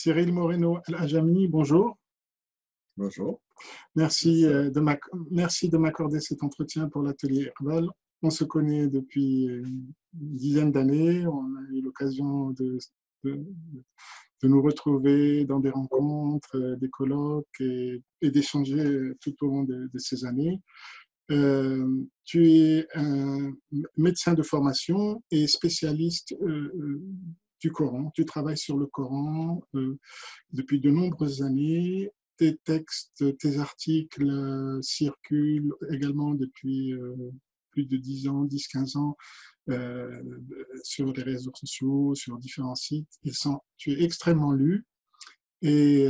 Cyril Moreno Al-Ajami, bonjour. Bonjour. Merci merci de m'accorder cet entretien pour l'atelier Herbal. On se connaît depuis une dizaine d'années. On a eu l'occasion de, de nous retrouver dans des rencontres, des colloques et d'échanger tout au long de ces années. Tu es un médecin de formation et spécialiste du Coran. Tu travailles sur le Coran depuis de nombreuses années. Tes textes, tes articles circulent également depuis plus de 10 ans, 10-15 ans euh, sur les réseaux sociaux, sur différents sites. Tu es extrêmement lu et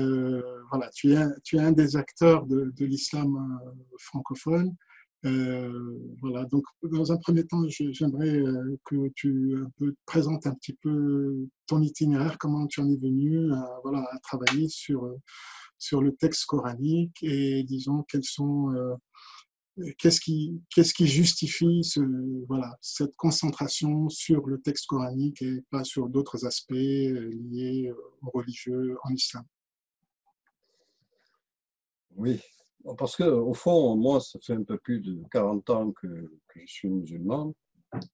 voilà, tu es un des acteurs de l'islam francophone. Voilà, donc dans un premier temps, j'aimerais que tu te présentes un petit peu ton itinéraire, comment tu en es venu voilà, à travailler sur le texte coranique et disons qu'est-ce qui justifie voilà, cette concentration sur le texte coranique et pas sur d'autres aspects liés aux religieux en islam. Oui, parce que au fond, moi, ça fait un peu plus de 40 ans que je suis musulman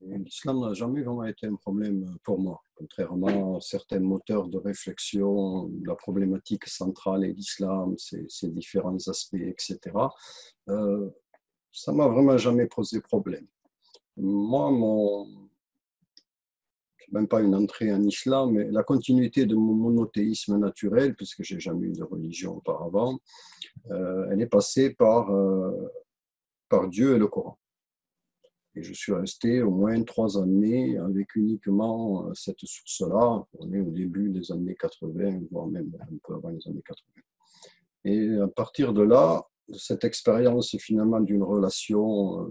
et l'islam n'a jamais vraiment été un problème pour moi. Contrairement à certains moteurs de réflexion, la problématique centrale est l'islam, ses différents aspects, etc. Euh, Ça m'a vraiment jamais posé problème. Moi, même pas une entrée en islam, mais la continuité de mon monothéisme naturel, puisque j'ai jamais eu de religion auparavant, elle est passée par Dieu et le Coran. Et je suis resté au moins 3 années avec uniquement cette source-là. On est au début des années 80, voire même un peu avant les années 80. Et à partir de là, cette expérience finalement d'une relation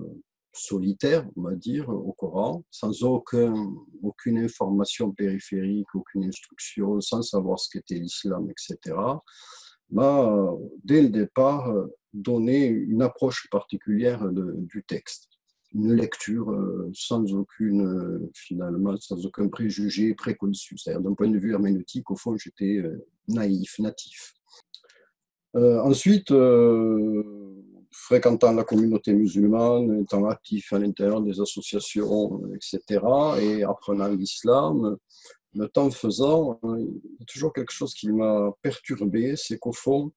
solitaire, on va dire, au Coran, sans aucune information périphérique, aucune instruction, sans savoir ce qu'était l'islam, etc., m'a, dès le départ, donné une approche particulière du texte. Une lecture finalement, sans aucun préjugé préconçu. C'est-à-dire, d'un point de vue herméneutique, au fond, j'étais natif. Ensuite, fréquentant la communauté musulmane, étant actif à l'intérieur des associations, etc., et apprenant l'islam, le temps faisant, il y a toujours quelque chose qui m'a perturbé, c'est qu'au fond,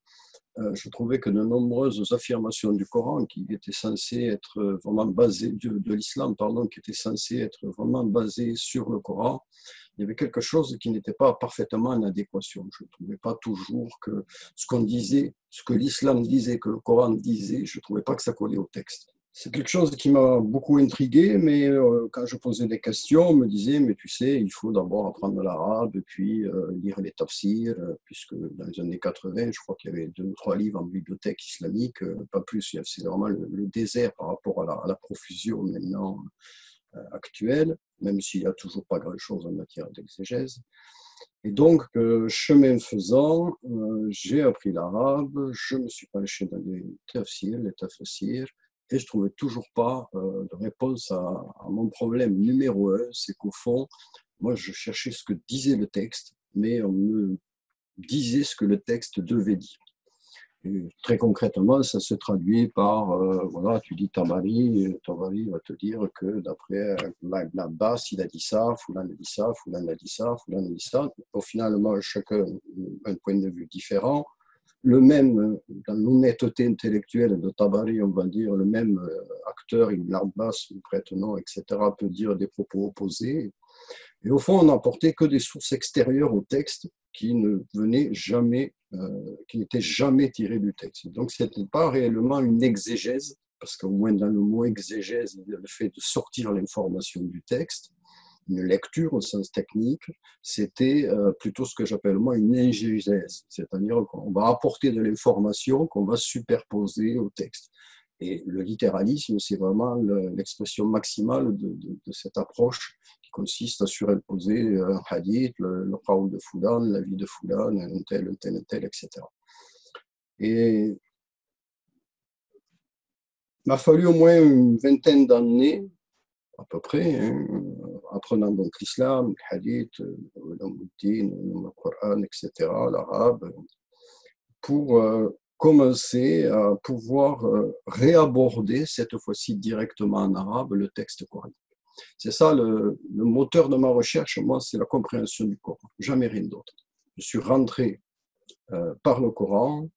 je trouvais que de nombreuses affirmations du Coran qui étaient censées être vraiment basées, de l'islam, pardon, qui étaient censées être vraiment basées sur le Coran, il y avait quelque chose qui n'était pas parfaitement en adéquation. Je ne trouvais pas toujours que ce qu'on disait, ce que l'islam disait, que le Coran disait, je ne trouvais pas que ça collait au texte. C'est quelque chose qui m'a beaucoup intrigué, mais quand je posais des questions, on me disait, mais tu sais, il faut d'abord apprendre l'arabe, puis lire les tafsirs, puisque dans les années 80, je crois qu'il y avait 2 ou 3 livres en bibliothèque islamique, pas plus, c'est vraiment le désert par rapport à la profusion maintenant actuelle, même s'il n'y a toujours pas grand-chose en matière d'exégèse. Et donc, chemin faisant, j'ai appris l'arabe, je me suis penché dans les tafsirs, et je ne trouvais toujours pas de réponse à mon problème numéro 1, c'est qu'au fond, moi je cherchais ce que disait le texte, mais on me disait ce que le texte devait dire. Et très concrètement, ça se traduit par, voilà, tu dis Tabari va te dire que d'après Ibn Abbas, il a dit ça, Foulan a dit ça, Foulan a dit ça, Foulan a dit ça. Au final, moi, chacun a un point de vue différent. Le même, dans l'honnêteté intellectuelle de Tabari, on va dire, le même acteur, Ibn Abbas, prête nom, etc., peut dire des propos opposés. Et au fond, on n'apportait que des sources extérieures au texte qui ne venaient jamais, qui n'étaient jamais tirées du texte. Donc, ce n'était pas réellement une exégèse, parce qu'au moins dans le mot exégèse, il y a le fait de sortir l'information du texte, une lecture au sens technique, c'était plutôt ce que j'appelle moi une ingégèse, c'est-à-dire qu'on va apporter de l'information qu'on va superposer au texte. Et le littéralisme, c'est vraiment l'expression maximale de cette approche qui consiste à surimposer un hadith, le qawl de Foulan, la vie de Foulan, un tel, etc. Et il m'a fallu au moins une vingtaine d'années à peu près, hein, apprenant donc l'islam, le hadith, le Coran, etc., l'arabe, pour commencer à pouvoir réaborder, cette fois-ci directement en arabe, le texte coranique. C'est ça le moteur de ma recherche, moi, c'est la compréhension du Coran, jamais rien d'autre. Je suis rentré par le Coran,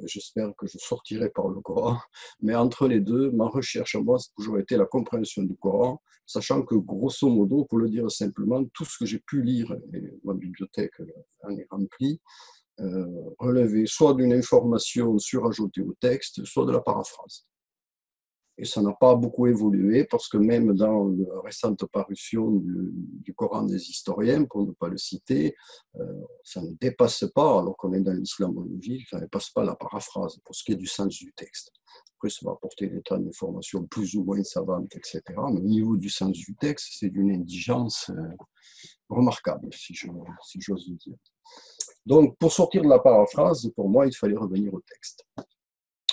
j'espère que je sortirai par le Coran, mais entre les deux, ma recherche, moi, c'est toujours été la compréhension du Coran, sachant que, grosso modo, pour le dire simplement, tout ce que j'ai pu lire, et ma bibliothèque en est remplie, relevait soit d'une information surajoutée au texte, soit de la paraphrase. Et ça n'a pas beaucoup évolué parce que même dans la récente parution du Coran des historiens, pour ne pas le citer, ça ne dépasse pas, alors qu'on est dans l'islamologie, ça ne dépasse pas la paraphrase pour ce qui est du sens du texte. Après, ça va apporter des tas d'informations plus ou moins savantes, etc. Mais au niveau du sens du texte, c'est d'une indigence remarquable, si j'ose le dire. Donc, pour sortir de la paraphrase, pour moi, il fallait revenir au texte.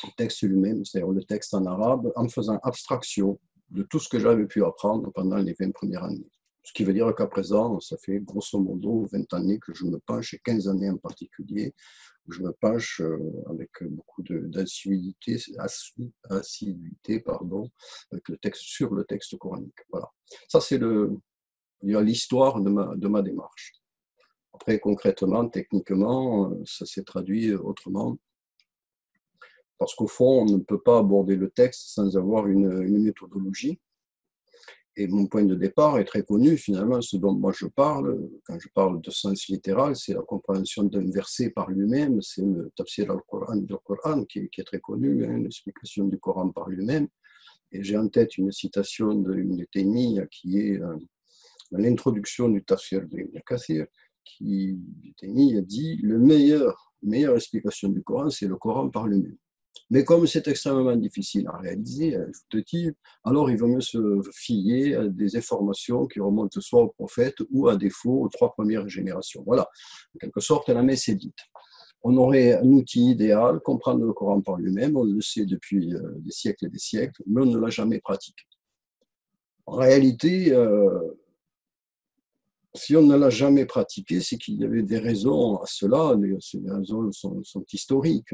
Le texte lui-même, c'est-à-dire le texte en arabe, en faisant abstraction de tout ce que j'avais pu apprendre pendant les 20 premières années. Ce qui veut dire qu'à présent, ça fait grosso modo 20 années que je me penche, et 15 années en particulier, où je me penche avec beaucoup d'assiduité, avec sur le texte coranique. Voilà. Ça, c'est l'histoire de ma démarche. Après, concrètement, techniquement, ça s'est traduit autrement. Parce qu'au fond, on ne peut pas aborder le texte sans avoir une méthodologie. Et mon point de départ est très connu, finalement, ce dont moi je parle, quand je parle de sens littéral, c'est la compréhension d'un verset par lui-même, c'est le tafsir al-Qur'an du Coran, qui est très connu, hein, l'explication du Coran par lui-même. Et j'ai en tête une citation d'Ibn Taymiyyah qui est dans l'introduction du tafsir d'Ibn Kathir, qui Taymiyyah dit « meilleure explication du Coran, c'est le Coran par lui-même ». Mais comme c'est extrêmement difficile à réaliser, alors il vaut mieux se fier à des informations qui remontent soit au prophète ou à défaut aux 3 premières générations. Voilà, en quelque sorte, la messe est dite. On aurait un outil idéal, comprendre le Coran par lui-même, on le sait depuis des siècles et des siècles, mais on ne l'a jamais pratiqué. En réalité, si on ne l'a jamais pratiqué, c'est qu'il y avait des raisons à cela. Ces raisons sont historiques.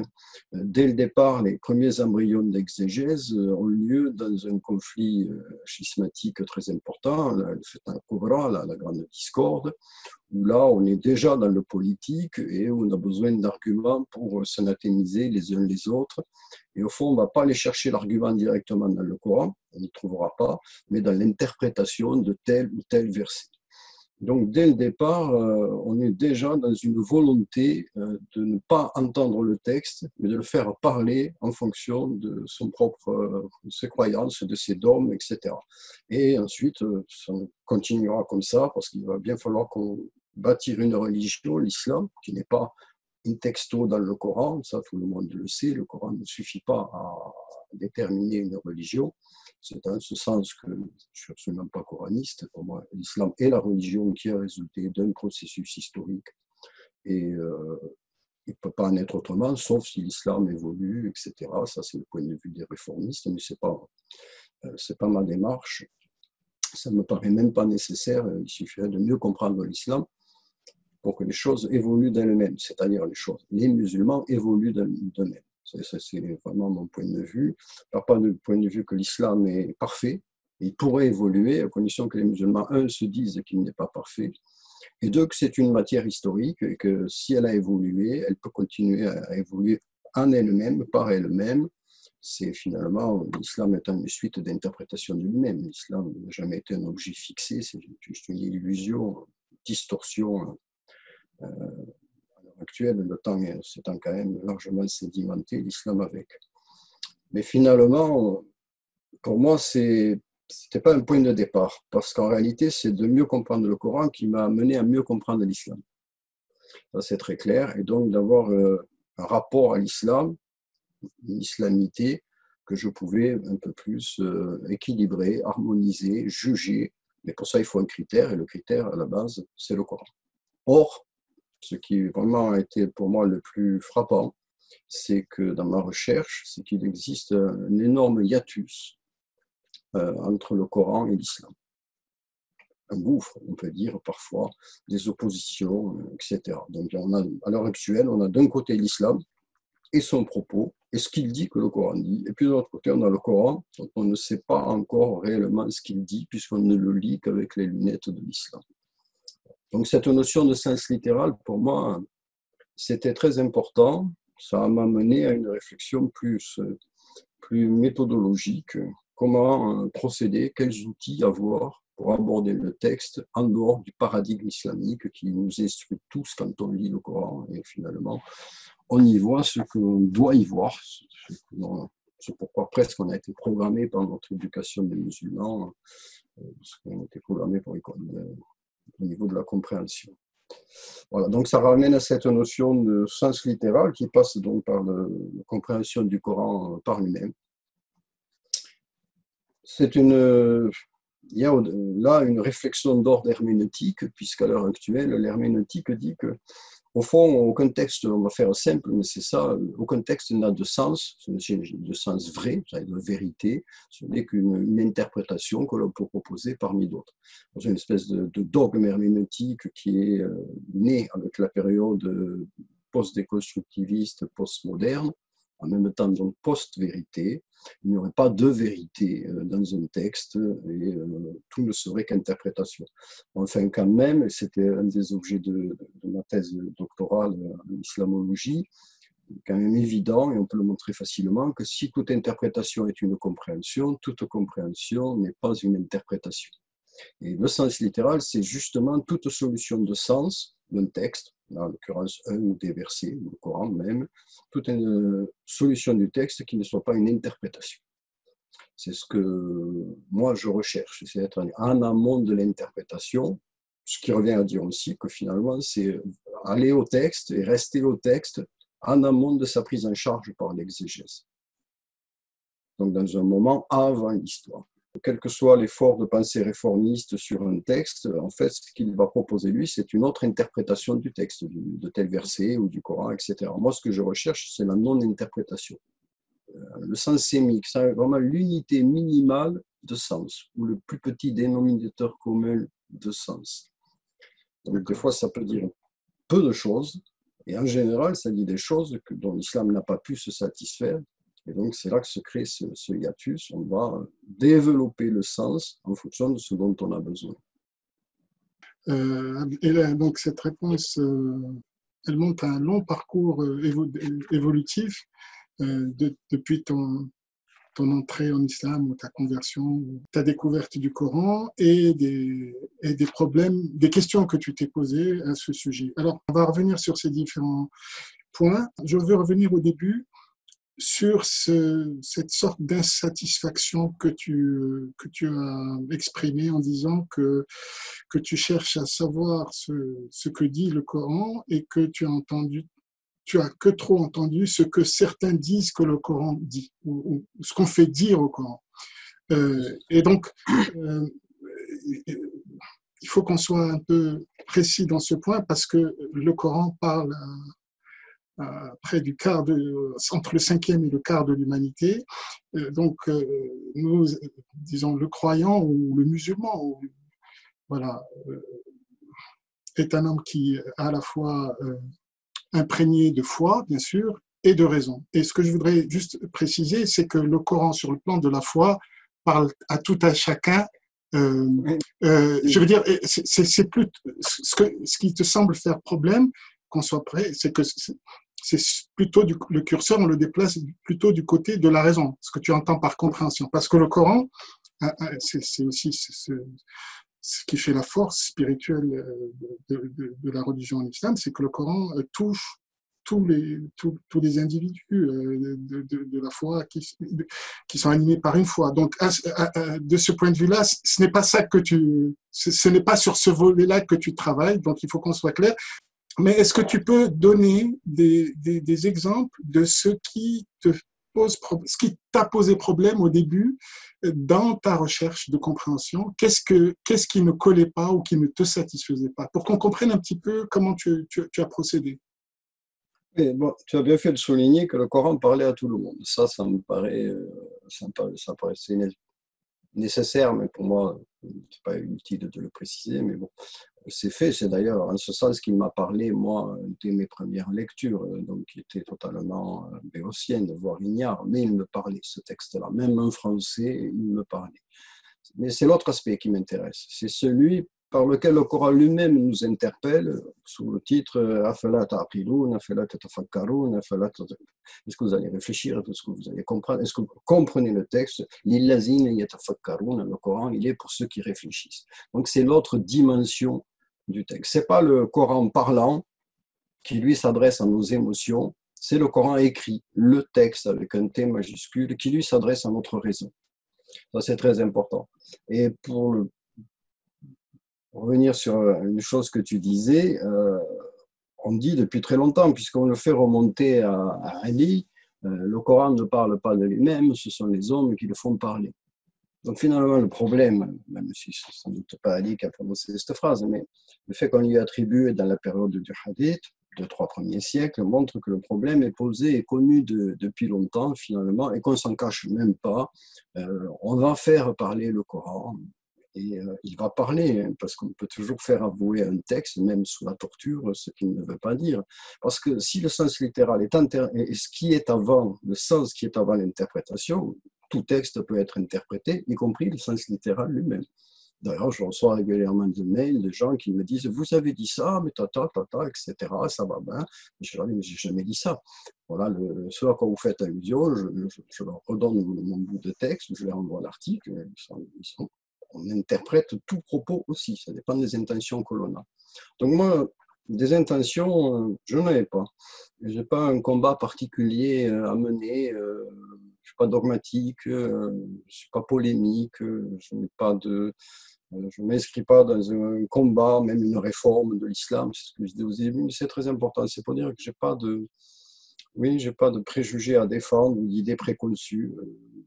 Dès le départ, les premiers embryons d'exégèse ont lieu dans un conflit schismatique très important, le Fitna Kubra, la grande discorde, où là, on est déjà dans le politique et où on a besoin d'arguments pour s'anathémiser les uns les autres. Et au fond, on ne va pas aller chercher l'argument directement dans le Coran, on ne trouvera pas, mais dans l'interprétation de tel ou tel verset. Donc, dès le départ, on est déjà dans une volonté de ne pas entendre le texte, mais de le faire parler en fonction de ses croyances, de ses dogmes, etc. Et ensuite, ça continuera comme ça, parce qu'il va bien falloir qu'on bâtisse une religion, l'islam, qui n'est pas in texto dans le Coran, ça tout le monde le sait, le Coran ne suffit pas à déterminer une religion. C'est dans ce sens que je ne suis absolument pas coraniste. Pour moi, l'islam est la religion qui a résulté d'un processus historique. Et il ne peut pas en être autrement, sauf si l'islam évolue, etc. Ça, c'est le point de vue des réformistes, mais ce n'est pas ma démarche. Ça ne me paraît même pas nécessaire. Il suffirait de mieux comprendre l'islam pour que les choses évoluent d'elles-mêmes, c'est-à-dire les musulmans évoluent d'eux-mêmes. C'est vraiment mon point de vue. Alors, pas du point de vue que l'islam est parfait, il pourrait évoluer à condition que les musulmans, un, se disent qu'il n'est pas parfait, et deux, que c'est une matière historique et que si elle a évolué, elle peut continuer à évoluer en elle-même, par elle-même. C'est finalement, l'islam est une suite d'interprétations de lui-même. L'islam n'a jamais été un objet fixé, c'est juste une illusion, une distorsion. À l'heure actuelle, le temps s'étant quand même largement sédimenté, l'islam avec. Mais finalement, pour moi, c'était pas un point de départ, parce qu'en réalité, c'est de mieux comprendre le Coran qui m'a amené à mieux comprendre l'islam. Ça, c'est très clair. Et donc, d'avoir un rapport à l'islam, une islamité, que je pouvais un peu plus équilibrer, harmoniser, juger. Mais pour ça, il faut un critère, et le critère, à la base, c'est le Coran. Or, ce qui vraiment a été pour moi le plus frappant, c'est que dans ma recherche, c'est qu'il existe un énorme hiatus entre le Coran et l'islam. Un gouffre, on peut dire parfois, des oppositions, etc. Donc à l'heure actuelle, on a d'un côté l'islam et son propos, et ce qu'il dit que le Coran dit, et puis de l'autre côté, on a le Coran, dont on ne sait pas encore réellement ce qu'il dit, puisqu'on ne le lit qu'avec les lunettes de l'islam. Donc cette notion de sens littéral, pour moi, c'était très important. Ça m'a mené à une réflexion plus méthodologique. Comment procéder, quels outils avoir pour aborder le texte en dehors du paradigme islamique qui nous instruit tous quand on lit le Coran. Et finalement, on y voit ce qu'on doit y voir. C'est pourquoi presque on a été programmé par notre éducation des musulmans, parce qu'on a été programmé pour au niveau de la compréhension. Voilà, donc ça ramène à cette notion de sens littéral qui passe donc par la compréhension du Coran par lui-même. Il y a là une réflexion d'ordre herméneutique, puisqu'à l'heure actuelle, l'herméneutique dit que, au fond, aucun texte, on va faire simple, mais c'est ça, aucun texte n'a de sens, de sens vrai, de vérité, ce n'est qu'une interprétation que l'on peut proposer parmi d'autres. C'est une espèce de dogme herméneutique qui est né avec la période post-déconstructiviste, post-moderne, en même temps donc post-vérité. Il n'y aurait pas de vérité dans un texte et tout ne serait qu'interprétation. Enfin, quand même, c'était un des objets de ma thèse doctorale en islamologie, quand même évident, et on peut le montrer facilement, que si toute interprétation est une compréhension, toute compréhension n'est pas une interprétation. Et le sens littéral, c'est justement toute solution de sens d'un texte, en l'occurrence un ou des versets, le Coran même, toute une solution du texte qui ne soit pas une interprétation. C'est ce que moi je recherche, c'est être en amont de l'interprétation, ce qui revient à dire aussi que finalement c'est aller au texte et rester au texte en amont de sa prise en charge par l'exégèse. Donc dans un moment avant l'histoire. Quel que soit l'effort de pensée réformiste sur un texte, en fait, ce qu'il va proposer lui, c'est une autre interprétation du texte, de tel verset ou du Coran, etc. Moi, ce que je recherche, c'est la non-interprétation. Le sens sémique, c'est vraiment l'unité minimale de sens, ou le plus petit dénominateur commun de sens. Donc, des fois, ça peut dire peu de choses, et en général, ça dit des choses dont l'islam n'a pas pu se satisfaire. Et donc, c'est là que se crée ce hiatus. On va développer le sens en fonction de ce dont on a besoin. Et là, donc, cette réponse, elle montre un long parcours évolutif depuis ton entrée en islam ou ta conversion, ou ta découverte du Coran et des problèmes, des questions que tu t'es posées à ce sujet. Alors, on va revenir sur ces différents points. Je veux revenir au début sur cette sorte d'insatisfaction que tu as exprimée en disant que tu cherches à savoir ce que dit le Coran et que tu as que trop entendu ce que certains disent que le Coran dit, ou ce qu'on fait dire au Coran. Et donc, il faut qu'on soit un peu précis dans ce point parce que le Coran parle près du quart entre le cinquième et le quart de l'humanité. Donc, nous, disons, le croyant ou le musulman, voilà, est un homme qui est à la fois imprégné de foi, bien sûr, et de raison. Et ce que je voudrais juste préciser, c'est que le Coran, sur le plan de la foi, parle à tout à chacun. Je veux dire, c'est plus ce qui te semble faire problème, qu'on soit prêt, c'est que c'est plutôt le curseur, on le déplace plutôt du côté de la raison, ce que tu entends par compréhension. Parce que le Coran, c'est aussi ce qui fait la force spirituelle de la religion en islam, c'est que le Coran touche tous les individus de la foi qui sont animés par une foi. Donc, de ce point de vue-là, ce n'est pas ça ce n'est pas sur ce volet-là que tu travailles, donc il faut qu'on soit clair. Mais est-ce que tu peux donner des exemples de ce qui t'a posé problème au début dans ta recherche de compréhension? Qu'est-ce qui ne collait pas ou qui ne te satisfaisait pas? Pour qu'on comprenne un petit peu comment tu as procédé. Et bon, tu as bien fait de souligner que le Coran parlait à tout le monde. Ça me paraissait nécessaire, mais pour moi, c'est pas utile de le préciser, mais bon, c'est fait. C'est d'ailleurs en ce sens qu'il m'a parlé, moi, dès mes premières lectures, donc qui était totalement béotienne, voire ignare, mais il me parlait, ce texte-là. Même en français, il me parlait. Mais c'est l'autre aspect qui m'intéresse. C'est celui par lequel le Coran lui-même nous interpelle, sous le titre Afala ta'qiloun, afala tatafakkaroun, est-ce que vous allez réfléchir, est-ce que vous allez comprendre, est-ce que vous comprenez le texte? Lillazina yatafakkaroun, le Coran, il est pour ceux qui réfléchissent. Donc c'est l'autre dimension du texte. C'est pas le Coran parlant qui lui s'adresse à nos émotions, c'est le Coran écrit, le texte avec un T majuscule qui lui s'adresse à notre raison. Ça c'est très important. Et pour revenir sur une chose que tu disais, on dit depuis très longtemps, puisqu'on le fait remonter à Ali, le Coran ne parle pas de lui-même, ce sont les hommes qui le font parler. Donc finalement, le problème, même si ce n'est sans doute pas Ali qui a prononcé cette phrase, mais le fait qu'on lui attribue dans la période du Hadith, 2-3 premiers siècles, montre que le problème est posé et connu depuis longtemps finalement, et qu'on ne s'en cache même pas. On va faire parler le Coran. Et il va parler, hein, parce qu'on peut toujours faire avouer un texte, même sous la torture, ce qu'il ne veut pas dire. Parce que si le sens littéral est ce qui est avant, le sens qui est avant l'interprétation, tout texte peut être interprété, y compris le sens littéral lui-même. D'ailleurs, je reçois régulièrement des mails de gens qui me disent « Vous avez dit ça, mais tata, etc., ça va bien. » Je leur dis « Mais j'ai jamais dit ça. » Voilà, ce à quoi vous faites allusion, je leur redonne mon bout de texte, je leur envoie l'article, on interprète tout propos aussi, ça dépend des intentions que l'on a. Donc moi, des intentions, je n'en ai pas. Je n'ai pas un combat particulier à mener, je ne suis pas dogmatique, je ne suis pas polémique, je ne m'inscris pas dans un combat, même une réforme de l'islam, c'est ce que je disais au début, mais c'est très important, c'est pour dire que j'ai pas de préjugés à défendre ou d'idées préconçues.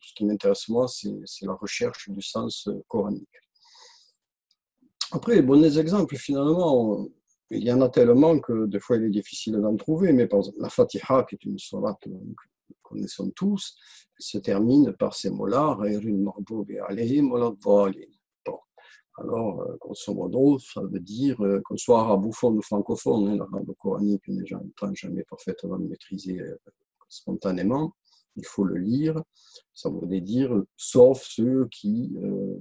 Ce qui m'intéresse moi, c'est la recherche du sens coranique. Après, des exemples, finalement, il y en a tellement que des fois il est difficile d'en trouver, mais par exemple, la Fatiha, qui est une sourate que nous connaissons tous, se termine par ces mots-là, alors, grosso modo, ça veut dire qu'on soit arabophone ou francophone, l'arabe coranique n'étant jamais parfaitement maîtrisé spontanément, il faut le lire. Ça voudrait dire, sauf ceux qui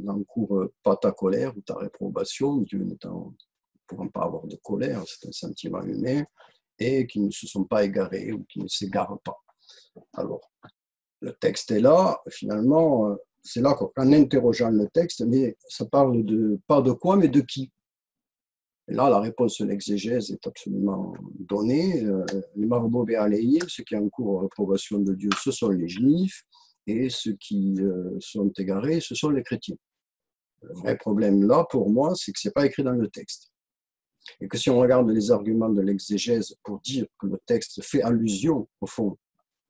n'encourent pas ta colère ou ta réprobation, Dieu ne pouvant pas avoir de colère, c'est un sentiment humain, et qui ne se sont pas égarés ou qui ne s'égarent pas. Alors, le texte est là, finalement, c'est là qu'en interrogeant le texte, mais ça parle pas de quoi, mais de qui. Et là, la réponse de l'exégèse est absolument donnée. Les Marboubé alayhim, ceux qui encourent l'approbation de Dieu, ce sont les Juifs, et ceux qui sont égarés, ce sont les chrétiens. Le vrai problème là, pour moi, c'est que ce n'est pas écrit dans le texte. Et que si on regarde les arguments de l'exégèse pour dire que le texte fait allusion, au fond,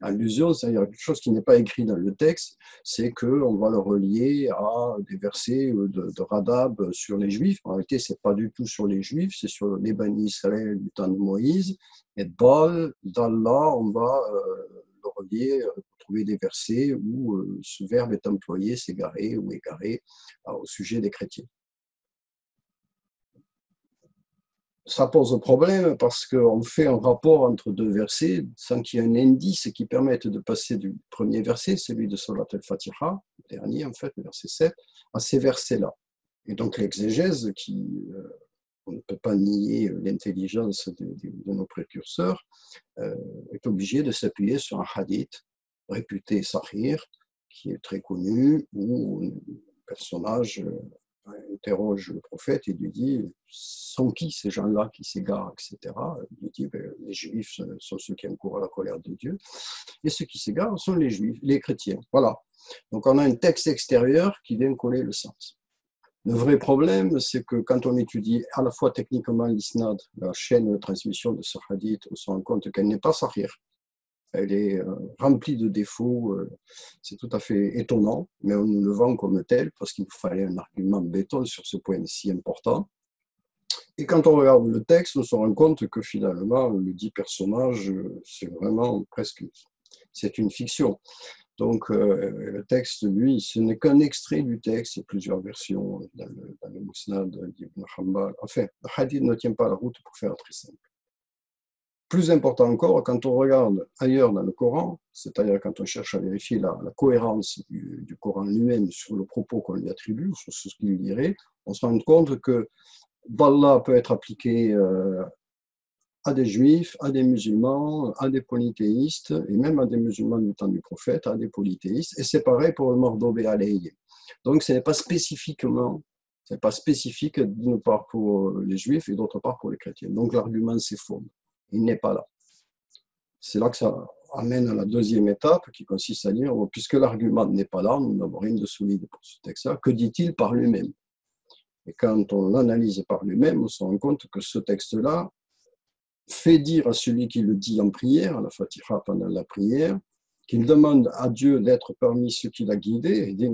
allusion, c'est-à-dire quelque chose qui n'est pas écrit dans le texte, c'est qu'on va le relier à des versets de Radab sur les Juifs. En réalité, ce n'est pas du tout sur les Juifs, c'est sur les Bani Israël du temps de Moïse. Et d'Allah, on va le relier, trouver des versets où ce verbe est employé, s'égarer ou égarer, au sujet des chrétiens. Ça pose problème parce qu'on fait un rapport entre deux versets sans qu'il y ait un indice qui permette de passer du premier verset, celui de Surat al-Fatiha, le dernier en fait, le verset 7, à ces versets-là. Et donc l'exégèse, on ne peut pas nier l'intelligence de nos précurseurs, est obligée de s'appuyer sur un hadith réputé sahih, qui est très connu, où un personnage interroge le prophète et lui dit « Sont qui ces gens-là qui s'égarent, etc. » Il lui dit « Les Juifs sont ceux qui encourent la colère de Dieu, et ceux qui s'égarent sont les Juifs, les chrétiens. » Voilà. Donc on a un texte extérieur qui vient coller le sens. Le vrai problème, c'est que quand on étudie à la fois techniquement l'isnad, la chaîne de transmission de ce hadith, on se rend compte qu'elle n'est pas sahih. Elle est remplie de défauts, c'est tout à fait étonnant, mais on nous le vend comme tel parce qu'il fallait un argument béton sur ce point si important. Et quand on regarde le texte, on se rend compte que finalement, le dit personnage, c'est vraiment presque, c'est une fiction. Donc, le texte, lui, ce n'est qu'un extrait du texte, il y a plusieurs versions dans le Mousnad d'Ibn Hanbal. Enfin, le hadith ne tient pas la route pour faire très simple. Plus important encore, quand on regarde ailleurs dans le Coran, c'est-à-dire quand on cherche à vérifier la cohérence du Coran lui-même sur le propos qu'on lui attribue, sur ce qu'il dirait, on se rend compte que d'Allah peut être appliqué à des juifs, à des musulmans, à des polythéistes, et même à des musulmans du temps du prophète, à des polythéistes, et c'est pareil pour le Mardobé alayhi. Donc ce n'est pas spécifiquement, c'est pas spécifique d'une part pour les juifs et d'autre part pour les chrétiens. Donc l'argument s'effondre, il n'est pas là. C'est là que ça amène à la deuxième étape qui consiste à dire, puisque l'argument n'est pas là, nous n'avons rien de solide pour ce texte-là, que dit-il par lui-même? Et quand on l'analyse par lui-même, on se rend compte que ce texte-là fait dire à celui qui le dit en prière, à la Fatiha pendant la prière, qu'il demande à Dieu d'être parmi ceux qui l'a guidé, la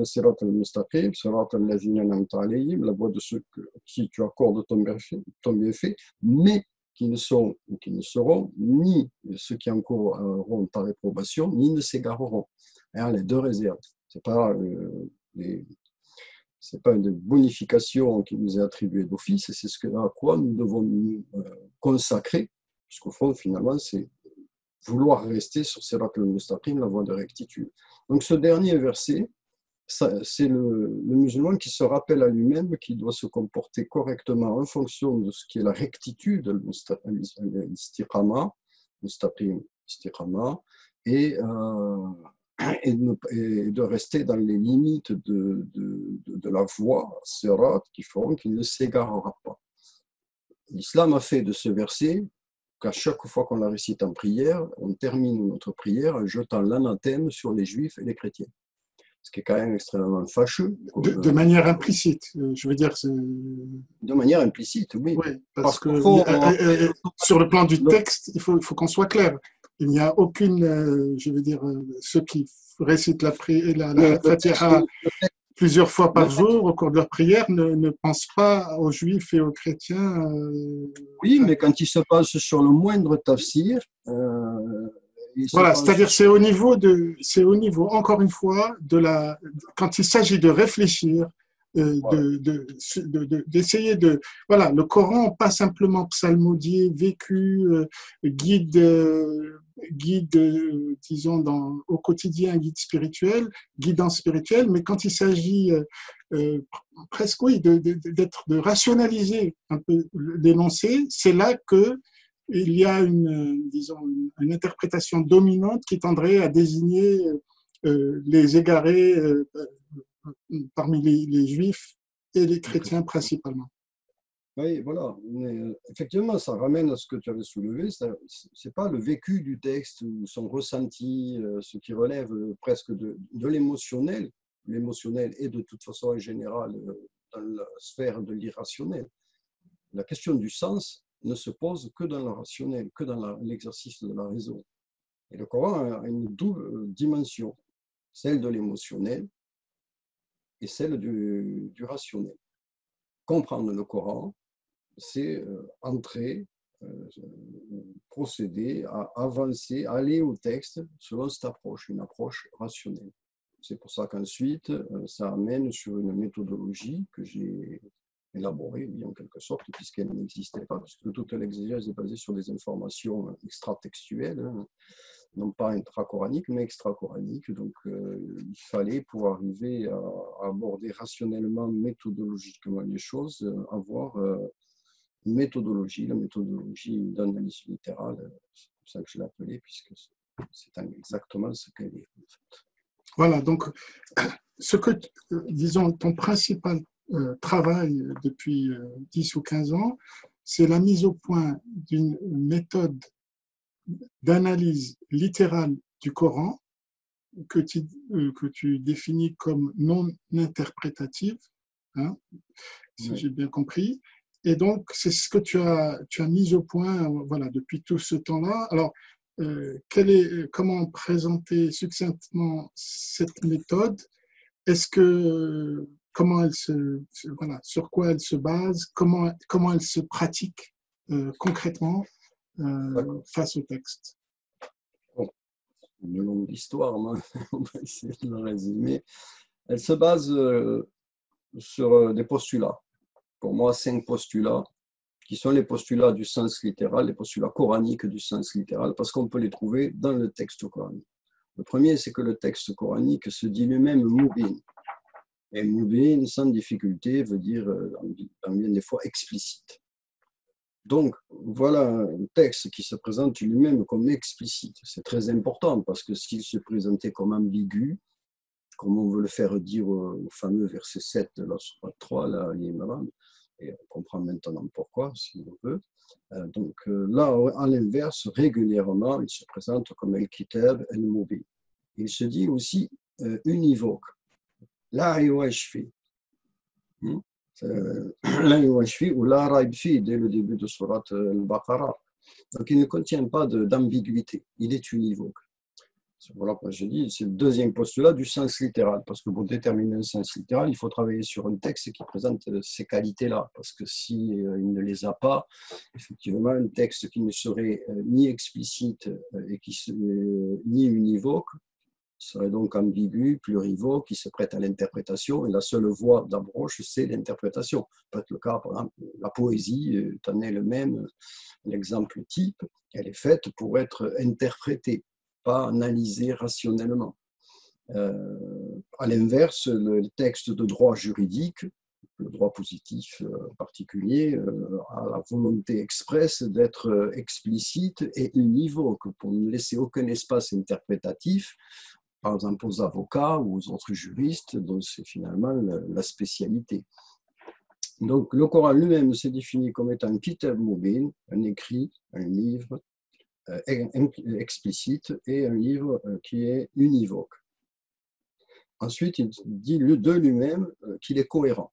voie de ceux qui tu accordes ton bienfait, mais qui ne sont ou qui ne seront ni ceux qui encourront ta réprobation, ni ne s'égareront. Les deux réserves. C'est pas une bonification qui nous est attribuée d'office, c'est ce à quoi nous devons nous consacrer, puisqu'au fond, finalement, c'est vouloir rester sur Sirat al-Mustaqim, la voie de rectitude. Donc ce dernier verset, c'est le musulman qui se rappelle à lui-même qu'il doit se comporter correctement en fonction de ce qui est la rectitude, l'istiqama, mustaqim, istiqama, et de rester dans les limites de la voie, sirat, qui font qu'il ne s'égarera pas. L'islam a fait de ce verset qu'à chaque fois qu'on la récite en prière, on termine notre prière en jetant l'anathème sur les juifs et les chrétiens. Ce qui est quand même extrêmement fâcheux. De manière implicite, je veux dire. De manière implicite, oui. Oui, parce que sur le plan du texte, il faut qu'on soit clair. Il n'y a aucune, je veux dire, ceux qui récitent la Fatiha plusieurs fois par jour au cours de leur prière ne pensent pas aux juifs et aux chrétiens. Oui, mais quand ils se passent sur le moindre tafsir, voilà, c'est-à-dire c'est au niveau, encore une fois, quand il s'agit de réfléchir, d'essayer de, voilà, le Coran, pas simplement psalmodié, vécu, guide, disons, au quotidien, guide spirituel, guidance spirituelle, mais quand il s'agit presque, oui, de rationaliser un peu l'énoncé, c'est là que il y a une interprétation dominante qui tendrait à désigner les égarés parmi les juifs et les chrétiens principalement. Oui, voilà. Mais, effectivement, ça ramène à ce que tu avais soulevé. Ce n'est pas le vécu du texte ou son ressenti, ce qui relève presque de l'émotionnel. L'émotionnel est de toute façon en général dans la sphère de l'irrationnel. La question du sens ne se pose que dans le rationnel, que dans l'exercice de la raison. Et le Coran a une double dimension, celle de l'émotionnel et celle du rationnel. Comprendre le Coran, c'est entrer, procéder à avancer, aller au texte selon cette approche, une approche rationnelle. C'est pour ça qu'ensuite, ça amène sur une méthodologie que j'ai élaborée, en quelque sorte, puisqu'elle n'existait pas, puisque toute l'exégèse est basée sur des informations extra-textuelles, non pas intra-coraniques, mais extra-coraniques. Donc, il fallait, pour arriver à aborder rationnellement, méthodologiquement les choses, avoir une méthodologie, la méthodologie d'analyse littérale, c'est comme ça que je l'ai appelée, puisque c'est exactement ce qu'elle est, en fait. Voilà, donc, disons, ton principal travail depuis 10 ou 15 ans, c'est la mise au point d'une méthode d'analyse littérale du Coran que tu définis comme non interprétative, hein, si oui. J'ai bien compris. Et donc, c'est ce que tu as mis au point, voilà, depuis tout ce temps-là. Alors, comment présenter succinctement cette méthode? Comment voilà, sur quoi elle se base? Comment elle se pratique concrètement face au texte? Bon. une longue histoire, mais on va essayer de le résumer. Elle se base sur des postulats. Pour moi, 5 postulats, qui sont les postulats du sens littéral, les postulats coraniques du sens littéral, parce qu'on peut les trouver dans le texte coranique. Le premier, c'est que le texte coranique se dit lui-même mubin. Et mubin, sans difficulté, veut dire, dans bien des fois, explicite. Donc, voilà un texte qui se présente lui-même comme explicite. C'est très important, parce que s'il se présentait comme ambigu, comme on veut le faire dire au fameux verset 7 de la sourate 3, là, l'Imran, et on comprend maintenant pourquoi, si on veut. Donc là, à l'inverse, régulièrement, il se présente comme El-Kitab, El-Mubin. Il se dit aussi univoque. La iwaj fi. La iwaj fi ou la raib fi dès le début de sourate Al-Baqarah. Donc il ne contient pas d'ambiguïté, il est univoque. Voilà, je dis, c'est le deuxième postulat du sens littéral, parce que pour déterminer un sens littéral, il faut travailler sur un texte qui présente ces qualités-là, parce que si il ne les a pas, effectivement, un texte qui ne serait ni explicite et ni univoque serait donc ambigu, plurivoque, qui se prête à l'interprétation, et la seule voie d'approche, c'est l'interprétation. Ça peut être le cas, par exemple, la poésie, t'en es le même, l'exemple type, elle est faite pour être interprétée, pas analysée rationnellement. À l'inverse, le texte de droit juridique, le droit positif particulier, a la volonté expresse d'être explicite et univoque pour ne laisser aucun espace interprétatif, par exemple aux avocats ou aux autres juristes, dont c'est finalement la spécialité. Donc le Coran lui-même s'est défini comme étant un kitab mubin, un écrit, un livre explicite et un livre qui est univoque. Ensuite, il dit de lui-même qu'il est cohérent,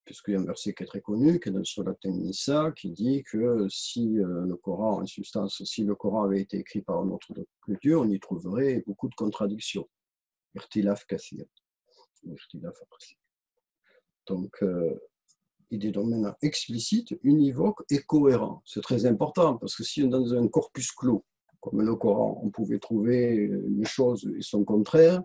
puisqu'il y a un verset qui est très connu, qui est dans le Surat An-Nisa, qui dit que si le Coran, en substance, si le Coran avait été écrit par un autre que Dieu, on y trouverait beaucoup de contradictions. Irtilaf kathir. Donc, il est donc maintenant explicite, univoque et cohérent. C'est très important, parce que si dans un corpus clos, comme le Coran, on pouvait trouver une chose et son contraire,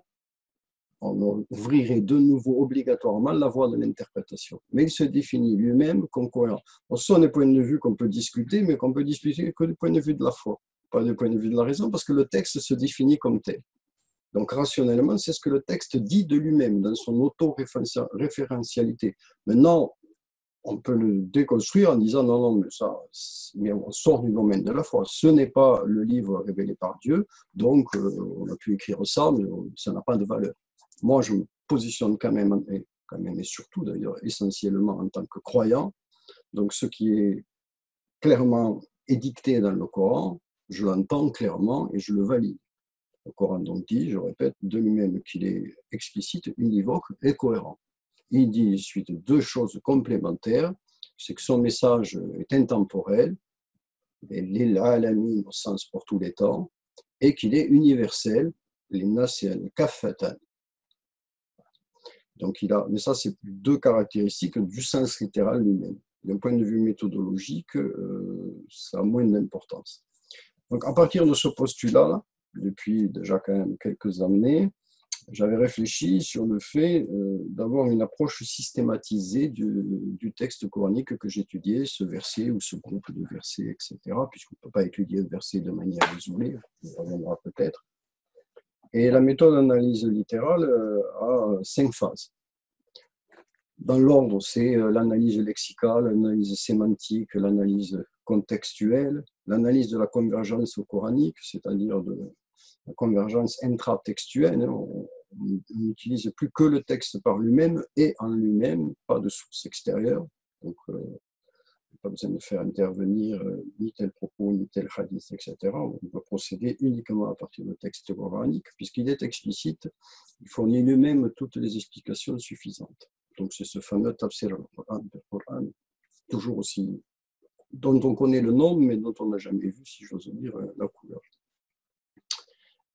on ouvrirait de nouveau obligatoirement la voie de l'interprétation. Mais il se définit lui-même comme cohérent. Ce sont des points de vue qu'on peut discuter, mais qu'on peut discuter que du point de vue de la foi, pas du point de vue de la raison, parce que le texte se définit comme tel. Donc rationnellement, c'est ce que le texte dit de lui-même, dans son auto-référentialité. Maintenant, on peut le déconstruire en disant non, mais on sort du domaine de la foi. Ce n'est pas le livre révélé par Dieu, donc on a pu écrire ça, mais ça n'a pas de valeur. Moi, je me positionne quand même et surtout d'ailleurs essentiellement en tant que croyant. Donc ce qui est clairement édicté dans le Coran, je l'entends clairement et je le valide. Le Coran donc dit, je répète, de lui-même qu'il est explicite, univoque et cohérent. Il dit ensuite 2 choses complémentaires, c'est que son message est intemporel, il est l'alamin au sens pour tous les temps, et qu'il est universel, l'innas kaffatan. Donc mais ça c'est 2 caractéristiques du sens littéral lui-même. D'un point de vue méthodologique, ça a moins d'importance. Donc à partir de ce postulat-là, depuis déjà quand même quelques années, j'avais réfléchi sur le fait d'avoir une approche systématisée du texte coranique que j'étudiais, ce verset ou ce groupe de versets, etc., puisqu'on ne peut pas étudier un verset de manière isolée, on reviendra peut-être. Et la méthode d'analyse littérale a 5 phases. Dans l'ordre, c'est l'analyse lexicale, l'analyse sémantique, l'analyse contextuelle, l'analyse de la convergence coranique, c'est-à-dire de la convergence intratextuelle. On n'utilise plus que le texte par lui-même et en lui-même, pas de source extérieure. Donc, pas besoin de faire intervenir ni tel propos, ni tel hadith, etc. On va procéder uniquement à partir du texte coranique, puisqu'il est explicite, il fournit lui-même toutes les explications suffisantes. Donc c'est ce fameux tafsir al-Qur'an, toujours aussi, dont on connaît le nom, mais dont on n'a jamais vu, si j'ose dire, la couleur.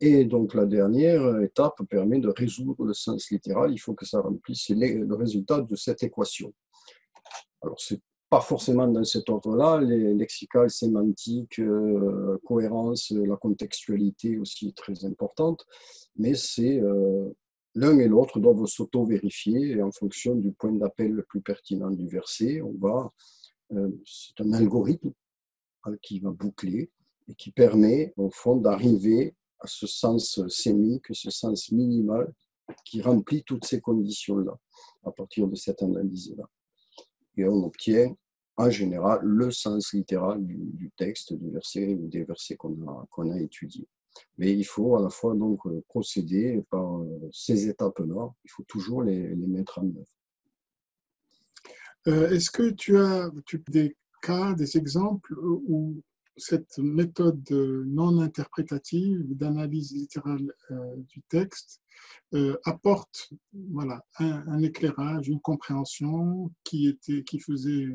Et donc la dernière étape permet de résoudre le sens littéral, il faut que ça remplisse le résultat de cette équation. Alors c'est pas forcément dans cet ordre-là, les lexical, sémantique, cohérence, la contextualité aussi est très importante, mais c'est l'un et l'autre doivent s'auto-vérifier et en fonction du point d'appel le plus pertinent du verset, c'est un algorithme qui va boucler et qui permet au fond d'arriver à ce sens sémique, ce sens minimal qui remplit toutes ces conditions-là à partir de cette analyse-là. Et on obtient en général le sens littéral du texte, du verset ou des versets qu'on a étudiés. Mais il faut à la fois donc procéder par ces étapes-là, il faut toujours les mettre en œuvre. Est-ce que tu as des cas, des exemples où cette méthode non interprétative d'analyse littérale du texte apporte voilà, un éclairage, une compréhension qui faisait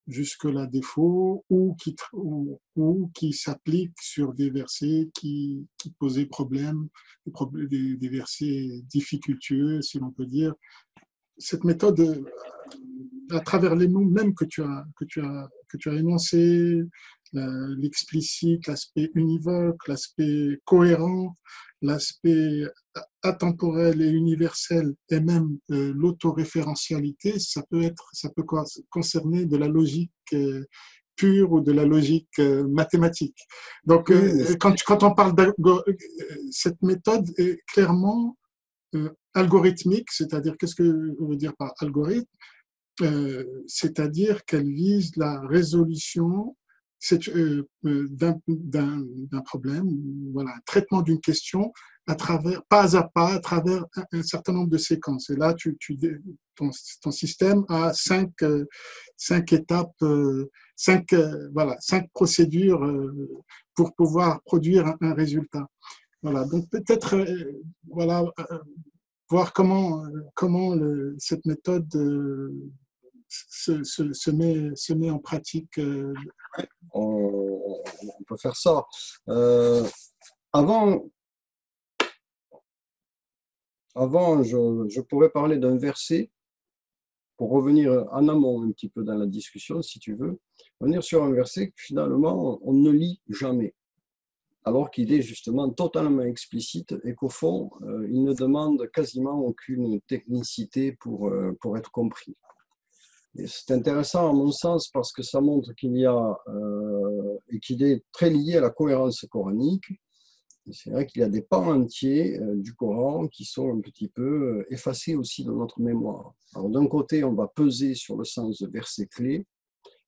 jusque-là défaut ou qui s'applique sur des versets qui posaient problème, des versets difficultueux, si l'on peut dire. Cette méthode, à travers les mots même que tu as énoncés, l'explicite, l'aspect univoque, l'aspect cohérent, l'aspect atemporel et universel, et même l'autoréférentialité, ça peut concerner de la logique pure ou de la logique mathématique. Donc, quand on parle cette méthode est clairement algorithmique, c'est-à-dire, qu'est-ce que je veux dire par algorithme? C'est-à-dire qu'elle vise la résolution d'un problème, voilà, un traitement d'une question pas à pas, à travers un certain nombre de séquences. Et là, ton système a cinq étapes, cinq procédures pour pouvoir produire un résultat. Voilà, donc peut-être voilà, voir comment cette méthode se met en pratique. On peut faire ça. Avant, je pourrais parler d'un verset pour revenir en amont un petit peu dans la discussion, si tu veux. Revenir sur un verset que finalement, on ne lit jamais, alors qu'il est justement totalement explicite et qu'au fond, il ne demande quasiment aucune technicité pour être compris. C'est intéressant à mon sens parce que ça montre qu'il est très lié à la cohérence coranique. C'est vrai qu'il y a des pans entiers du Coran qui sont un petit peu effacés aussi dans notre mémoire. Alors d'un côté, on va peser sur le sens de versets clés,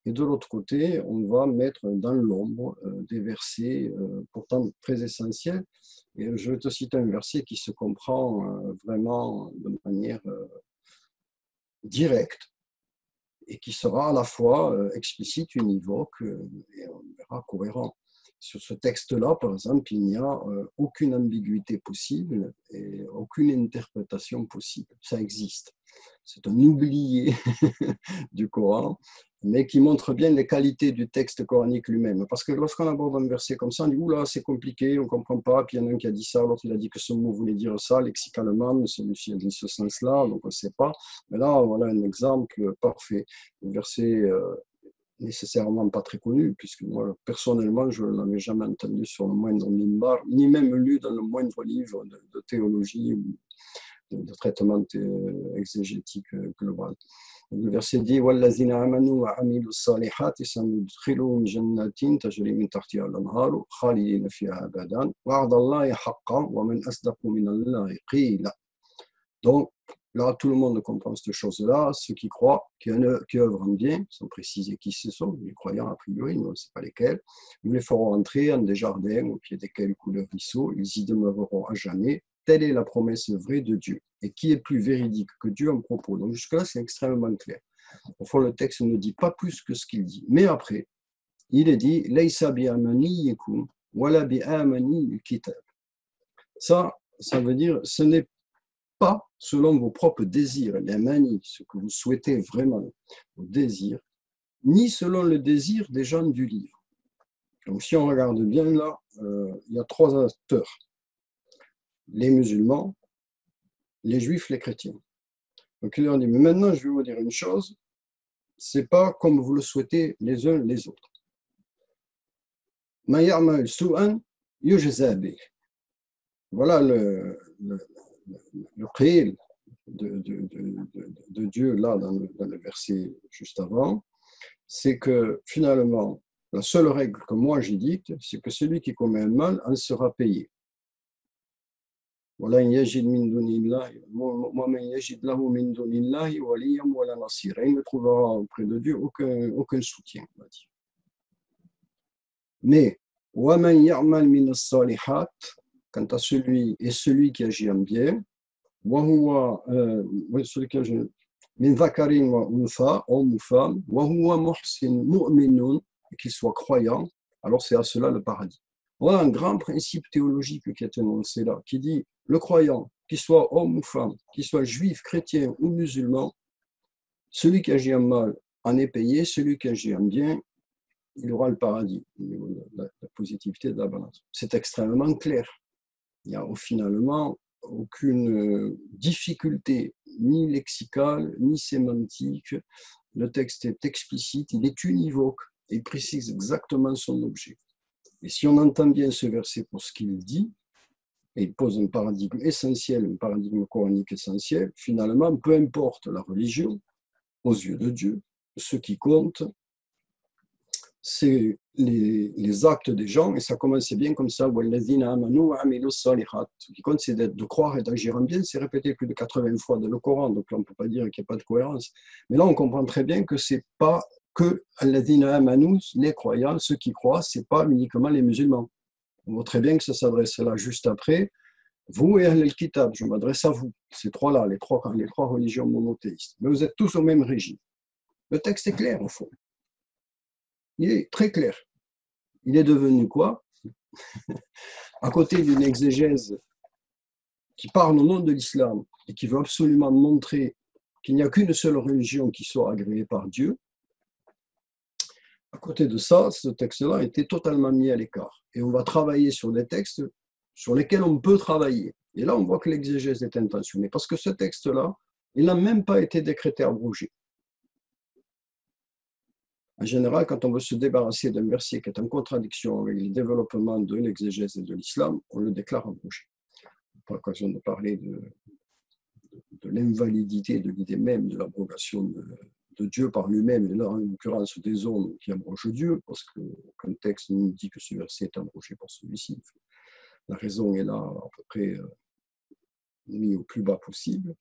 et de l'autre côté, on va mettre dans l'ombre des versets pourtant très essentiels. Et je vais te citer un verset qui se comprend vraiment de manière directe et qui sera à la fois explicite, univoque et on verra cohérent. Sur ce texte-là, par exemple, il n'y a aucune ambiguïté possible et aucune interprétation possible. Ça existe. C'est un oublié du Coran, mais qui montre bien les qualités du texte coranique lui-même. Parce que lorsqu'on aborde un verset comme ça, on dit « Oula, c'est compliqué, on ne comprend pas », puis il y en a un qui a dit ça, l'autre il a dit que ce mot voulait dire ça, lexicalement, celui-ci a dit ce sens-là, donc on ne sait pas. Mais là, voilà un exemple parfait. Un verset nécessairement pas très connu, puisque moi, personnellement, je ne l'avais jamais entendu sur le moindre minbar, ni même lu dans le moindre livre de théologie ou de traitement exégétique global. Le verset dit وَالَّذِينَ آمَنُوا وَعَمِلُوا الصَّالِحَاتِ سَنُدْخِلُهُمْ جَنَّاتٍ تَجْرِي مِنْ تَحْتِهَا الْأَنْهَارُ خَالِدِينَ فِيهَا أَبَدًا وَعْدَ اللَّهِ حَقًّا وَمَنْ أَصْدَقُ مِنَ اللَّهِ قِيلًا. Donc, là, tout le monde comprend cette chose-là. Ceux qui croient, qui œuvrent en bien, sans préciser qui ce sont, les croyants a priori, mais on ne sait pas lesquels, nous les ferons entrer en des jardins au pied desquels coule le ruisseau, ils y demeureront à jamais. Telle est la promesse vraie de Dieu. Et qui est plus véridique que Dieu en propos? Donc jusque-là, c'est extrêmement clair. Au fond, le texte ne dit pas plus que ce qu'il dit. Mais après, il est dit « Laysa bi'amaniyikum wala bi'amani kitab ». Ça veut dire « ce n'est pas selon vos propres désirs, les manies, ce que vous souhaitez vraiment, vos désirs, ni selon le désir des gens du livre. » Donc si on regarde bien là, il y a trois acteurs. Les musulmans, les juifs, les chrétiens. Donc il leur dit, mais maintenant je vais vous dire une chose, c'est pas comme vous le souhaitez les uns les autres. Ma ya'mal su'an yujza bih. Voilà le qil de Dieu là dans le verset juste avant, c'est que finalement, la seule règle que moi j'édicte, c'est que celui qui commet un mal en sera payé. Voilà, il ne trouvera auprès de Dieu aucun soutien, on va dire. Mais, quant à celui qui agit en bien, celui qui agit min dhakarin wa untha, homme ou femme, qu'il soit croyant, alors c'est à cela le paradis. Voilà un grand principe théologique qui est énoncé là, qui dit le croyant, qu'il soit homme ou femme, qu'il soit juif, chrétien ou musulman, celui qui agit en mal en est payé, celui qui agit en bien, il aura le paradis, au niveau de la positivité de la balance. C'est extrêmement clair. Il n'y a finalement aucune difficulté, ni lexicale, ni sémantique. Le texte est explicite, il est univoque, et il précise exactement son objet. Et si on entend bien ce verset pour ce qu'il dit, et il pose un paradigme essentiel, un paradigme coranique essentiel, finalement, peu importe la religion, aux yeux de Dieu, ce qui compte, c'est les actes des gens, et ça commence bien comme ça. Ce qui compte, c'est de croire et d'agir en bien. C'est répété plus de 80 fois dans le Coran, donc là, on ne peut pas dire qu'il n'y a pas de cohérence. Mais là, on comprend très bien que ce n'est pas que les croyants, ceux qui croient, ce n'est pas uniquement les musulmans. On voit très bien que ça s'adresse là juste après. Vous et Ahl-Kitab, je m'adresse à vous, ces trois-là, les trois religions monothéistes. Mais vous êtes tous au même régime. Le texte est clair, au fond. Il est très clair. Il est devenu quoi? À côté d'une exégèse qui parle au nom de l'islam et qui veut absolument montrer qu'il n'y a qu'une seule religion qui soit agréée par Dieu, à côté de ça, ce texte-là a été totalement mis à l'écart. Et on va travailler sur des textes sur lesquels on peut travailler. Et là, on voit que l'exégèse est intentionnée, parce que ce texte-là, il n'a même pas été décrété abrogé. En général, quand on veut se débarrasser d'un verset qui est en contradiction avec le développement de l'exégèse et de l'islam, on le déclare abrogé. Pour l'occasion de parler de l'invalidité de l'idée même de l'abrogation de Dieu par lui-même, et là, en l'occurrence des hommes qui abrogent Dieu, parce qu'un texte nous dit que ce verset est abrogé par celui-ci. La raison est là à peu près mis au plus bas possible.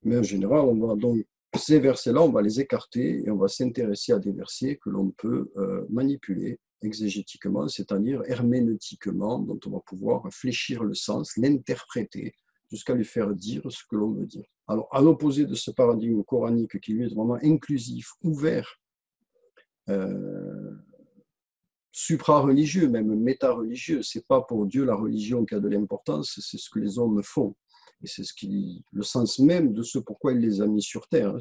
Mais en général, on va donc ces versets-là, on va les écarter et on va s'intéresser à des versets que l'on peut manipuler exégétiquement, c'est-à-dire herméneutiquement, dont on va pouvoir fléchir le sens, l'interpréter, jusqu'à lui faire dire ce que l'on veut dire. Alors, à l'opposé de ce paradigme coranique qui lui est vraiment inclusif, ouvert, supra-religieux, même méta-religieux, c'est pas pour Dieu la religion qui a de l'importance, c'est ce que les hommes font. Et c'est le sens même de ce pourquoi il les a mis sur terre.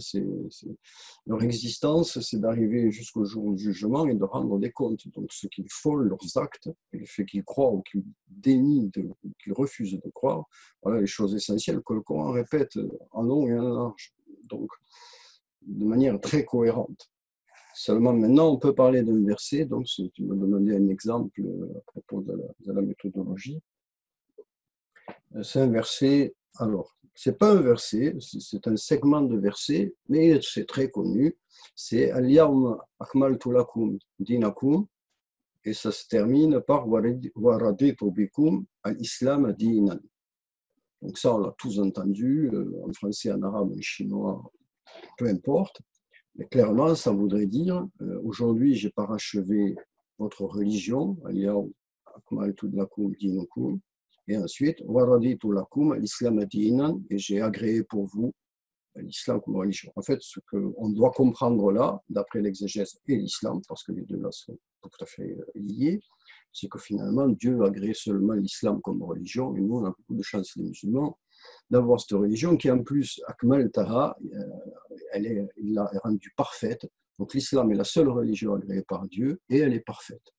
Leur existence, c'est d'arriver jusqu'au jour du jugement et de rendre des comptes. Donc ce qu'ils font, leurs actes, et le fait qu'ils croient ou qu'ils dénient, qu'ils refusent de croire, voilà les choses essentielles que le Coran répète en long et en large. Donc de manière très cohérente. Seulement maintenant, on peut parler d'un verset, donc tu me demandais un exemple à propos de la méthodologie. C'est un verset, alors, c'est pas un verset, c'est un segment de verset, mais c'est très connu. C'est Al-Yawma akmaltu lakum dinakum, et ça se termine par Wa raditu bikum al-Islam dinan. Donc ça, on l'a tous entendu, en français, en arabe, en chinois, peu importe. Mais clairement, ça voudrait dire, aujourd'hui, j'ai parachevé votre religion, Al-Yawma akmaltu lakum dinakum. Et ensuite, l'islam dinan, et j'ai agréé pour vous l'islam comme religion. En fait, ce qu'on doit comprendre là, d'après l'exégèse et l'islam, parce que les deux là sont tout à fait liés, c'est que finalement, Dieu a agréé seulement l'islam comme religion, et nous, on a beaucoup de chance, les musulmans, d'avoir cette religion qui, en plus, Akmal Taha, il l'a rendue parfaite. Donc, l'islam est la seule religion agréée par Dieu, et elle est parfaite.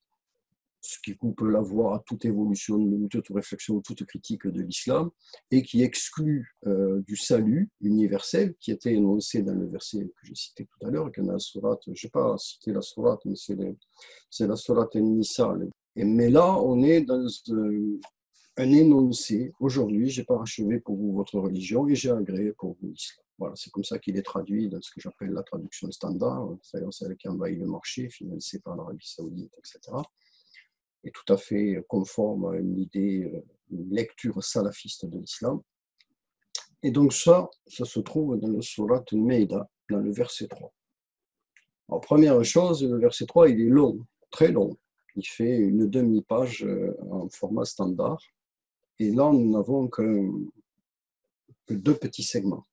ce qui coupe la voie à toute évolution, toute réflexion, toute critique de l'islam, et qui exclut du salut universel, qui était énoncé dans le verset que j'ai cité tout à l'heure, qui est dans la sourate, je n'ai pas cité la sourate, mais c'est la sourate An-Nisa. Mais là, on est dans un énoncé. Aujourd'hui, j'ai parachevé pour vous votre religion et j'ai agréé pour vous l'islam. Voilà, c'est comme ça qu'il est traduit dans ce que j'appelle la traduction standard, c'est-à-dire celle qui envahit le marché, financée par l'Arabie Saoudite, etc. Et tout à fait conforme à une idée, une lecture salafiste de l'islam. Et donc ça se trouve dans le Surat Al-Maïda, dans le verset 3. Alors, première chose, le verset 3, il est long, très long. Il fait une demi-page en format standard. Et là, nous n'avons que 2 petits segments.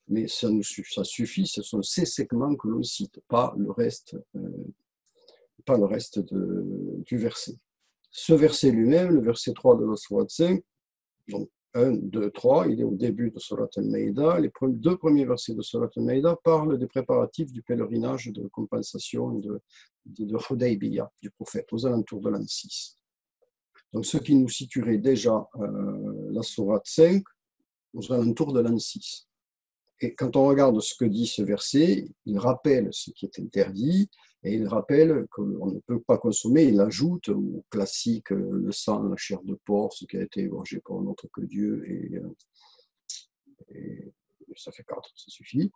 Mais ça suffit, ce sont ces segments que l'on cite, pas le reste, du verset. Ce verset lui-même, le verset 3 de la Sourate 5, donc 1, 2, 3, il est au début de Surat Al-Maïda. Les 2 premiers versets de Surat Al-Maïda parlent des préparatifs du pèlerinage de compensation de Hudaybiyah, du prophète, aux alentours de l'an 6. Donc, ce qui nous situerait déjà la Sourate 5 aux alentours de l'an 6. Et quand on regarde ce que dit ce verset, il rappelle ce qui est interdit et il rappelle qu'on ne peut pas consommer. Il ajoute au classique le sang, la chair de porc, ce qui a été égorgé pour un autre que Dieu, et ça fait 4, ça suffit.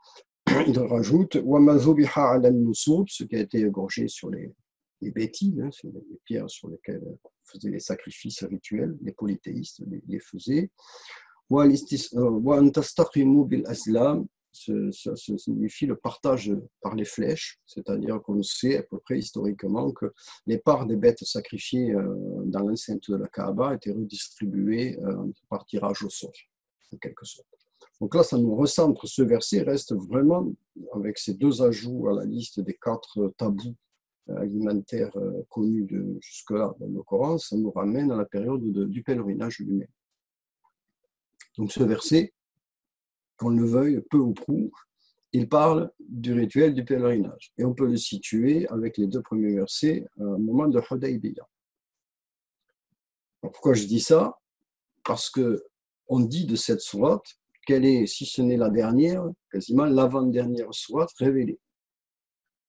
Il rajoute Wamazubiha ala nusub, ce qui a été égorgé sur les bêtis, hein, sur les pierres sur lesquelles on faisait les sacrifices rituels, les polythéistes les faisaient. Ça signifie le partage par les flèches, c'est-à-dire qu'on sait à peu près historiquement que les parts des bêtes sacrifiées dans l'enceinte de la Kaaba étaient redistribuées par tirage au sort, en quelque sorte. Donc là, ça nous recentre, ce verset reste vraiment, avec ces 2 ajouts à la liste des 4 tabous alimentaires connus jusque-là dans le Coran, ça nous ramène à la période du pèlerinage lui-même. Donc ce verset, qu'on le veuille peu ou prou, il parle du rituel du pèlerinage. Et on peut le situer avec les 2 premiers versets au moment de Hudaybiyah. Pourquoi je dis ça? Parce qu'on dit de cette sourate qu'elle est, si ce n'est la dernière, quasiment l'avant-dernière sourate révélée.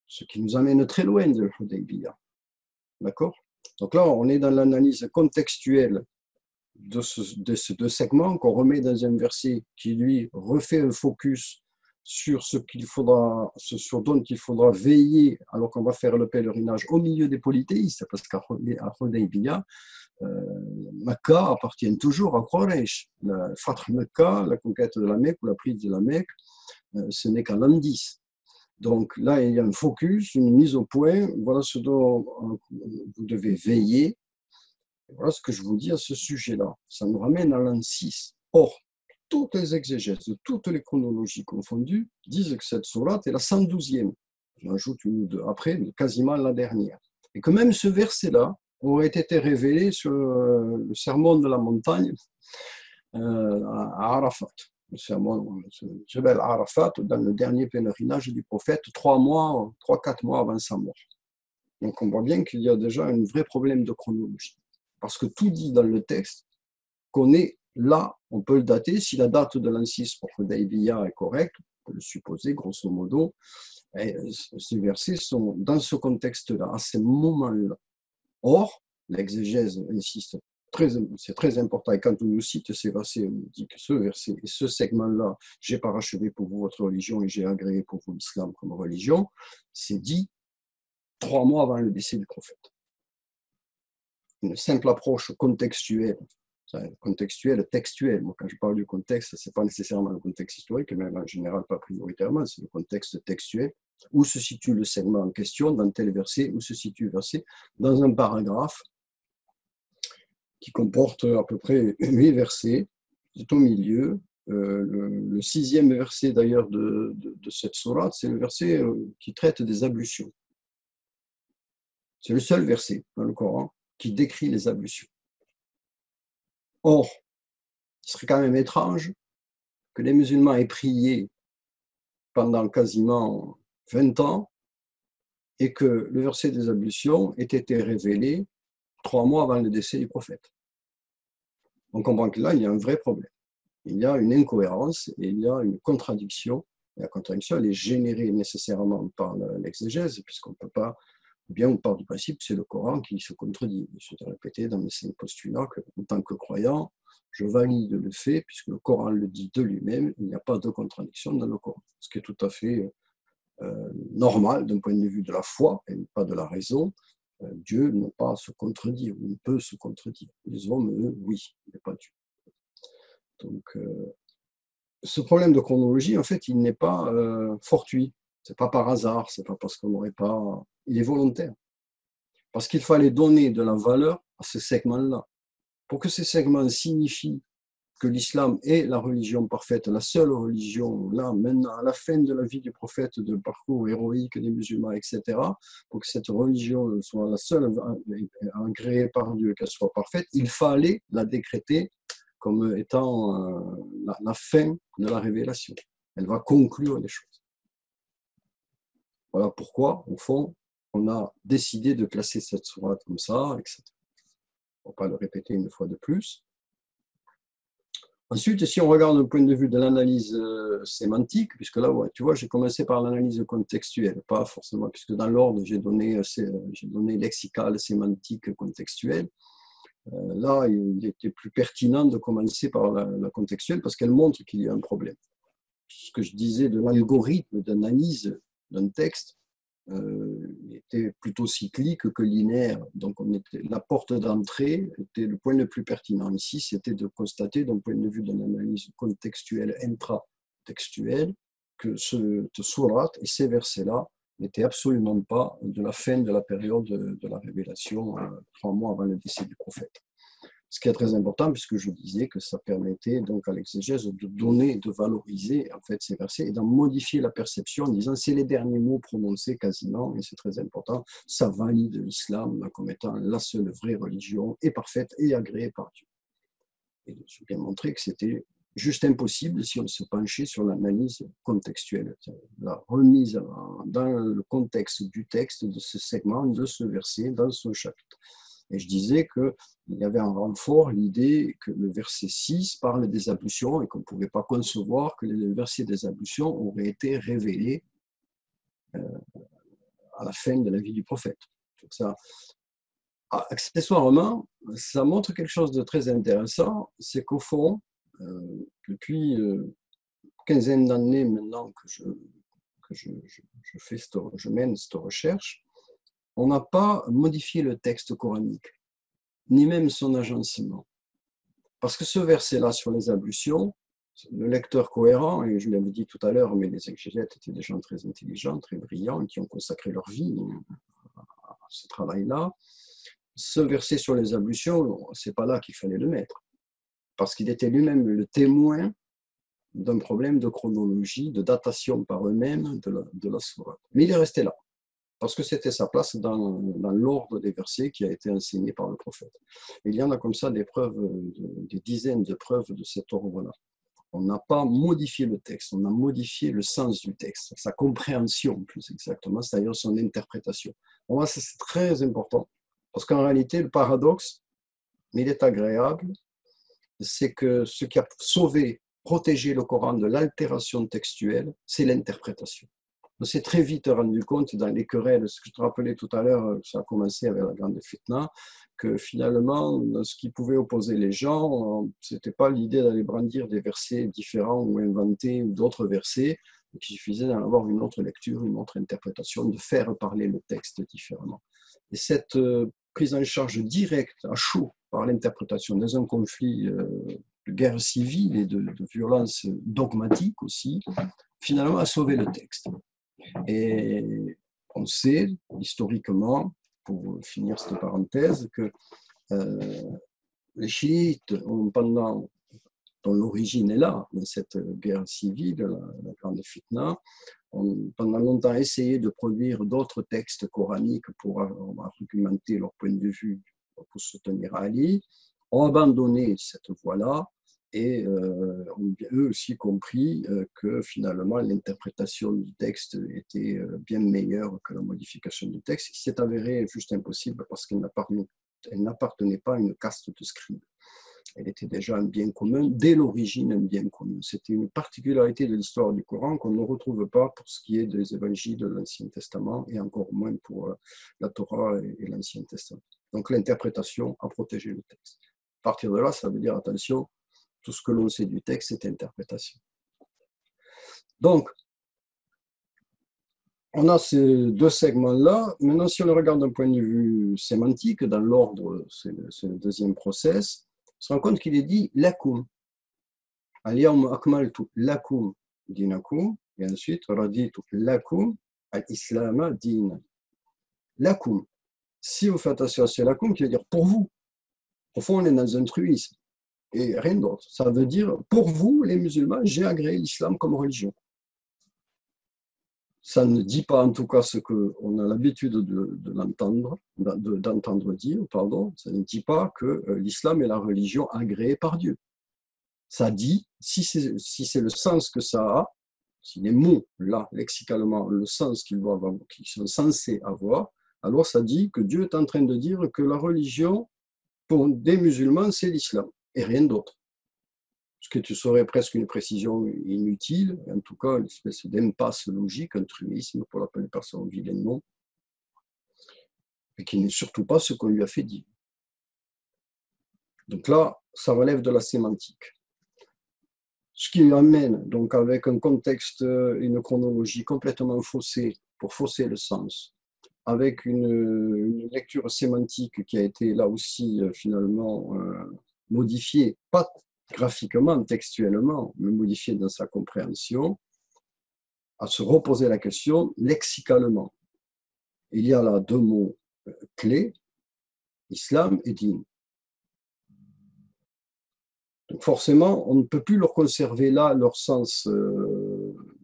Ce qui nous amène très loin de Hudaybiyah. D'accord? Donc là, on est dans l'analyse contextuelle de ces 2 segments qu'on remet dans un verset qui, lui, refait un focus sur ce dont il faudra veiller alors qu'on va faire le pèlerinage au milieu des polythéistes, parce qu'à Hudaybiyah, Mecca appartient toujours à Quraysh. Le Fath Mecca, la conquête de la Mecque ou la prise de la Mecque, ce n'est qu'à l'an 10. Donc là, il y a un focus, une mise au point. Voilà ce dont vous devez veiller. Voilà ce que je vous dis à ce sujet-là. Ça nous ramène à l'an 6. Or, toutes les exégèses, toutes les chronologies confondues, disent que cette sourate est la 112e. J'en ajoute une ou 2 après, mais quasiment la dernière. Et que même ce verset-là aurait été révélé sur le sermon de la montagne à Arafat. Le sermon de Jebel Arafat, dans le dernier pèlerinage du prophète, 3-4 mois avant sa mort. Donc on voit bien qu'il y a déjà un vrai problème de chronologie. Parce que tout dit dans le texte qu'on est là, on peut le dater, si la date de l'an 6 pour Hudaybiyah est correcte, on peut le supposer grosso modo, ces versets sont dans ce contexte-là, à ces moments-là. Or, l'exégèse insiste, c'est très important, et quand on nous cite ces versets, on nous dit que ce verset et ce segment-là, j'ai parachevé pour vous votre religion et j'ai agréé pour vous l'islam comme religion, c'est dit 3 mois avant le décès du prophète. Une simple approche contextuelle, textuelle. Moi, quand je parle du contexte, ce n'est pas nécessairement le contexte historique, même en général pas prioritairement, c'est le contexte textuel. Où se situe le segment en question, dans tel verset, où se situe le verset, dans un paragraphe qui comporte à peu près 8 versets, tout au milieu. Le 6e verset d'ailleurs de cette sourate, c'est le verset qui traite des ablutions. C'est le seul verset dans le Coran qui décrit les ablutions. Or, il serait quand même étrange que les musulmans aient prié pendant quasiment 20 ans et que le verset des ablutions ait été révélé 3 mois avant le décès du prophète. On comprend que là, il y a un vrai problème. Il y a une incohérence et il y a une contradiction. Et la contradiction, elle est générée nécessairement par l'exégèse, puisqu'on ne peut pas, ou bien on part du principe que c'est le Coran qui se contredit. Je vais répéter dans mes 5 postulats qu'en tant que croyant, je valide le fait, puisque le Coran le dit de lui-même, il n'y a pas de contradiction dans le Coran. Ce qui est tout à fait normal d'un point de vue de la foi et pas de la raison. Dieu n'a pas à se contredire, ou ne peut se contredire. Les hommes, eux, oui, mais pas Dieu. Donc, ce problème de chronologie, en fait, il n'est pas fortuit. C'est pas par hasard, c'est pas parce qu'on n'aurait pas. Il est volontaire. Parce qu'il fallait donner de la valeur à ces segments-là. Pour que ces segments signifient que l'islam est la religion parfaite, la seule religion, là, maintenant, à la fin de la vie du prophète, de parcours héroïque des musulmans, etc., pour que cette religion soit la seule agréée par Dieu, qu'elle soit parfaite, il fallait la décréter comme étant la fin de la révélation. Elle va conclure les choses. Voilà pourquoi, au fond, on a décidé de classer cette sourate comme ça, etc. On ne va pas le répéter une fois de plus. Ensuite, si on regarde d'un point de vue de l'analyse sémantique, puisque là, ouais, tu vois, j'ai commencé par l'analyse contextuelle, pas forcément, puisque dans l'ordre, j'ai donné lexical, sémantique, contextuel. Là, il était plus pertinent de commencer par la contextuelle parce qu'elle montre qu'il y a un problème. Ce que je disais de l'algorithme d'analyse d'un texte était plutôt cyclique que linéaire. Donc, la porte d'entrée était le point le plus pertinent. Ici, c'était de constater, d'un point de vue d'une analyse contextuelle, intratextuelle, que cette sourate et ces versets-là n'étaient absolument pas de la fin de la période de la révélation, 3 mois avant le décès du prophète. Ce qui est très important, puisque je disais que ça permettait donc à l'exégèse de donner, de valoriser en fait ces versets et d'en modifier la perception en disant c'est les derniers mots prononcés quasiment, et c'est très important, ça valide l'islam comme étant la seule vraie religion et parfaite et agréée par Dieu. Et j'ai bien montré que c'était juste impossible si on se penchait sur l'analyse contextuelle, la remise dans le contexte du texte, de ce segment, de ce verset, dans ce chapitre. Et je disais qu'il y avait en renfort l'idée que le verset 6 parle des ablutions et qu'on ne pouvait pas concevoir que le verset des ablutions aurait été révélé à la fin de la vie du prophète. Donc ça, accessoirement, ça montre quelque chose de très intéressant, c'est qu'au fond, depuis une quinzaine d'années maintenant que je mène cette recherche, on n'a pas modifié le texte coranique, ni même son agencement. Parce que ce verset-là sur les ablutions, le lecteur cohérent, et je l'avais dit tout à l'heure, mais les exégètes étaient des gens très intelligents, très brillants, qui ont consacré leur vie à ce travail-là, ce verset sur les ablutions, c'est pas là qu'il fallait le mettre. Parce qu'il était lui-même le témoin d'un problème de chronologie, de datation par eux-mêmes de la sourate. Mais il est resté là, parce que c'était sa place dans l'ordre des versets qui a été enseigné par le prophète. Et il y en a comme ça des dizaines de preuves de cet ordre-là. On n'a pas modifié le texte, on a modifié le sens du texte, sa compréhension plus exactement, c'est-à-dire son interprétation. Pour moi, c'est très important, parce qu'en réalité, le paradoxe, mais il est agréable, c'est que ce qui a sauvé, protégé le Coran de l'altération textuelle, c'est l'interprétation. On s'est très vite rendu compte dans les querelles, ce que je te rappelais tout à l'heure, ça a commencé avec la grande fitna, que finalement, ce qui pouvait opposer les gens, ce n'était pas l'idée d'aller brandir des versets différents ou inventés ou d'autres versets, mais qu'il suffisait d'en avoir une autre lecture, une autre interprétation, de faire parler le texte différemment. Et cette prise en charge directe, à chaud, par l'interprétation dans un conflit de guerre civile et de violence dogmatique aussi, finalement a sauvé le texte. Et on sait, historiquement, pour finir cette parenthèse, que les chiites ont dont l'origine est là, dans cette guerre civile, la grande fitna, ont pendant longtemps essayé de produire d'autres textes coraniques pour argumenter leur point de vue, pour soutenir Ali, ont abandonné cette voie-là et ont eux aussi compris que finalement l'interprétation du texte était bien meilleure que la modification du texte, qui s'est avérée juste impossible parce qu'elle n'a Elle n'appartenait pas à une caste de scribes. Elle était déjà un bien commun, dès l'origine un bien commun. C'était une particularité de l'histoire du Coran qu'on ne retrouve pas pour ce qui est des évangiles de l'Ancien Testament et encore moins pour la Torah et l'Ancien Testament. Donc l'interprétation a protégé le texte. À partir de là, ça veut dire, attention, tout ce que l'on sait du texte, c'est interprétation. Donc, on a ces deux segments-là. Maintenant, si on le regarde d'un point de vue sémantique, dans l'ordre, c'est le deuxième process, on se rend compte qu'il est dit lakum. Al-yawma akmaltu lakum dinakum, et ensuite raditu lakum al-islama din. Lakum. Si vous faites attention à ce lakum, qui veut dire pour vous. Au fond, on est dans un truisme et rien d'autre. Ça veut dire pour vous, les musulmans, j'ai agréé l'islam comme religion. Ça ne dit pas en tout cas ce qu'on a l'habitude d'entendre dire, pardon. Ça ne dit pas que l'islam est la religion agréée par Dieu. Ça dit, si c'est le sens que ça a, si les mots, là, lexicalement, le sens qu'ils sont censés avoir, alors ça dit que Dieu est en train de dire que la religion, pour des musulmans, c'est l'islam, et rien d'autre. Ce que tu serais presque une précision inutile, en tout cas une espèce d'impasse logique, un truisme pour l'appeler une personne vilainement, et qui n'est surtout pas ce qu'on lui a fait dire. Donc là, ça relève de la sémantique. Ce qui amène, donc avec un contexte, une chronologie complètement faussée, pour fausser le sens, avec une lecture sémantique qui a été là aussi finalement modifiée, pas graphiquement, textuellement, mais modifiée dans sa compréhension, à se reposer la question lexicalement. Il y a là deux mots clés, islam et din. Donc forcément, on ne peut plus leur conserver là leur sens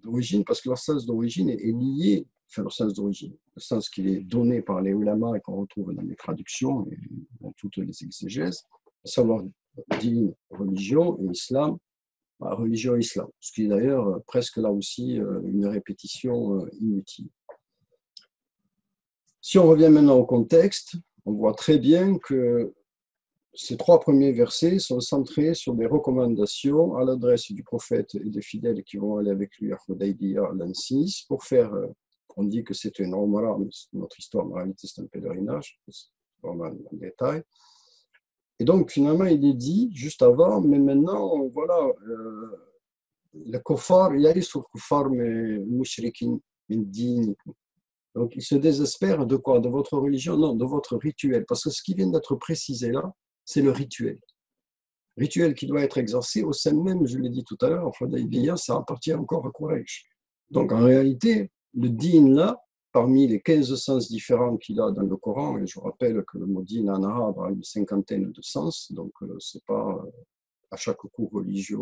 d'origine, parce que leur sens d'origine est lié, enfin leur sens d'origine, le sens qui est donné par les ulama et qu'on retrouve dans les traductions et dans toutes les exégèses, à savoir din, religion, et islam, religion islam, ce qui est d'ailleurs presque là aussi une répétition inutile. Si on revient maintenant au contexte, on voit très bien que ces trois premiers versets sont centrés sur des recommandations à l'adresse du prophète et des fidèles qui vont aller avec lui à Hudaybiyah l'an 6 pour faire, on dit que c'est une umrah, mais notre histoire, en réalité c'est un pèlerinage, c'est vraiment en détail. Et donc finalement il est dit juste avant, mais maintenant voilà, le kuffar, il y a sur le kuffar, mais mushrikin, min dinikum. Donc, il se désespère de quoi? De votre religion? Non, de votre rituel. Parce que ce qui vient d'être précisé là, c'est le rituel. Rituel qui doit être exercé au sein même, je l'ai dit tout à l'heure, en Hudaybiyah, ça appartient encore à Quraysh. Donc, en réalité, le din là, parmi les 15 sens différents qu'il a dans le Coran, et je rappelle que le mot din en arabe a une cinquantaine de sens, donc c'est pas à chaque coup religieux,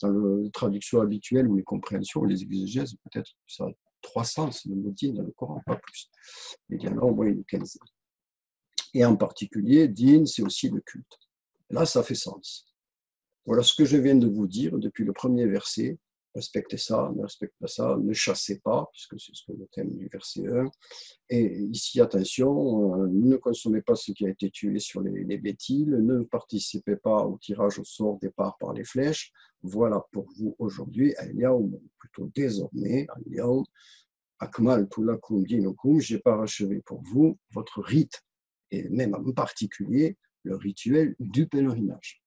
dans la traduction habituelle ou les compréhensions ou les exégèses, peut-être que ça a 3 sens, le mot din dans le Coran, pas plus. Il y en a au moins une quinzaine. Et en particulier, din, c'est aussi le culte. Là, ça fait sens. Voilà ce que je viens de vous dire depuis le premier verset. Respectez ça, ne respectez pas ça, ne chassez pas, puisque c'est le thème du verset 1. Et ici, attention, ne consommez pas ce qui a été tué sur les bétiles, ne participez pas au tirage au sort départ par les flèches. Voilà pour vous aujourd'hui, al-yawm, plutôt désormais, al-yawm, akmaltu lakum dinakum, j'ai parachevé pour vous votre rite, et même en particulier le rituel du pèlerinage.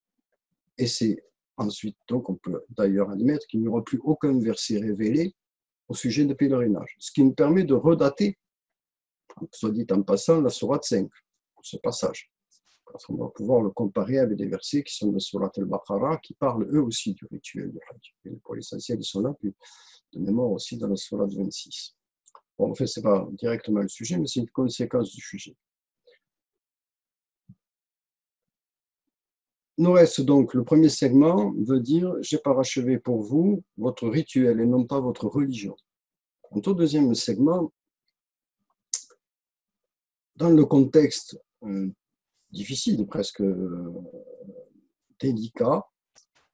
Et c'est ensuite, donc on peut d'ailleurs admettre qu'il n'y aura plus aucun verset révélé au sujet du pèlerinage, ce qui nous permet de redater, soit dit en passant, la sourate 5, ce passage. Parce qu'on va pouvoir le comparer avec des versets qui sont dans la sourate al-Baqarah, qui parlent eux aussi du rituel du Hajj. Et pour l'essentiel, ils sont là, puis de mémoire aussi dans la sourate 26. Bon, en fait, ce n'est pas directement le sujet, mais c'est une conséquence du sujet. Nous reste donc le premier segment, veut dire « J'ai parachevé pour vous votre rituel et non pas votre religion ». Quant au deuxième segment, dans le contexte difficile, presque délicat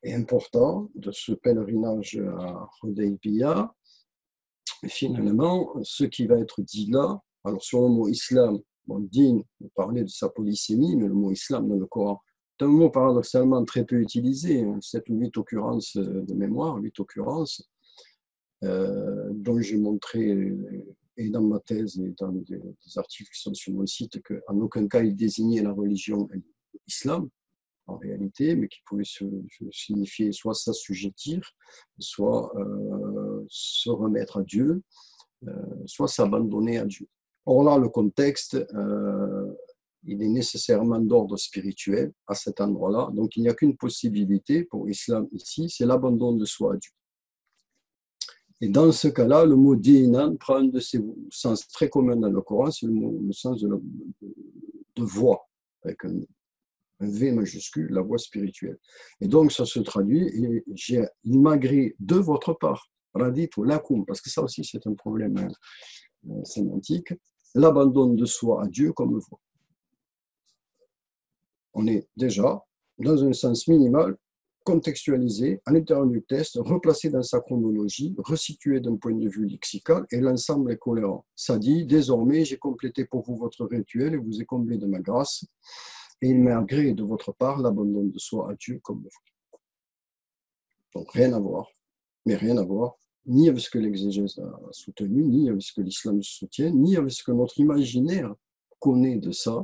et important de ce pèlerinage à Hudaybiyah, finalement, ce qui va être dit là, alors sur le mot islam, Bon, din, on parlait de sa polysémie, mais le mot islam dans le Coran, c'est un mot paradoxalement très peu utilisé, 7 ou 8 occurrences de mémoire, 8 occurrences, dont j'ai montré, et dans ma thèse et dans des articles qui sont sur mon site, qu'en aucun cas il désignait la religion islam, en réalité, mais qui pouvait signifier soit s'assujettir, soit se remettre à Dieu, soit s'abandonner à Dieu. Or là, le contexte, il est nécessairement d'ordre spirituel à cet endroit-là, donc il n'y a qu'une possibilité pour l'islam ici, c'est l'abandon de soi à Dieu. Et dans ce cas-là, le mot dinan prend un de ses sens très communs dans le Coran, c'est le sens de voie, avec un V majuscule, la voie spirituelle. Et donc, ça se traduit, et il m'a gré de votre part, radit ou lakum, parce que ça aussi, c'est un problème sémantique, l'abandon de soi à Dieu comme voie. On est déjà, dans un sens minimal, contextualisé à l'intérieur du texte, replacé dans sa chronologie, resitué d'un point de vue lexical, et l'ensemble est cohérent. Ça dit, désormais, j'ai complété pour vous votre rituel et vous ai comblé de ma grâce, et il m'est agréé de votre part l'abandon de soi à Dieu comme vous. Donc rien à voir, mais rien à voir, ni avec ce que l'exégèse a soutenu, ni avec ce que l'islam soutient, ni avec ce que notre imaginaire connaît de ça,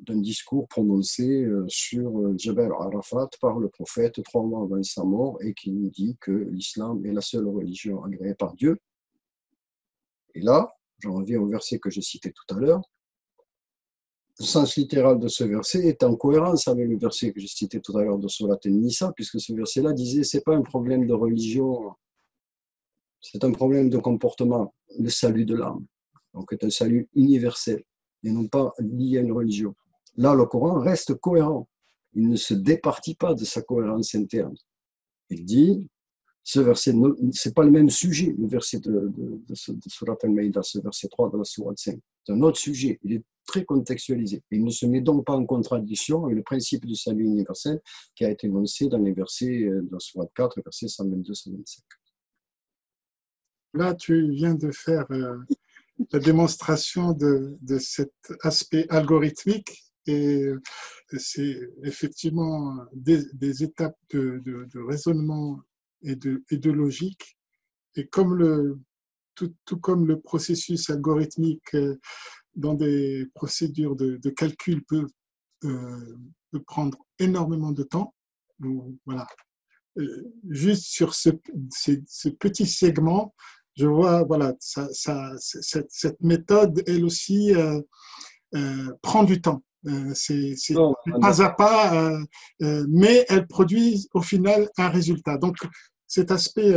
d'un discours prononcé sur Jabal Arafat par le prophète 3 mois avant sa mort et qui nous dit que l'islam est la seule religion agréée par Dieu. Et là, j'en reviens au verset que j'ai cité tout à l'heure. Le sens littéral de ce verset est en cohérence avec le verset que j'ai cité tout à l'heure de Surat An-Nisa, puisque ce verset-là disait c'est pas un problème de religion, c'est un problème de comportement, le salut de l'âme. Donc c'est un salut universel et non pas lié à une religion. Là, le Coran reste cohérent. Il ne se départit pas de sa cohérence interne. Il dit, ce verset, ce n'est pas le même sujet, le verset de Surat Al-Maïda, ce verset 3 de la Surat 5. C'est un autre sujet. Il est très contextualisé. Il ne se met donc pas en contradiction avec le principe du salut universel qui a été énoncé dans les versets de la Surat 4, versets 122-125. Là, tu viens de faire la démonstration de cet aspect algorithmique et c'est effectivement des étapes de raisonnement et de logique. Et comme tout comme le processus algorithmique dans des procédures de calcul peut prendre énormément de temps, donc, voilà. Juste sur ce petit segment, je vois, voilà, cette méthode, elle aussi, prend du temps. C'est pas à pas, mais elle produit au final un résultat. Donc, cet aspect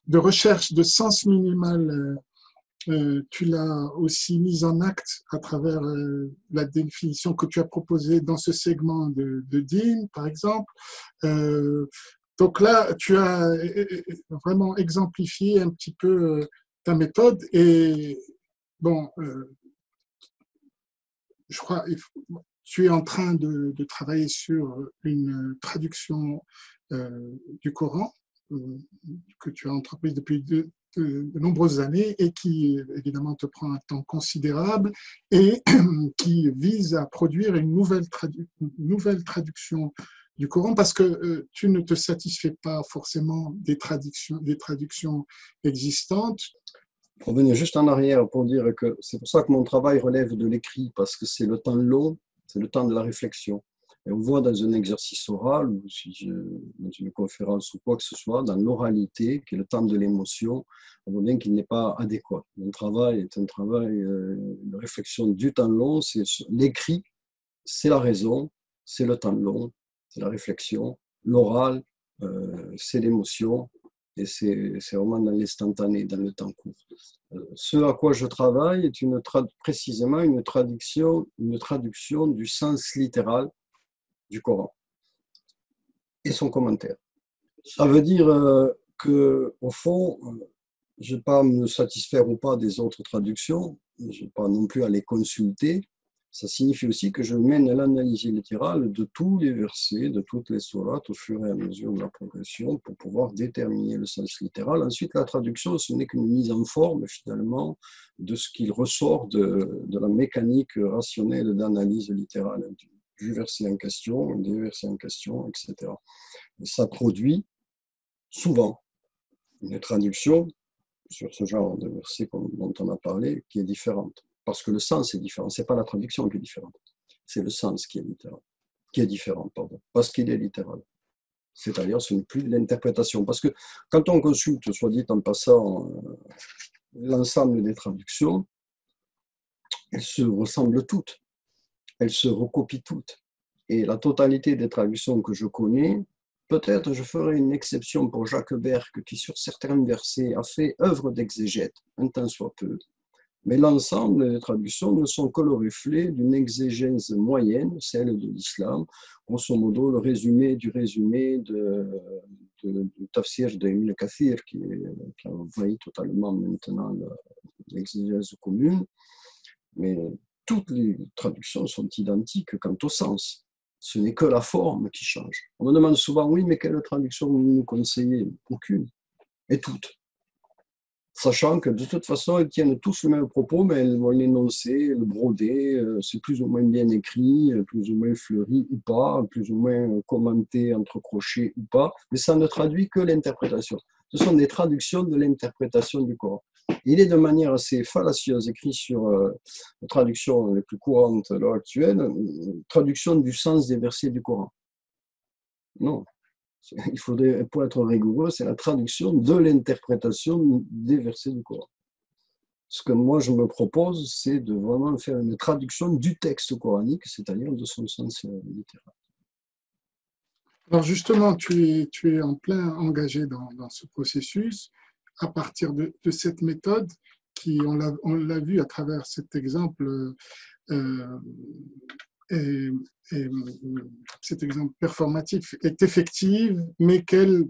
de recherche de sens minimal, tu l'as aussi mis en acte à travers la définition que tu as proposée dans ce segment de Dean, par exemple. Donc là, tu as vraiment exemplifié un petit peu ta méthode et bon, je crois tu es en train de travailler sur une traduction du Coran que tu as entreprise depuis de nombreuses années et qui évidemment te prend un temps considérable et qui vise à produire une nouvelle traduction du Coran parce que tu ne te satisfais pas forcément des traductions existantes. Pour revenir juste en arrière pour dire que c'est pour ça que mon travail relève de l'écrit, parce que c'est le temps long, c'est le temps de la réflexion. Et on voit dans un exercice oral, ou dans une conférence ou quoi que ce soit, dans l'oralité, qui est le temps de l'émotion, on voit bien qu'il n'est pas adéquat. Mon travail est un travail de réflexion du temps long, c'est l'écrit, c'est la raison, c'est le temps long, c'est la réflexion, l'oral, c'est l'émotion, et c'est vraiment dans l'instantané, dans le temps court. Ce à quoi je travaille est précisément une traduction du sens littéral du Coran et son commentaire. Ça veut dire qu'au fond, je ne vais pas me satisfaire ou pas des autres traductions, je n'ai pas non plus à les consulter. Ça signifie aussi que je mène l'analyse littérale de tous les versets, de toutes les sourates au fur et à mesure de la progression pour pouvoir déterminer le sens littéral. Ensuite, la traduction, ce n'est qu'une mise en forme finalement de ce qu'il ressort de la mécanique rationnelle d'analyse littérale du verset en question, des versets en question, etc. Et ça produit souvent une traduction sur ce genre de verset dont on a parlé qui est différente. Parce que le sens est différent. Ce n'est pas la traduction qui est différente. C'est le sens qui est littéral. Qui est différent, pardon. Parce qu'il est littéral. C'est-à-dire, ce n'est plus de l'interprétation. Parce que quand on consulte, soit dit en passant, l'ensemble des traductions, elles se ressemblent toutes. Elles se recopient toutes. Et la totalité des traductions que je connais, peut-être je ferai une exception pour Jacques Berck, qui sur certains versets a fait œuvre d'exégète, un tant soit peu. Mais l'ensemble des traductions ne sont que le reflet d'une exégèse moyenne, celle de l'islam. Grosso modo, le résumé du résumé du tafsir d'Ibn Kathir, qui a envahi totalement maintenant l'exégèse commune. Mais toutes les traductions sont identiques quant au sens. Ce n'est que la forme qui change. On me demande souvent, oui, mais quelle traduction vous nous conseillez? Aucune. Et toutes. Sachant que de toute façon, elles tiennent tous le même propos, mais elles vont l'énoncer, le broder, c'est plus ou moins bien écrit, plus ou moins fleuri ou pas, plus ou moins commenté entre crochets ou pas, mais ça ne traduit que l'interprétation. Ce sont des traductions de l'interprétation du Coran. Il est de manière assez fallacieuse écrit sur les traductions les plus courantes à l'heure actuelle, traduction du sens des versets du Coran. Non. Il faudrait, pour être rigoureux, c'est la traduction de l'interprétation des versets du Coran. Ce que moi je me propose, c'est de vraiment faire une traduction du texte coranique, c'est-à-dire de son sens littéral. Alors justement, tu es en plein engagé dans ce processus à partir de cette méthode qui, on l'a vu à travers cet exemple, et, et cet exemple performatif est effective, mais qu'elle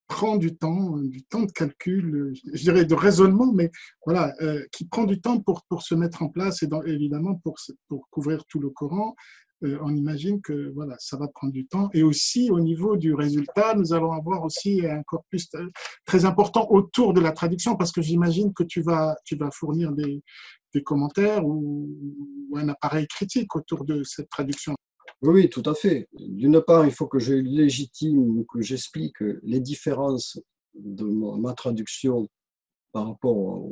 prend du temps de calcul, je dirais de raisonnement, mais voilà, qui prend du temps pour se mettre en place et évidemment pour couvrir tout le Coran. On imagine que voilà, ça va prendre du temps. Et aussi, au niveau du résultat, nous allons avoir aussi un corpus très important autour de la traduction, parce que j'imagine que tu vas fournir des commentaires ou un appareil critique autour de cette traduction. Oui, tout à fait. D'une part, il faut que je légitime, que j'explique les différences de ma traduction par rapport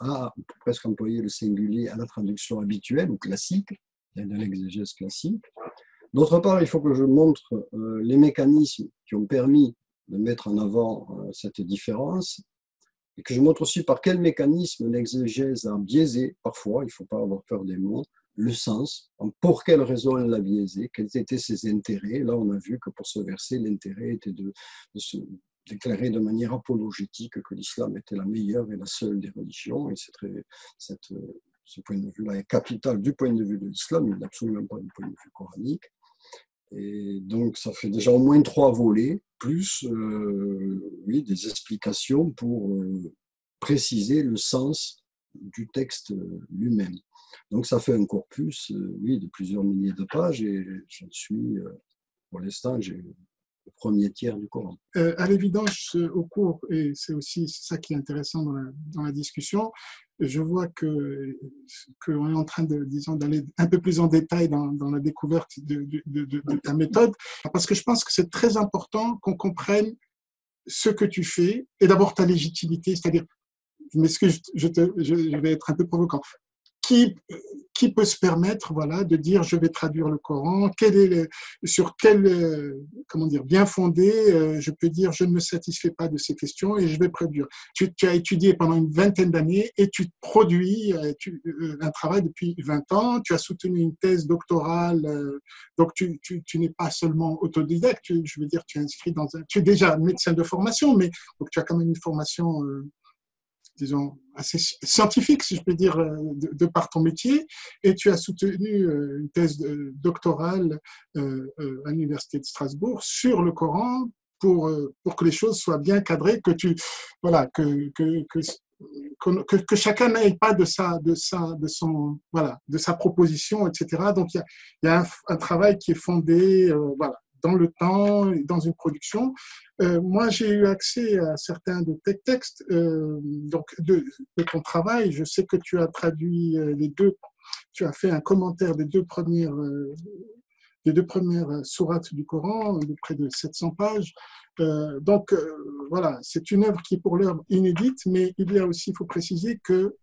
à presque employer le singulier, à la traduction habituelle ou classique, de l'exégèse classique. D'autre part, il faut que je montre les mécanismes qui ont permis de mettre en avant cette différence et que je montre aussi par quel mécanisme l'exégèse a biaisé, parfois, il ne faut pas avoir peur des mots, le sens, pour quelle raison elle l'a biaisé, quels étaient ses intérêts. Là, on a vu que pour ce verset, l'intérêt était de se déclarer de manière apologétique que l'islam était la meilleure et la seule des religions, et ce point de vue-là est capital du point de vue de l'islam, il n'est absolument pas du point de vue coranique. Et donc, ça fait déjà au moins 3 volets, plus oui, des explications pour préciser le sens du texte lui-même. Donc, ça fait un corpus oui, de plusieurs milliers de pages et j'en suis, pour l'instant, j'ai le premier tiers du Coran. À l'évidence, au cours, et c'est aussi ça qui est intéressant dans la discussion, je vois qu'on est en train disons, d'aller un peu plus en détail dans la découverte de ta méthode, parce que je pense que c'est très important qu'on comprenne ce que tu fais et d'abord ta légitimité, c'est-à-dire, je m'excuse, je vais être un peu provocant. Qui peut se permettre voilà, de dire je vais traduire le Coran, sur quel comment dire, bien fondé je peux dire je ne me satisfais pas de ces questions et je vais produire. Tu as étudié pendant une vingtaine d'années et tu produis un travail depuis 20 ans, tu as soutenu une thèse doctorale, donc tu n'es pas seulement autodidacte, je veux dire tu es inscrit tu es déjà médecin de formation, mais donc tu as quand même une formation disons, assez scientifique, si je peux dire, de par ton métier, et tu as soutenu une thèse doctorale à l'Université de Strasbourg sur le Coran pour que les choses soient bien cadrées, que que chacun n'aille pas de sa proposition, etc. Donc, il y a un travail qui est fondé voilà, dans le temps, dans une production. Moi, j'ai eu accès à certains de tes textes, donc de ton travail. Je sais que tu as traduit les deux, tu as fait un commentaire des deux premières sourates du Coran, de près de 700 pages. Donc, voilà, c'est une œuvre qui est pour l'heure inédite, mais il y a aussi, il faut préciser que,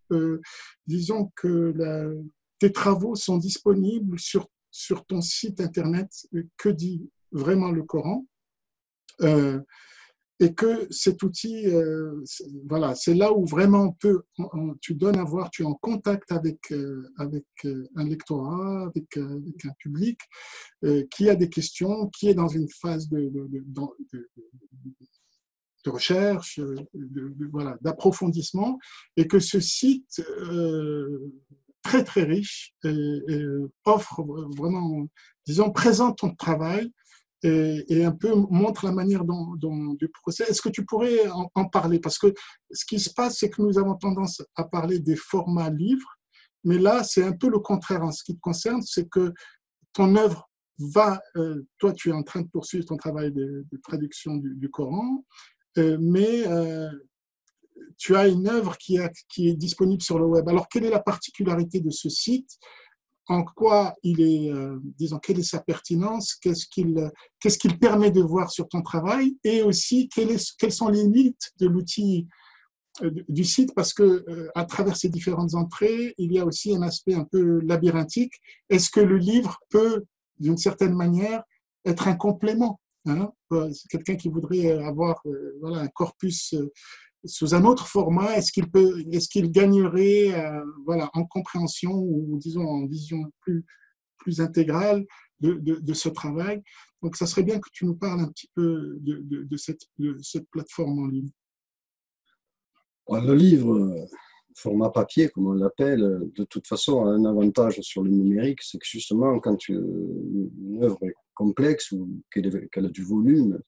disons que tes travaux sont disponibles sur ton site internet Que dit vraiment le Coran, et que cet outil, voilà, c'est là où vraiment tu donnes à voir, tu es en contact avec un lectorat, avec un public qui a des questions, qui est dans une phase de recherche, voilà, d'approfondissement, et que ce site très très riche offre vraiment, disons, présente ton travail et un peu montre la manière dont du procès. Est-ce que tu pourrais en parler? Parce que ce qui se passe, c'est que nous avons tendance à parler des formats livres, mais là, c'est un peu le contraire en ce qui te concerne, c'est que ton œuvre toi, tu es en train de poursuivre ton travail de traduction du Coran, mais tu as une œuvre qui est disponible sur le web. Alors, quelle est la particularité de ce site? En quoi il est, disons, quelle est sa pertinence? Qu'est-ce qu'il permet de voir sur ton travail? Et aussi, quelles sont les limites de l'outil du site? Parce que à travers ces différentes entrées, il y a aussi un aspect un peu labyrinthique. Est-ce que le livre peut, d'une certaine manière, être un complément, hein? C'est quelqu'un qui voudrait avoir voilà, un corpus sous un autre format, est-ce qu'il gagnerait voilà, en compréhension ou disons en vision plus intégrale de ce travail? Donc, ça serait bien que tu nous parles un petit peu de cette plateforme en ligne. Le livre, format papier, comme on l'appelle, de toute façon, a un avantage sur le numérique, c'est que justement, quand une œuvre est complexe ou qu'elle a du volume,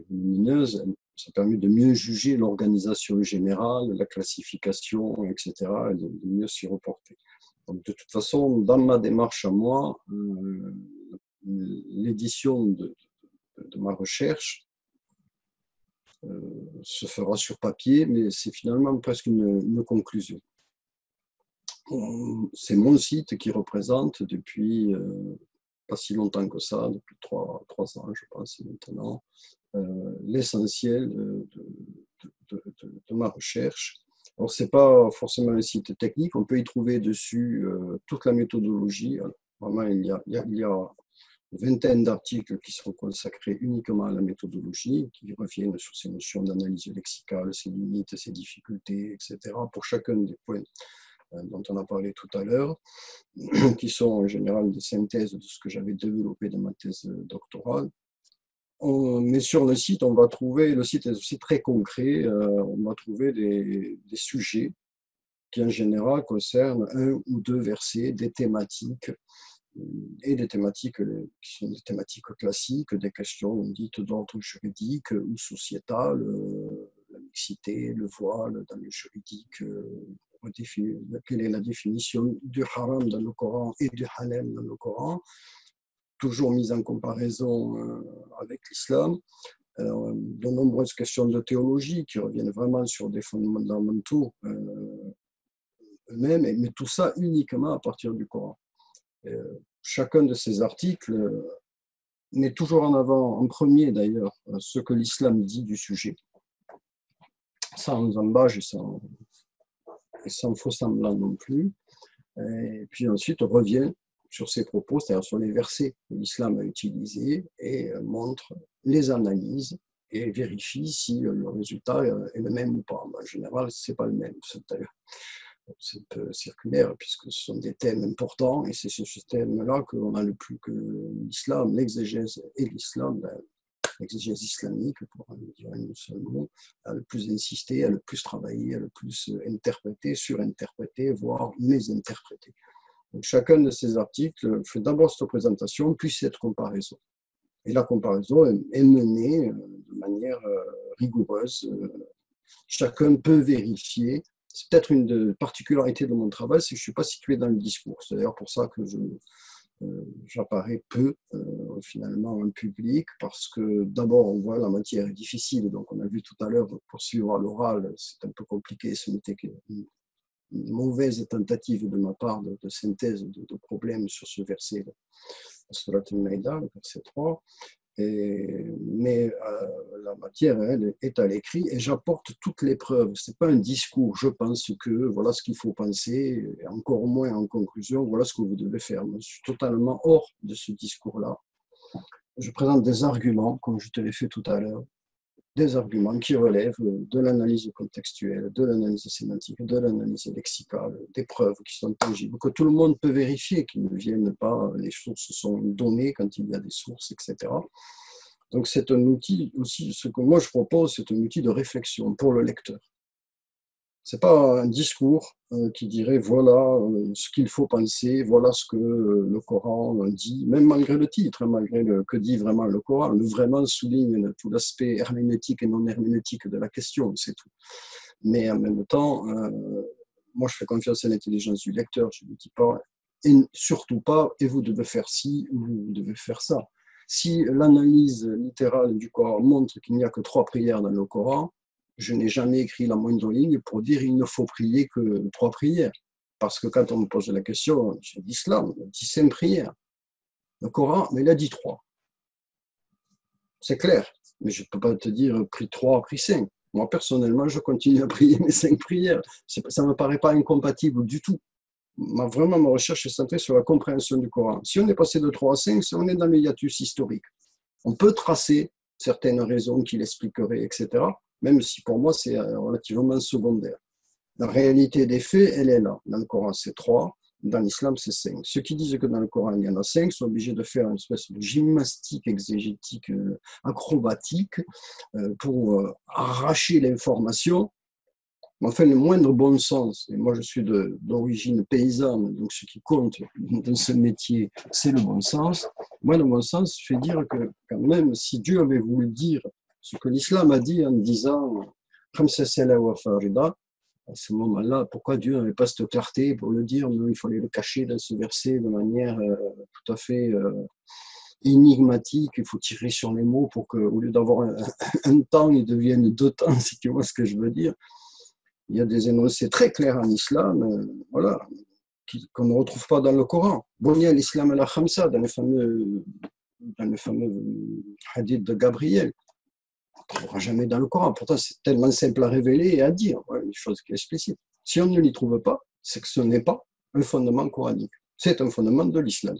volumineuse, ça permet de mieux juger l'organisation générale, la classification, etc., et de mieux s'y reporter. Donc, de toute façon, dans ma démarche à moi, l'édition de ma recherche se fera sur papier, mais c'est finalement presque une conclusion. C'est mon site qui représente depuis pas si longtemps que ça, depuis 3 ans, je pense, maintenant, l'essentiel de ma recherche. Alors, ce n'est pas forcément un site technique, on peut y trouver dessus toute la méthodologie. Alors, vraiment, il y a une vingtaine d'articles qui sont consacrés uniquement à la méthodologie, qui reviennent sur ces notions d'analyse lexicale, ses limites, ses difficultés, etc., pour chacun des points dont on a parlé tout à l'heure, qui sont en général des synthèses de ce que j'avais développé dans ma thèse doctorale. Mais sur le site, on va trouver, le site est aussi très concret, on va trouver des sujets qui en général concernent un ou deux versets, des thématiques, et des thématiques qui sont des thématiques classiques, des questions dites d'ordre juridique ou sociétal, la mixité, le voile dans le juridique, quelle est la définition du haram dans le Coran et du halal dans le Coran, toujours mise en comparaison avec l'islam, de nombreuses questions de théologie qui reviennent vraiment sur des fondamentaux eux-mêmes, mais tout ça uniquement à partir du Coran. Chacun de ces articles met toujours en avant, en premier d'ailleurs, ce que l'islam dit du sujet, sans embâche et sans faux semblant non plus. Et puis ensuite, on revient sur ses propos, c'est-à-dire sur les versets que l'islam a utilisés, et montre, les analyse et vérifie si le résultat est le même ou pas. En général, ce n'est pas le même. C'est un peu circulaire, puisque ce sont des thèmes importants, et c'est sur ce thème-là qu'on a le plus que l'islam, l'exégèse et l'islam, l'exégèse islamique, pour dire un seul mot, a le plus insisté, a le plus travaillé, a le plus interprété, surinterprété, voire mésinterprété. Donc, chacun de ces articles fait d'abord cette présentation, puis cette comparaison. Et la comparaison est menée de manière rigoureuse. Chacun peut vérifier C'est peut-être une particularité de mon travail, c'est que je ne suis pas situé dans le discours. C'est d'ailleurs pour ça que j'apparais peu finalement en public, parce que d'abord, on voit la matière est difficile, donc on a vu tout à l'heure, poursuivre à l'oral, c'est un peu compliqué, ce n'était qu'une mauvaise tentative de ma part de synthèse de problèmes sur ce verset, Surat al-Maïda, le verset 3. Mais la matière, elle, est à l'écrit et j'apporte toutes les preuves. Ce n'est pas un discours, je pense que voilà ce qu'il faut penser, et encore moins en conclusion, voilà ce que vous devez faire. Je suis totalement hors de ce discours-là. Je présente des arguments, comme je te l'ai fait tout à l'heure, des arguments qui relèvent de l'analyse contextuelle, de l'analyse sémantique, de l'analyse lexicale, des preuves qui sont tangibles, que tout le monde peut vérifier, qui ne viennent pas, les sources sont données quand il y a des sources, etc. Donc c'est un outil aussi, ce que moi je propose, c'est un outil de réflexion pour le lecteur. Ce n'est pas un discours qui dirait voilà ce qu'il faut penser, voilà ce que le Coran dit, même malgré le titre, malgré que dit vraiment le Coran. Le vraiment souligne tout l'aspect herméneutique et non herméneutique de la question, c'est tout. Mais en même temps, moi je fais confiance à l'intelligence du lecteur, je ne lui dis pas, et surtout pas, et vous devez faire ci, ou vous devez faire ça. Si l'analyse littérale du Coran montre qu'il n'y a que 3 prières dans le Coran, je n'ai jamais écrit la moindre ligne pour dire il ne faut prier que 3 prières. Parce que quand on me pose la question, j'ai l'islam, il dit 5 prières. Le Coran, mais il a dit 3. C'est clair, mais je ne peux pas te dire prie 3, prie 5. Moi, personnellement, je continue à prier mes 5 prières. Ça ne me paraît pas incompatible du tout. Vraiment, ma recherche est centrée sur la compréhension du Coran. Si on est passé de 3 à 5, on est dans le hiatus historique. On peut tracer certaines raisons qui l'expliqueraient, etc., même si pour moi, c'est relativement secondaire. La réalité des faits, elle est là. Dans le Coran, c'est 3, dans l'islam, c'est 5. Ceux qui disent que dans le Coran, il y en a 5 sont obligés de faire une espèce de gymnastique exégétique acrobatique pour arracher l'information. Enfin, le moindre bon sens, et moi je suis d'origine paysanne, donc ce qui compte dans ce métier, c'est le bon sens. Moi, le bon sens fait dire que quand même, si Dieu avait voulu dire ce que l'islam a dit en disant « à ce moment-là, pourquoi Dieu n'avait pas cette clarté pour le dire? Il fallait le cacher dans ce verset de manière tout à fait énigmatique. Il faut tirer sur les mots pour qu'au lieu d'avoir un temps, ils deviennent 2 temps, si tu vois ce que je veux dire. Il y a des énoncés très clairs en islam, voilà, qu'on ne retrouve pas dans le Coran. Bon, il y a l'islam à la khamsa, dans le fameux hadith de Gabriel. On ne trouvera jamais dans le Coran. Pourtant, c'est tellement simple à révéler et à dire, voilà, une chose qui est explicite. Si on ne l'y trouve pas, c'est que ce n'est pas un fondement coranique. C'est un fondement de l'islam.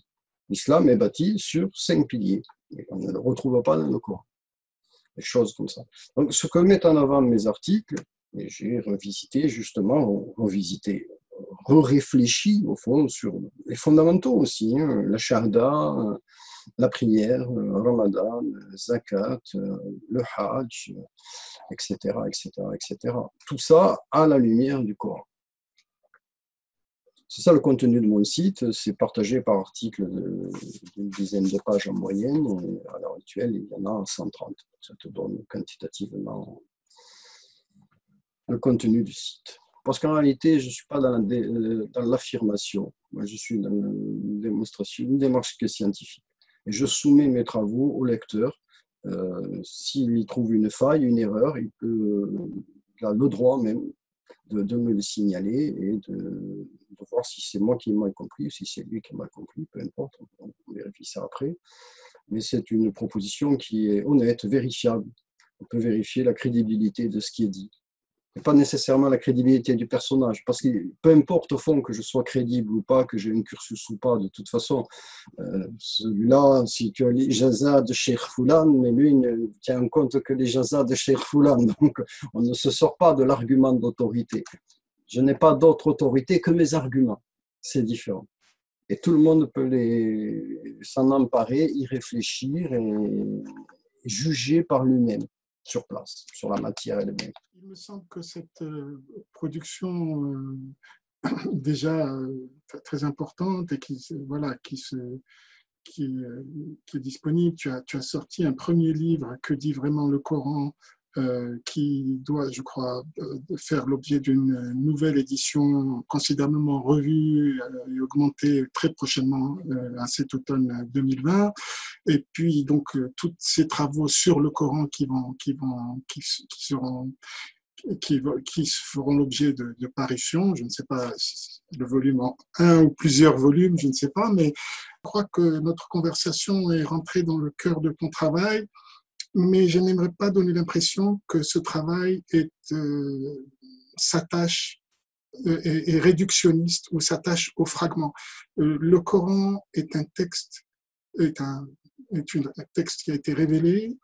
L'islam est bâti sur 5 piliers. Et on ne le retrouve pas dans le Coran. Des choses comme ça. Donc, ce que mettent en avant mes articles, et j'ai revisité justement, réfléchi au fond sur les fondamentaux aussi, hein, la Shahada, la prière, Ramadan, Zakat, le Hajj, etc., etc., etc. Tout ça à la lumière du Coran. C'est ça le contenu de mon site, c'est partagé par article d'une dizaine de pages en moyenne, et à l'heure actuelle, il y en a 130. Ça te donne quantitativement le contenu du site. Parce qu'en réalité, je ne suis pas dans l'affirmation, moi je suis dans une démonstration, une démarche scientifique. Et je soumets mes travaux au lecteur. S'il y trouve une faille, une erreur, il a le droit même de me le signaler et de voir si c'est moi qui ai mal compris ou si c'est lui qui a mal compris, peu importe, on vérifie ça après. Mais c'est une proposition qui est honnête, vérifiable. On peut vérifier la crédibilité de ce qui est dit. Et pas nécessairement la crédibilité du personnage, parce que peu importe au fond que je sois crédible ou pas, que j'ai un cursus ou pas, de toute façon, celui-là, si tu as l'ijaza de Cheikh Foulan, mais lui il ne tient compte que l'ijaza de Cheikh Foulan, donc on ne se sort pas de l'argument d'autorité. Je n'ai pas d'autre autorité que mes arguments, c'est différent. Et tout le monde peut s'en emparer, y réfléchir et juger par lui-même sur place, sur la matière elle-même. Il me semble que cette production déjà très importante et qui est disponible, tu as sorti un premier livre, Que dit vraiment le Coran, qui doit, je crois, faire l'objet d'une nouvelle édition considérablement revue et augmentée très prochainement à cet automne 2020. Et puis, donc, tous ces travaux sur le Coran qui feront l'objet de parution. Je ne sais pas si le volume en un ou plusieurs volumes, je ne sais pas, mais je crois que notre conversation est rentrée dans le cœur de ton travail, mais je n'aimerais pas donner l'impression que ce travail s'attache est réductionniste ou s'attache aux fragments. Le Coran est un texte, un texte qui a été révélé,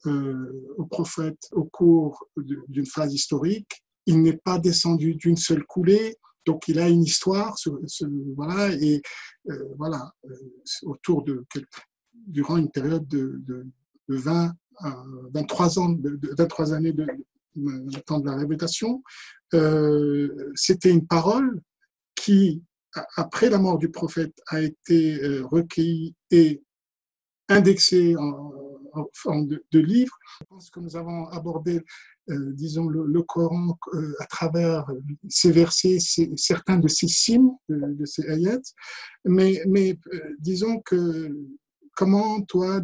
au prophète au cours d'une phase historique. Il n'est pas descendu d'une seule coulée, donc il a une histoire, voilà, et voilà, durant une période de 23 ans, 23 années de temps de la révélation, c'était une parole qui, après la mort du prophète, a été recueillie et indexée en forme de livres. Je pense que nous avons abordé, disons, le Coran à travers ces versets, certains de ces signes, de ces ayats, mais disons que comment toi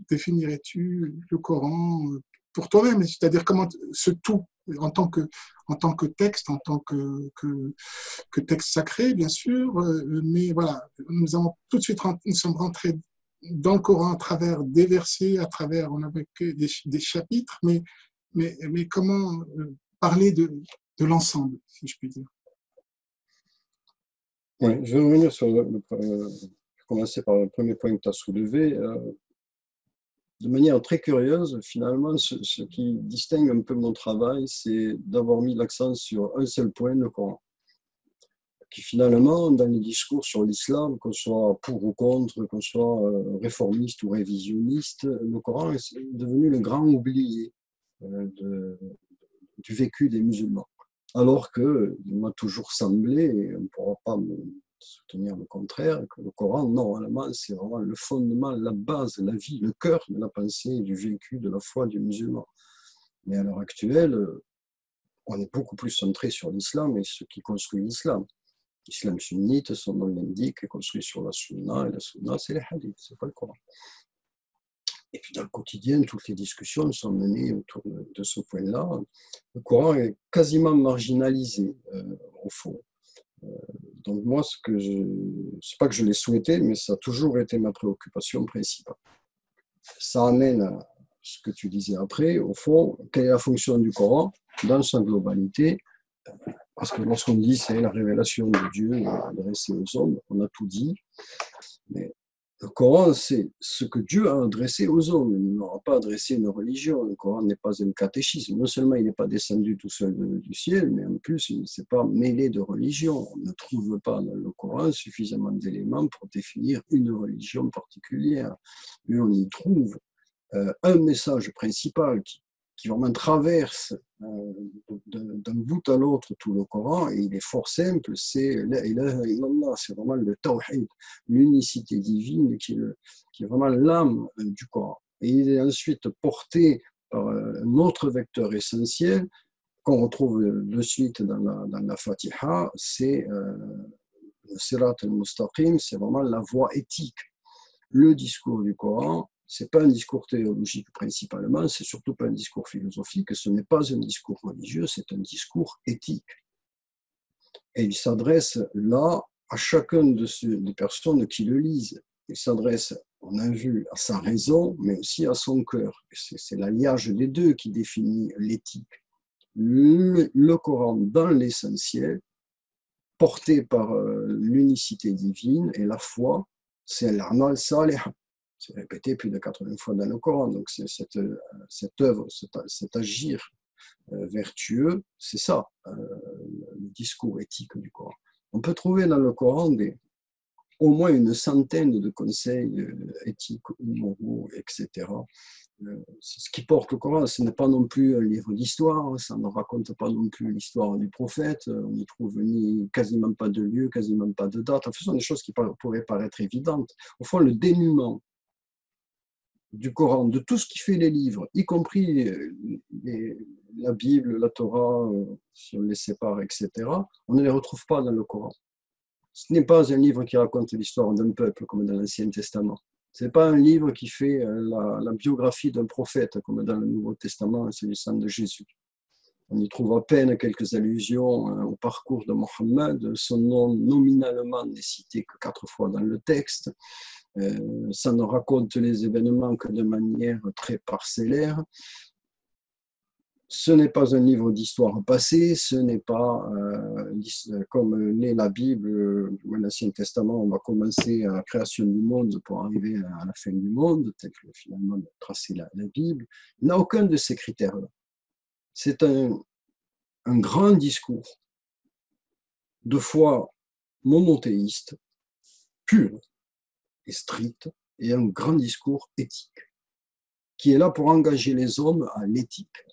définirais-tu le Coran pour toi-même, c'est-à-dire comment ce tout en tant que texte, en tant que texte sacré, bien sûr, mais voilà, nous sommes rentrés dans le Coran à travers des versets, on avait que des chapitres, mais comment parler de l'ensemble, si je puis dire. Oui, je vais revenir sur commencer par le premier point que tu as soulevé. De manière très curieuse, finalement, ce qui distingue un peu mon travail, c'est d'avoir mis l'accent sur un seul point, le Coran. Qui finalement, dans les discours sur l'islam, qu'on soit pour ou contre, qu'on soit réformiste ou révisionniste, le Coran est devenu le grand oublié du vécu des musulmans. Alors qu'il m'a toujours semblé, et on ne pourra pas me soutenir le contraire, que le Coran, normalement, c'est vraiment le fondement, la base, la vie, le cœur de la pensée et du vécu de la foi du musulman. Mais à l'heure actuelle, on est beaucoup plus centré sur l'islam et ce qui construit l'islam. L'islam sunnite, son nom l'indique, est construit sur la sunna, et la sunna, c'est les hadiths, c'est pas le Coran. Et puis dans le quotidien, toutes les discussions sont menées autour de ce point-là. Le Coran est quasiment marginalisé, au fond. Donc moi, c'est pas que je l'ai souhaité, mais ça a toujours été ma préoccupation principale. Ça amène à ce que tu disais après, au fond, quelle est la fonction du Coran dans sa globalité? Parce que lorsqu'on dit c'est la révélation de Dieu adressée aux hommes, on a tout dit, mais le Coran, c'est ce que Dieu a adressé aux hommes. Il n'aura pas adressé une religion. Le Coran n'est pas un catéchisme. Non seulement il n'est pas descendu tout seul du ciel, mais en plus, il ne s'est pas mêlé de religion. On ne trouve pas dans le Coran suffisamment d'éléments pour définir une religion particulière. Mais on y trouve un message principal qui vraiment traverse d'un bout à l'autre tout le Coran, et il est fort simple, c'est la ilaha illallah, c'est vraiment le tawhid, l'unicité divine qui est vraiment l'âme du Coran. Et il est ensuite porté par un autre vecteur essentiel qu'on retrouve de suite dans la Fatiha, c'est le Sirat al-Mustaqim, c'est vraiment la voie éthique. Le discours du Coran, ce n'est pas un discours théologique principalement, c'est surtout pas un discours philosophique, ce n'est pas un discours religieux, c'est un discours éthique. Et il s'adresse là à chacune des personnes qui le lisent. Il s'adresse, on a vu, à sa raison, mais aussi à son cœur. C'est l'alliage des deux qui définit l'éthique. Le Coran, dans l'essentiel, porté par l'unicité divine et la foi, c'est l'amal salih. C'est répété plus de 80 fois dans le Coran. Donc, cette œuvre, cet agir vertueux, c'est ça, le discours éthique du Coran. On peut trouver dans le Coran au moins une centaine de conseils éthiques ou moraux, etc. Ce qui porte le Coran, ce n'est pas non plus un livre d'histoire, ça ne raconte pas non plus l'histoire du prophète, on n'y trouve quasiment pas de lieu, quasiment pas de date. En fait, ce sont des choses qui pourraient paraître évidentes. Au fond, le dénuement du Coran, de tout ce qui fait les livres, y compris la Bible, la Torah, si on les sépare, etc., on ne les retrouve pas dans le Coran. Ce n'est pas un livre qui raconte l'histoire d'un peuple comme dans l'Ancien Testament. Ce n'est pas un livre qui fait la biographie d'un prophète comme dans le Nouveau Testament, s'agissant de Jésus. On y trouve à peine quelques allusions au parcours de Mohammed. Son nom nominalement n'est cité que 4 fois dans le texte. Ça ne raconte les événements que de manière très parcellaire. Ce n'est pas un livre d'histoire passée, ce n'est pas comme l'est la Bible, ou l'Ancien Testament, on va commencer à la création du monde pour arriver à la fin du monde, tel que finalement tracé la Bible. Il n'a aucun de ces critères-là. C'est un grand discours de foi monothéiste, pur et strict, et un grand discours éthique, qui est là pour engager les hommes à l'éthique.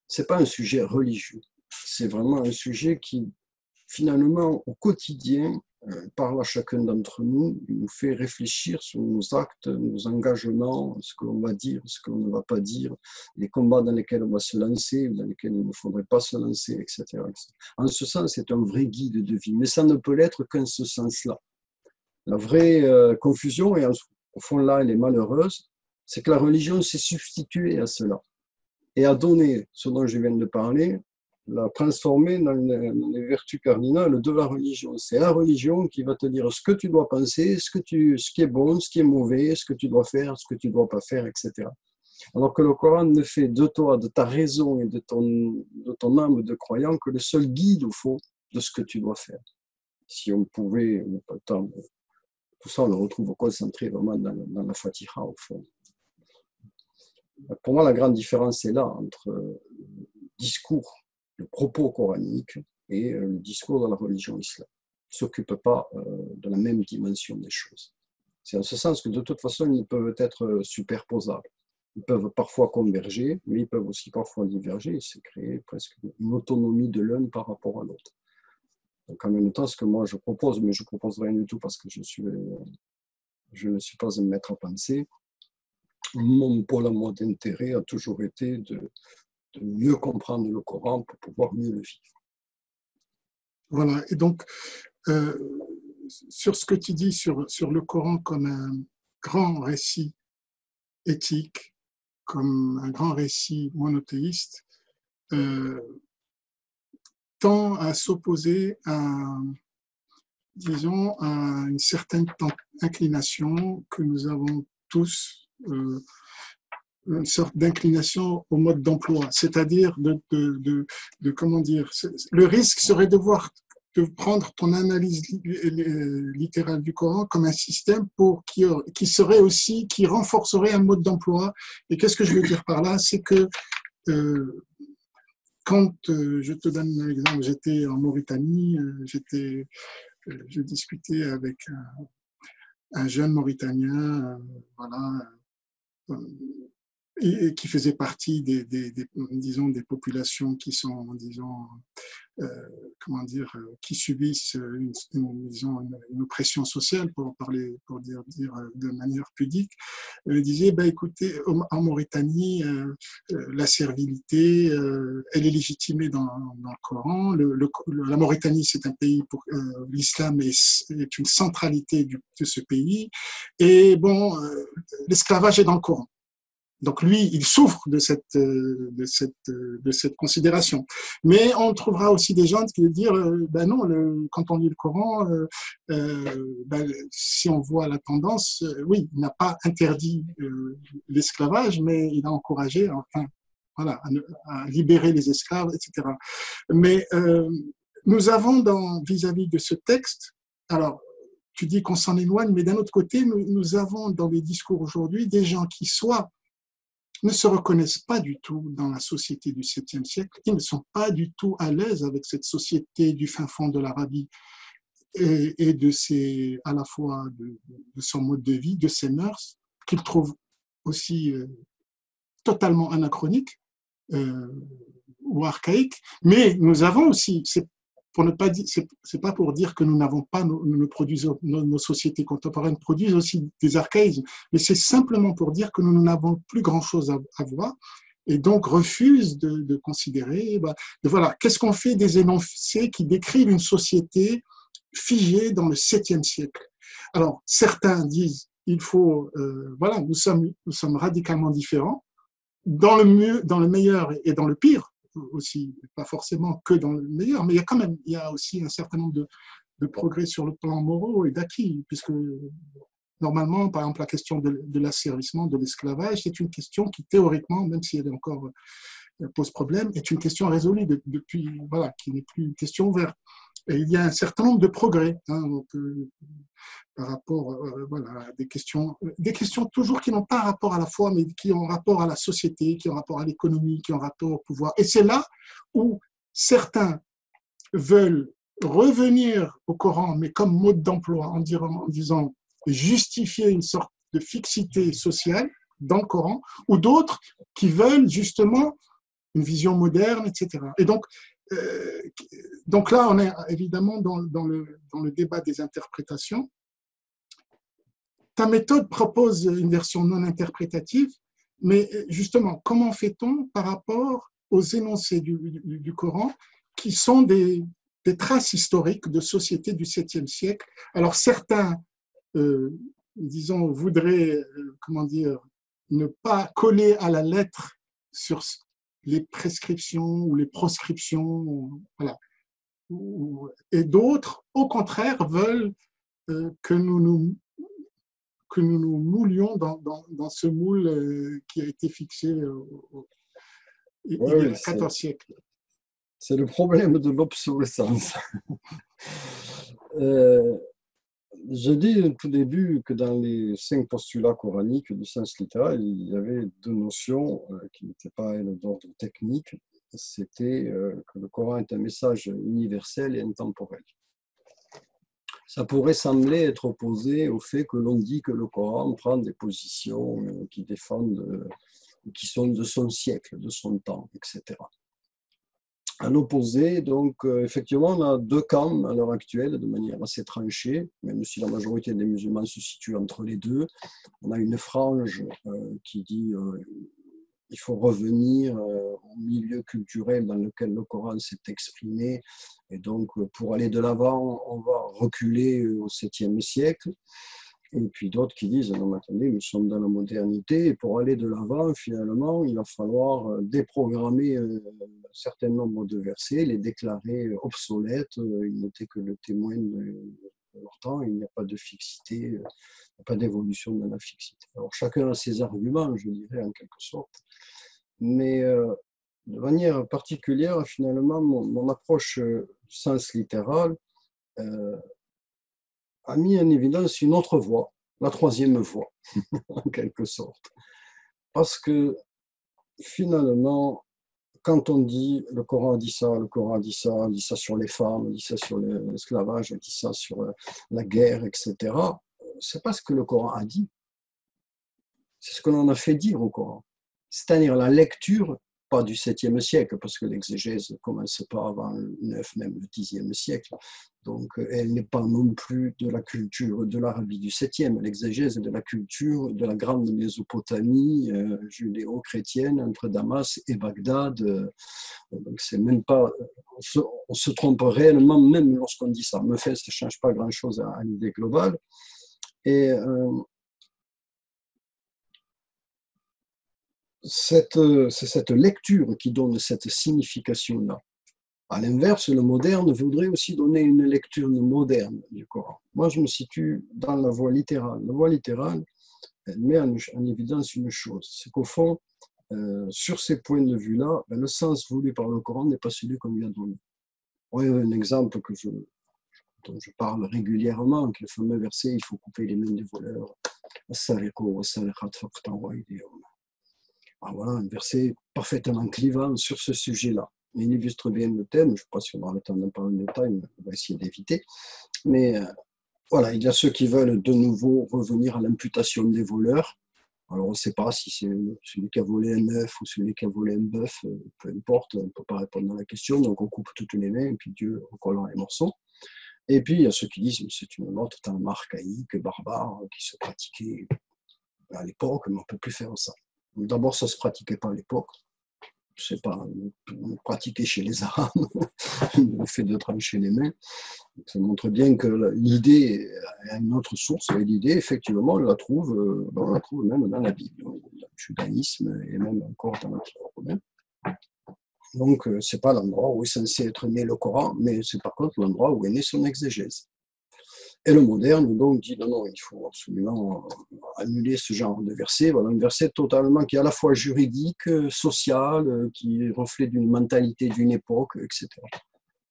Ce n'est pas un sujet religieux, c'est vraiment un sujet qui, finalement, au quotidien, parle à chacun d'entre nous, il nous fait réfléchir sur nos actes, nos engagements, ce que l'on va dire, ce que l'on ne va pas dire, les combats dans lesquels on va se lancer, dans lesquels il ne faudrait pas se lancer, etc. En ce sens, c'est un vrai guide de vie, mais ça ne peut l'être qu'en ce sens-là. La vraie confusion, et au fond là, elle est malheureuse, c'est que la religion s'est substituée à cela et a donné ce dont je viens de parler, l'a transformé dans les vertus cardinales de la religion. C'est la religion qui va te dire ce que tu dois penser, ce qui est bon, ce qui est mauvais, ce que tu dois faire, ce que tu ne dois pas faire, etc. Alors que le Coran ne fait de toi, de ta raison et de ton âme de croyant que le seul guide, au fond, de ce que tu dois faire. Si on pouvait, on n'a pas le temps, tout ça on le retrouve concentré vraiment dans la Fatiha, au fond. Pour moi, la grande différence est là entre le discours, le propos coranique et le discours de la religion islamique. Ils ne s'occupent pas de la même dimension des choses. C'est en ce sens que de toute façon, ils peuvent être superposables. Ils peuvent parfois converger, mais ils peuvent aussi parfois diverger et se créer presque une autonomie de l'un par rapport à l'autre. Donc en même temps, ce que moi je propose, mais je ne propose rien du tout parce que je ne suis pas un maître à penser, mon pôle à moi d'intérêt a toujours été de mieux comprendre le Coran pour pouvoir mieux le vivre. Voilà, et donc, sur ce que tu dis sur le Coran comme un grand récit éthique, comme un grand récit monothéiste, tend à s'opposer à, disons, à une certaine inclination que nous avons tous, une sorte d'inclination au mode d'emploi, c'est-à-dire comment dire, le risque serait de prendre ton analyse littérale du Coran comme un système qui renforcerait un mode d'emploi. Et qu'est-ce que je veux dire par là? C'est que quand je te donne un exemple, j'étais en Mauritanie, je discutais avec un jeune Mauritanien, voilà, et qui faisait partie disons, des populations qui sont, disons, comment dire, qui subissent disons, une oppression sociale, pour dire de manière pudique. Il disait, ben, écoutez, en Mauritanie, la servilité, elle est légitimée dans le Coran. La Mauritanie, c'est un pays pour l'islam est une centralité de ce pays. Et bon, l'esclavage est dans le Coran. Donc lui, il souffre de cette considération. Mais on trouvera aussi des gens qui vont dire, ben non, quand on lit le Coran, ben, si on voit la tendance, oui, il n'a pas interdit l'esclavage, mais il a encouragé, enfin, voilà, à libérer les esclaves, etc. Mais nous avons vis-à-vis de ce texte, alors, tu dis qu'on s'en éloigne, mais d'un autre côté, nous avons dans les discours aujourd'hui des gens qui ne se reconnaissent pas du tout dans la société du 7e siècle, ils ne sont pas du tout à l'aise avec cette société du fin fond de l'Arabie et de à la fois de son mode de vie, de ses mœurs, qu'ils trouvent aussi totalement anachroniques ou archaïques. Mais nous avons aussi, pour ne pas dire, c'est pas pour dire que nous n'avons pas, nous produisons, nos sociétés contemporaines produisent aussi des archaïsmes, mais c'est simplement pour dire que nous n'avons plus grand-chose à voir et donc refusent de considérer, voilà, qu'est-ce qu'on fait des énoncés qui décrivent une société figée dans le 7e siècle. Alors, certains disent, il faut, voilà, nous sommes radicalement différents, dans le meilleur et dans le pire aussi, pas forcément que dans le meilleur, mais il y a aussi un certain nombre de progrès sur le plan moraux et d'acquis, puisque normalement, par exemple, la question de l'asservissement, de l'esclavage, c'est une question qui, théoriquement, même si elle est encore pose problème, est une question résolue depuis, voilà, qui n'est plus une question ouverte. Et il y a un certain nombre de progrès donc, par rapport voilà, à des questions toujours qui n'ont pas rapport à la foi, mais qui ont rapport à la société, qui ont rapport à l'économie, qui ont rapport au pouvoir. Et c'est là où certains veulent revenir au Coran, mais comme mode d'emploi, en disant justifier une sorte de fixité sociale dans le Coran, ou d'autres qui veulent justement une vision moderne, etc. Et donc là, on est évidemment dans le débat des interprétations. Ta méthode propose une version non interprétative, mais justement, comment fait-on par rapport aux énoncés du Coran qui sont des traces historiques de sociétés du 7e siècle? Alors certains, disons, voudraient, comment dire, ne pas coller à la lettre sur les prescriptions ou les proscriptions, voilà. Et d'autres, au contraire, veulent que nous nous moulions dans ce moule qui a été fixé il y a 14 siècles. C'est le problème de l'obsolescence. Je dis au tout début que dans les 5 postulats coraniques du sens littéral, il y avait 2 notions qui n'étaient pas d'ordre technique. C'était que le Coran est un message universel et intemporel. Ça pourrait sembler être opposé au fait que l'on dit que le Coran prend des positions qui défendent, qui sont de son siècle, de son temps, etc. À l'opposé, donc, effectivement, on a 2 camps à l'heure actuelle, de manière assez tranchée, même si la majorité des musulmans se situe entre les deux. On a une frange qui dit il faut revenir au milieu culturel dans lequel le Coran s'est exprimé, et donc, pour aller de l'avant, on va reculer au 7e siècle. Et puis d'autres qui disent, non, mais attendez, nous sommes dans la modernité, et pour aller de l'avant, finalement, il va falloir déprogrammer un certain nombre de versets, les déclarer obsolètes, ils n'étaient que le témoin de leur temps, il n'y a pas de fixité, il n'y a pas d'évolution de la fixité. Alors chacun a ses arguments, je dirais, en quelque sorte, mais de manière particulière, finalement, mon approche du sens littéral a mis en évidence une autre voie, la 3e voie, en quelque sorte. Parce que finalement, quand on dit le Coran dit ça, le Coran dit ça, dit ça sur les femmes, dit ça sur l'esclavage, dit ça sur la guerre, etc., c'est pas ce que le Coran a dit. C'est ce que l'on a fait dire au Coran. C'est-à-dire la lecture, pas du 7e siècle, parce que l'exégèse ne commence pas avant le 9, même le 10e siècle. Donc, elle n'est pas non plus de la culture de l'Arabie du 7e. L'exégèse est de la culture de la grande Mésopotamie judéo-chrétienne entre Damas et Bagdad. Donc, c'est même pas. On se trompe réellement, même lorsqu'on dit ça. Mais fait, ça ne change pas grand-chose à l'idée globale. Et c'est cette lecture qui donne cette signification-là. À l'inverse, le moderne voudrait aussi donner une lecture moderne du Coran. Moi, je me situe dans la voie littérale. La voie littérale, elle met en évidence une chose, c'est qu'au fond, sur ces points de vue-là, le sens voulu par le Coran n'est pas celui qu'on lui a donné. Oui, un exemple dont je parle régulièrement, qui est le fameux verset « Il faut couper les mains des voleurs ». Voilà, un verset parfaitement clivant sur ce sujet-là. Il illustre bien le thème, je ne sais pas si on aura le temps d'en parler en détail, mais on va essayer d'éviter. Mais voilà, il y a ceux qui veulent de nouveau revenir à l'imputation des voleurs, Alors, on ne sait pas si c'est celui qui a volé un œuf ou celui qui a volé un bœuf, peu importe, on ne peut pas répondre à la question, donc on coupe toutes les mains et puis Dieu recolle les morceaux. Et puis, il y a ceux qui disent que c'est une mort totalement archaïque, barbare, qui se pratiquait à l'époque, mais on ne peut plus faire ça. D'abord, ça ne se pratiquait pas à l'époque. C'est pas pratiqué chez les Arabes, le fait de trancher les mains. Ça montre bien que l'idée a une autre source, et l'idée, effectivement, on la trouve même dans la Bible, dans le judaïsme et même encore dans l'Empire romain. Donc, ce n'est pas l'endroit où est censé être né le Coran, mais c'est par contre l'endroit où est né son exégèse. Et le moderne, donc, dit non, il faut absolument annuler ce genre de verset. Voilà, un verset totalement qui est à la fois juridique, social, qui reflète une mentalité d'une époque, etc.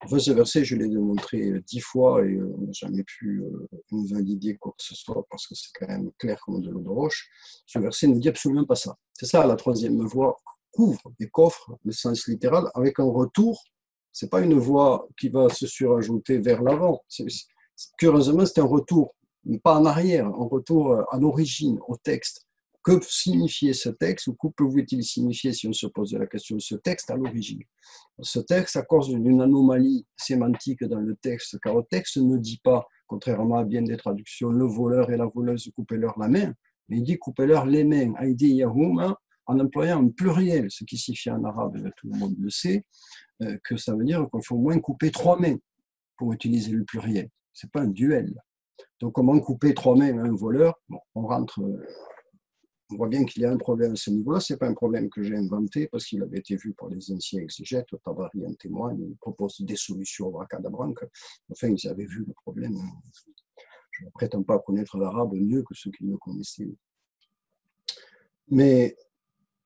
Enfin, ce verset, je l'ai démontré 10 fois et on n'a jamais pu valider quoi que ce soit parce que c'est quand même clair comme de l'eau de roche. Ce verset ne dit absolument pas ça. C'est ça, la troisième voie couvre et coffre le sens littéral avec un retour. Ce n'est pas une voie qui va se surajouter vers l'avant. Curieusement, c'est un retour, pas en arrière, un retour à l'origine, au texte. Que signifiait ce texte ou que pouvait-il signifier si on se pose la question de ce texte à l'origine? Ce texte, à cause d'une anomalie sémantique dans le texte, car le texte ne dit pas, contrairement à bien des traductions, le voleur et la voleuse, coupez-leur la main, mais il dit coupez-leur les mains, aydiyahum, en employant un pluriel, ce qui signifie en arabe, tout le monde le sait, que ça veut dire qu'il faut au moins couper 3 mains pour utiliser le pluriel. Ce n'est pas un duel. Donc, comment couper 3 mains à un voleur? Bon, on voit bien qu'il y a un problème à ce niveau-là. Ce n'est pas un problème que j'ai inventé parce qu'il avait été vu par les anciens exégètes. Tabari en témoigne, il propose des solutions abracadabranques. Enfin, ils avaient vu le problème. Je ne prétends pas connaître l'arabe mieux que ceux qui le connaissaient. Mais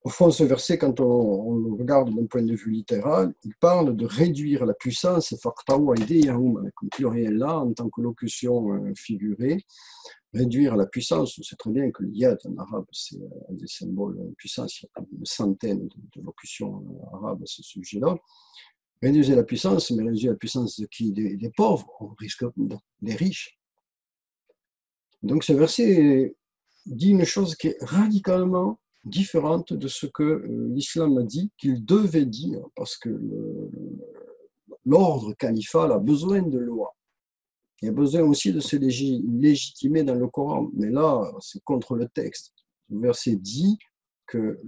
au fond, ce verset, quand on le regarde d'un point de vue littéral, il parle de réduire la puissance, avec le pluriel là, en tant que locution figurée. Réduire la puissance, on sait très bien que l'iyad en arabe, c'est un des symboles de puissance. Il y a une centaine de locutions arabes à ce sujet-là. Réduire la puissance, mais réduire la puissance de qui? Des pauvres, on risque des riches. Donc ce verset dit une chose qui est radicalement différente de ce que l'islam a dit qu'il devait dire, parce que l'ordre califal a besoin de loi. Il y a besoin aussi de se légitimer dans le Coran, mais là, c'est contre le texte. Le verset dit que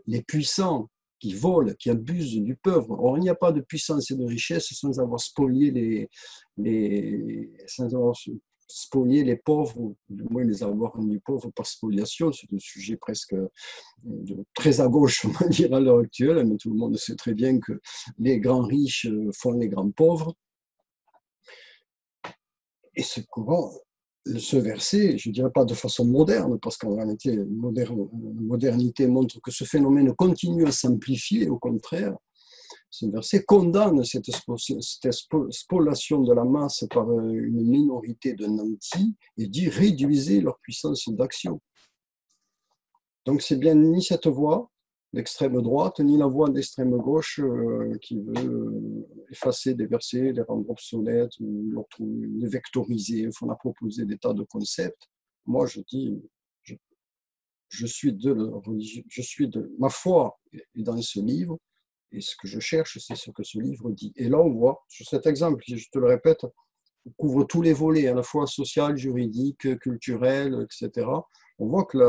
les puissants qui volent, qui abusent du pauvre, or il n'y a pas de puissance et de richesse sans avoir spolié les pauvres, ou du moins les avoir rendus pauvres par spoliation. C'est un sujet presque très à gauche, on va dire, à l'heure actuelle, mais tout le monde sait très bien que les grands riches font les grands pauvres. Et ce verset, je ne dirais pas de façon moderne, parce qu'en réalité, la modernité montre que ce phénomène continue à s'amplifier, au contraire. Ce verset condamne cette spoliation de la masse par une minorité de nantis et dit réduisez leur puissance d'action. Donc c'est bien ni cette voie d'extrême droite, ni la voie d'extrême gauche qui veut effacer des versets, les rendre obsolètes, les vectoriser. On a proposé des tas de concepts. Moi, je dis, ma foi est dans ce livre, et ce que je cherche, c'est ce que ce livre dit. Et là, on voit, sur cet exemple, je te le répète, on couvre tous les volets, à la fois social, juridique, culturel, etc. On voit que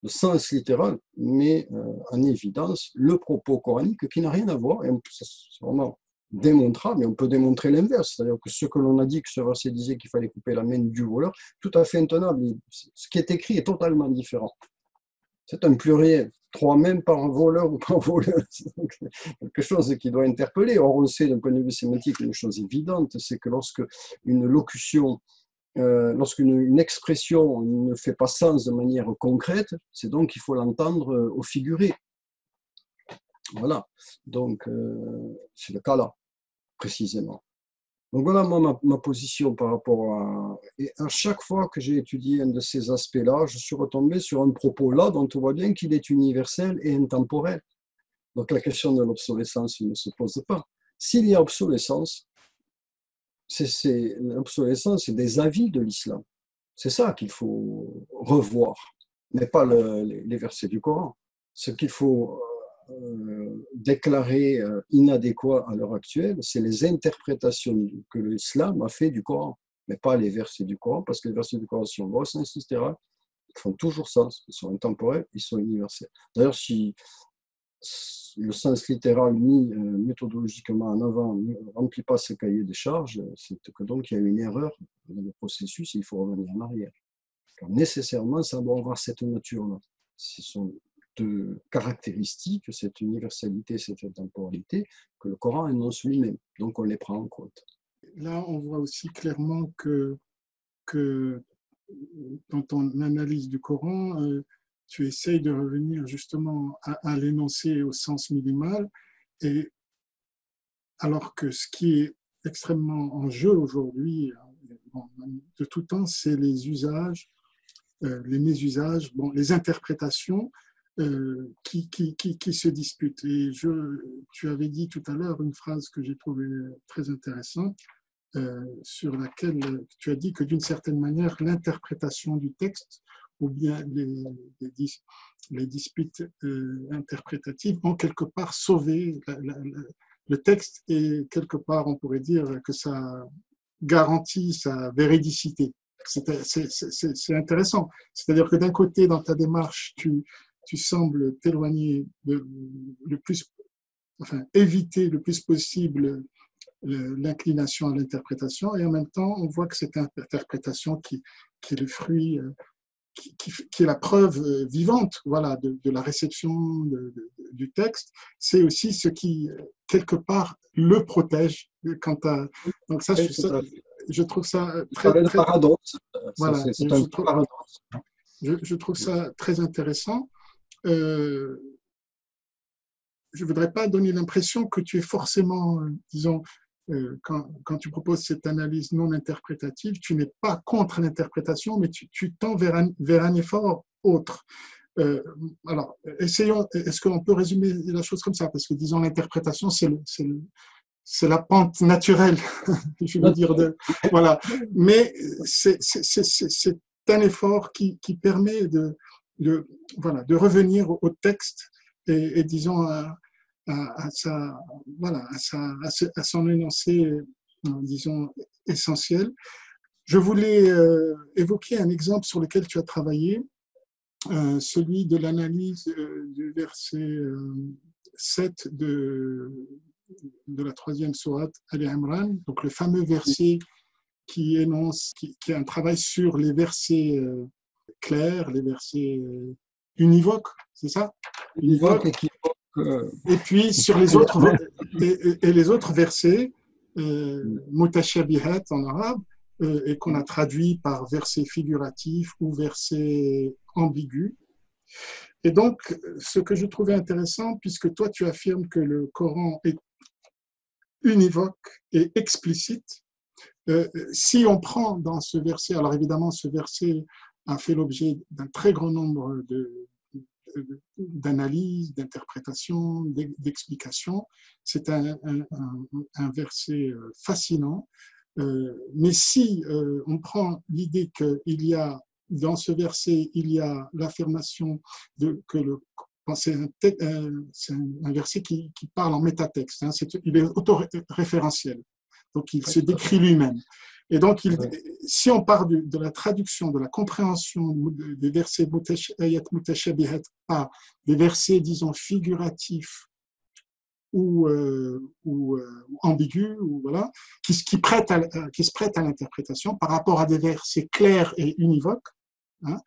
le sens littéral met en évidence le propos coranique qui n'a rien à voir, et c'est vraiment démontrable, mais on peut démontrer l'inverse, c'est-à-dire que ce que l'on a dit, que ce verset disait qu'il fallait couper la main du voleur, tout à fait intenable. Ce qui est écrit est totalement différent. C'est un pluriel, 3 mains par voleur ou par voleuse, quelque chose qui doit interpeller. Or, on sait d'un point de vue sémantique une chose évidente, c'est que lorsque une locution lorsqu'une expression ne fait pas sens de manière concrète, c'est donc qu'il faut l'entendre au figuré. Voilà, donc c'est le cas là, précisément. Donc voilà ma position par rapport à... Et à chaque fois que j'ai étudié un de ces aspects-là, je suis retombé sur un propos là dont on voit bien qu'il est universel et intemporel. Donc la question de l'obsolescence ne se pose pas. S'il y a obsolescence, l'obsolescence, c'est des avis de l'islam. C'est ça qu'il faut revoir, mais pas les versets du Coran. Ce qu'il faut déclarer inadéquat à l'heure actuelle, c'est les interprétations que l'islam a fait du Coran, mais pas les versets du Coran, parce que les versets du Coran, si on voit au sens littéral, ils font toujours sens, ils sont intemporels, ils sont universels. D'ailleurs, si le sens littéral mis méthodologiquement en avant ne remplit pas ce cahier des charges, c'est que donc il y a une erreur dans le processus et il faut revenir en arrière. Car nécessairement, ça doit avoir cette nature-là. Ce sont deux caractéristiques, cette universalité, cette intemporalité, que le Coran énonce lui-même. Donc on les prend en compte. Là, on voit aussi clairement que dans ton analyse du Coran, tu essayes de revenir justement à l'énoncé au sens minimal, et alors que ce qui est extrêmement en jeu aujourd'hui, de tout temps, c'est les usages, les mésusages, les interprétations qui se disputent. Et tu avais dit tout à l'heure une phrase que j'ai trouvée très intéressante, sur laquelle tu as dit que d'une certaine manière, l'interprétation du texte ou bien les disputes interprétatives ont quelque part sauvé le texte, et quelque part on pourrait dire que ça garantit sa véridicité. C'est intéressant. C'est-à-dire que d'un côté, dans ta démarche, tu sembles t'éloigner éviter le plus possible l'inclination à l'interprétation, et en même temps, on voit que cette interprétation qui est le fruit, qui est la preuve vivante, voilà, de la réception du texte, c'est aussi ce qui, quelque part, le protège. Donc ça, je trouve ça très... très paradoxe. Voilà, C'est un paradoxe. Je trouve ça très intéressant. Je ne voudrais pas donner l'impression que tu es forcément, disons, quand tu proposes cette analyse non interprétative, tu n'es pas contre l'interprétation, mais tu tends vers un effort autre. Alors, essayons, est-ce qu'on peut résumer la chose comme ça? Parce que, disons, l'interprétation, c'est la pente naturelle, je veux dire, voilà. Mais c'est un effort qui permet voilà, de revenir au texte et disons, à son énoncé, disons, essentiel. Je voulais évoquer un exemple sur lequel tu as travaillé, celui de l'analyse du verset 7 de la troisième sourate Al-Imran, donc le fameux verset qui est un travail sur les versets clairs, les versets univoques, c'est ça? Univoque et puis sur les autres, et les autres versets, mutashabihat en arabe, et qu'on a traduit par versets figuratifs ou versets ambigus. Et donc, ce que je trouvais intéressant, puisque toi tu affirmes que le Coran est univoque et explicite, si on prend dans ce verset, alors évidemment ce verset a fait l'objet d'un très grand nombre d'analyses, d'interprétations, d'explications. C'est un verset fascinant. Mais si on prend l'idée qu'il y a, dans ce verset, il y a l'affirmation que c'est un verset qui parle en métatexte, hein, il est autoréférentiel, donc il se décrit lui-même. Et donc, si on part de la traduction, de la compréhension des versets ayat mutashabihat par des versets, disons, figuratifs ou ambigus, ou voilà, qui se prêtent à l'interprétation par rapport à des versets clairs et univoques, hein,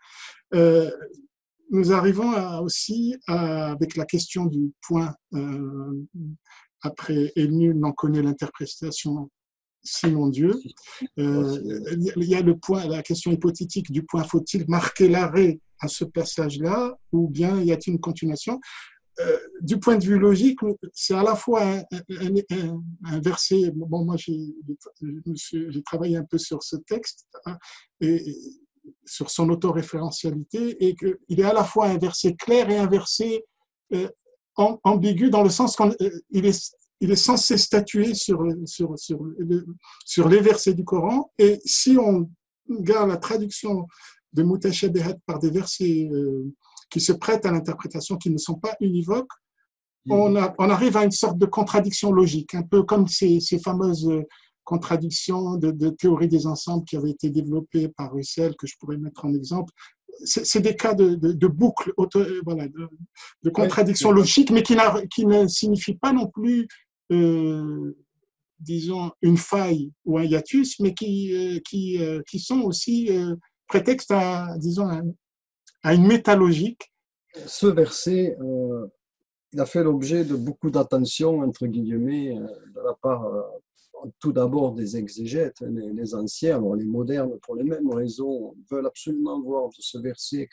nous arrivons aussi avec la question du point après, et nul n'en connaît l'interprétation sinon Dieu. Il y a la question hypothétique du point, faut-il marquer l'arrêt à ce passage-là ou bien y a-t-il une continuation? Du point de vue logique, c'est à la fois un verset, bon, moi j'ai travaillé un peu sur ce texte, hein, et sur son autoréférentialité, et qu'il est à la fois un verset clair et un verset ambigu, dans le sens qu'il est censé statuer sur les versets du Coran, et si on regarde la traduction de Mutashabihat par des versets qui se prêtent à l'interprétation, qui ne sont pas univoques, on arrive à une sorte de contradiction logique, un peu comme ces fameuses contradictions de théorie des ensembles qui avaient été développées par Russell, que je pourrais mettre en exemple. C'est des cas de boucles, voilà, de contradictions logiques, mais qui ne signifient pas non plus, disons, une faille ou un hiatus, mais qui sont aussi prétexte à, disons, à une métalogique. Ce verset, il a fait l'objet de beaucoup d'attention, entre guillemets, de la part tout d'abord des exégètes, les anciens, alors les modernes, pour les mêmes raisons, veulent absolument voir de ce verset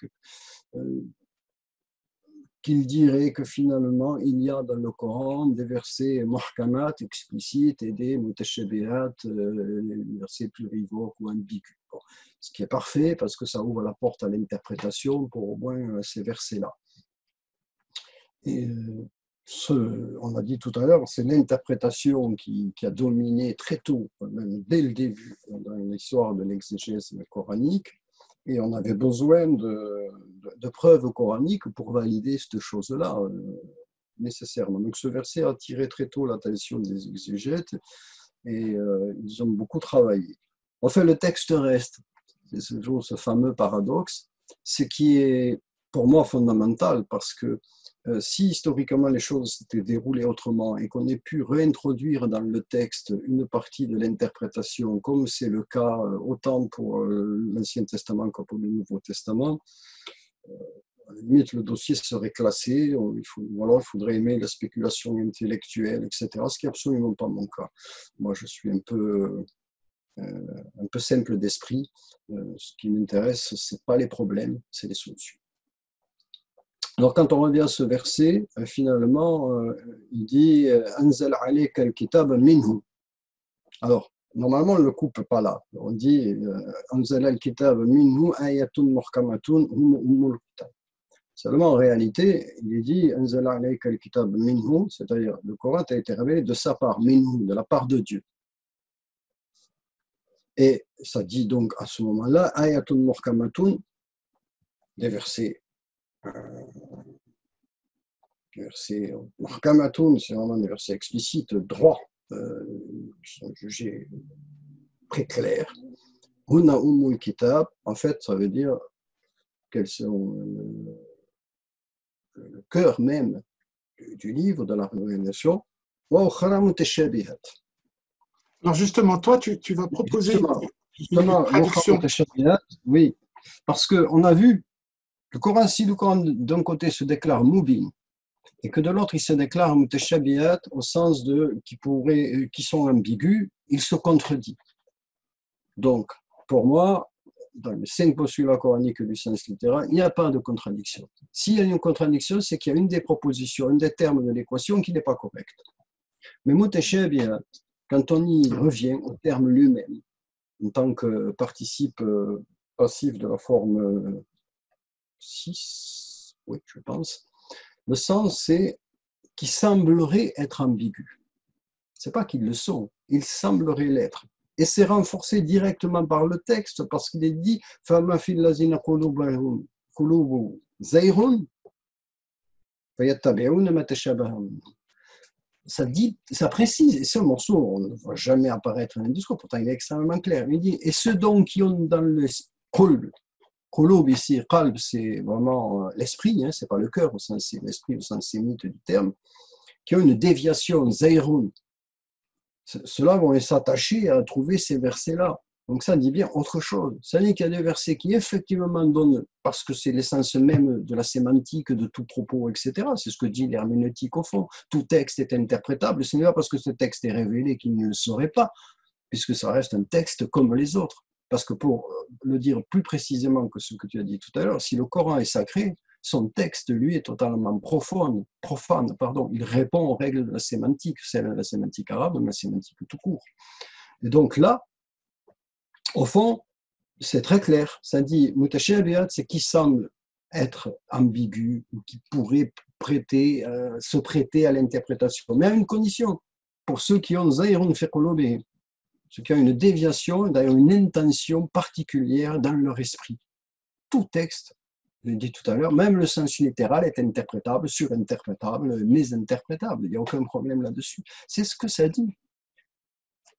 qu'il dirait que finalement, il y a dans le Coran des versets muhkamat, explicites, et des mutashabihat, des versets plurivoques ou ambigus. Bon, ce qui est parfait, parce que ça ouvre la porte à l'interprétation pour au moins ces versets-là. Et on l'a dit tout à l'heure, c'est l'interprétation qui a dominé très tôt, même dès le début, dans l'histoire de l'exégèse coranique, et on avait besoin de preuves coraniques pour valider cette chose-là, nécessairement. Donc ce verset a attiré très tôt l'attention des exégètes, et ils ont beaucoup travaillé. Enfin, le texte reste, c'est toujours ce fameux paradoxe, ce qui est pour moi fondamental, parce que si historiquement les choses s'étaient déroulées autrement et qu'on ait pu réintroduire dans le texte une partie de l'interprétation, comme c'est le cas autant pour l'Ancien Testament que pour le Nouveau Testament, à la limite le dossier serait classé, ou alors il faudrait aimer la spéculation intellectuelle, etc., ce qui n'est absolument pas mon cas. Moi je suis un peu simple d'esprit, ce qui m'intéresse, ce n'est pas les problèmes, c'est les solutions. Alors, quand on revient à ce verset, finalement, il dit « Anzal alayka al-kitab minhu ». Alors, normalement, on ne le coupe pas là. On dit « Anzal al-kitab minhu ayatun muhkamatun ummul kitab ». Seulement, en réalité, il est dit « Anzal alayka al-kitab minhu », c'est-à-dire le Coran a été révélé de sa part, minhu, de la part de Dieu. Et ça dit donc à ce moment-là « ayatun muhkamatun », des versets Muhkamatun, c'est vraiment des versets explicites, droits, qui sont jugés très clairs. Huna Ummul Kitab, en fait, ça veut dire qu'elles sont le cœur même du livre, de la révélation. Wa ukhra mutashabihat. Alors justement, toi, tu vas proposer justement, une traduction. Oui, parce qu'on a vu le Coran, si le Coran d'un côté se déclare Mubin, et que de l'autre il se déclare mutashabihat au sens de qui sont ambigus, il se contredit. Donc, pour moi, dans les 5 postulats coraniques du sens littéral, il n'y a pas de contradiction. S'il y a une contradiction, c'est qu'il y a une des propositions, un des termes de l'équation qui n'est pas correcte. Mais mutashabihat, quand on y revient au terme lui-même, en tant que participe passif de la forme 6, oui, je pense, le sens, c'est qu'ils sembleraient être ambigus. Ce n'est pas qu'ils le sont, ils sembleraient l'être. Et c'est renforcé directement par le texte, parce qu'il est dit « Fama fil lazina qulubu zayrun fayattabi'una ma tashabaha minhu » Ça précise, et ce morceau, on ne le voit jamais apparaître dans un discours, pourtant il est extrêmement clair. Il dit « Et ceux donc qui ont dans le qulub ici, qalb, c'est vraiment l'esprit, hein, c'est pas le cœur, c'est l'esprit au sens sémite du terme, qui ont une déviation, zayrun. Ceux-là vont s'attacher à trouver ces versets-là. Donc ça dit bien autre chose. Ça dit qu'il y a des versets qui effectivement donnent, parce que c'est l'essence même de la sémantique, de tout propos, etc. C'est ce que dit l'herméneutique au fond. Tout texte est interprétable. Ce n'est pas parce que ce texte est révélé qu'il ne le serait pas, puisque ça reste un texte comme les autres. Parce que pour le dire plus précisément que ce que tu as dit tout à l'heure, si le Coran est sacré, son texte, lui, est totalement profane. Il répond aux règles de la sémantique, celle de la sémantique arabe, mais la sémantique tout court. Et donc là, au fond, c'est très clair. Ça dit, mutashabihat, c'est qui semble être ambigu ou qui pourrait se prêter à l'interprétation, mais à une condition, pour ceux qui ont zayrun fi qulubihim, ceux qui ont une déviation, d'ailleurs une intention particulière dans leur esprit. Tout texte, je l'ai dit tout à l'heure, même le sens littéral est interprétable, surinterprétable, mésinterprétable. Il n'y a aucun problème là-dessus. C'est ce que ça dit.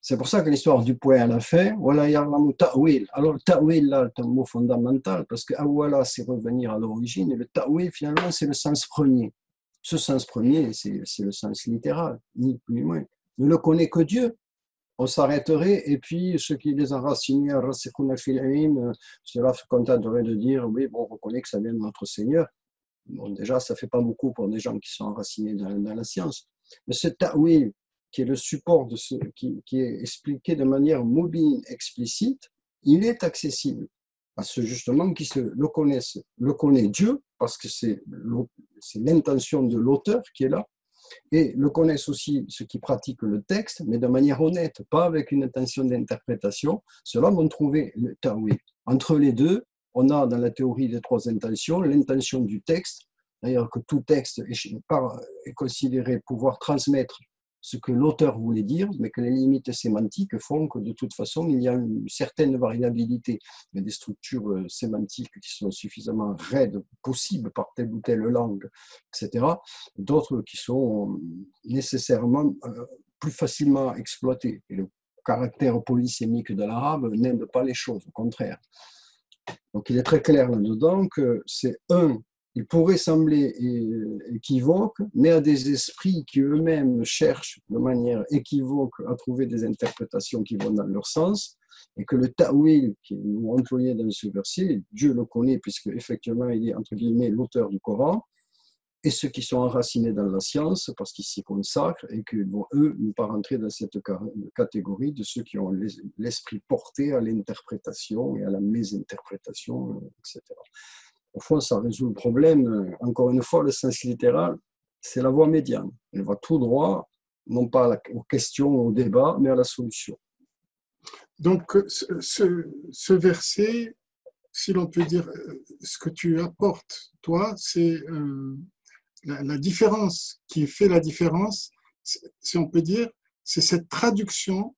C'est pour ça que l'histoire du poète à la fin, voilà, ya'lamu ta'wil. Alors, le ta'wil, là, c'est un mot fondamental, parce que awala, c'est revenir à l'origine, et le ta'wil, finalement, c'est le sens premier. Ce sens premier, c'est le sens littéral, ni plus ni moins. Ne le connaît que Dieu. On s'arrêterait, et puis ceux qui les enracinés, cela se contenterait de dire, oui, bon, on reconnaît que ça vient de notre Seigneur. Bon, déjà, ça ne fait pas beaucoup pour des gens qui sont enracinés dans la science. Mais ce ta'wil, qui est le support de ce qui est expliqué de manière mobile, explicite, il est accessible à ceux justement qui le connaissent. Le connaît Dieu, parce que c'est l'intention de l'auteur qui est là, et le connaissent aussi ceux qui pratiquent le texte, mais de manière honnête, pas avec une intention d'interprétation. Ceux-là vont trouver le ta'wil. Entre les deux, on a dans la théorie des trois intentions, l'intention du texte, d'ailleurs que tout texte est considéré pouvoir transmettre ce que l'auteur voulait dire, mais que les limites sémantiques font que de toute façon, il y a une certaine variabilité. Il y a des structures sémantiques qui sont suffisamment raides, possibles par telle ou telle langue, etc. D'autres qui sont nécessairement plus facilement exploitées. Et le caractère polysémique de l'arabe n'aide pas les choses, au contraire. Donc il est très clair là-dedans que c'est il pourrait sembler équivoque, mais à des esprits qui eux-mêmes cherchent de manière équivoque à trouver des interprétations qui vont dans leur sens, et que le ta'wil qui est employé dans ce verset, Dieu le connaît puisque effectivement il est entre guillemets l'auteur du Coran, et ceux qui sont enracinés dans la science parce qu'ils s'y consacrent et que vont eux ne pas rentrer dans cette catégorie de ceux qui ont l'esprit porté à l'interprétation et à la mésinterprétation, etc. Au fond, ça résout le problème. Encore une fois, le sens littéral, c'est la voie médiane. Elle va tout droit, non pas aux questions, au débat, mais à la solution. Donc, ce verset, si l'on peut dire, ce que tu apportes, toi, c'est la différence qui fait la différence, si on peut dire, c'est cette traduction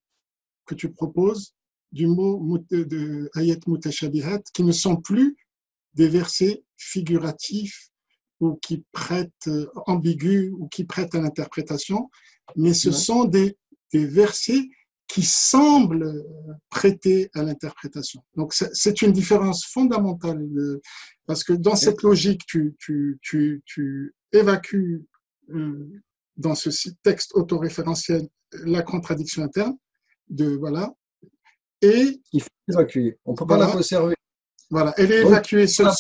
que tu proposes du mot de ayat mutashabihat, qui ne sont plus des versets figuratifs ou qui prêtent ambigus ou qui prêtent à l'interprétation, mais ce sont des versets qui semblent prêter à l'interprétation. Donc c'est une différence fondamentale parce que dans cette logique, tu évacues dans ce texte autoréférentiel la contradiction interne voilà, et il faut l'évacuer. On ne peut pas la conserver. Voilà, elle est évacuée selon.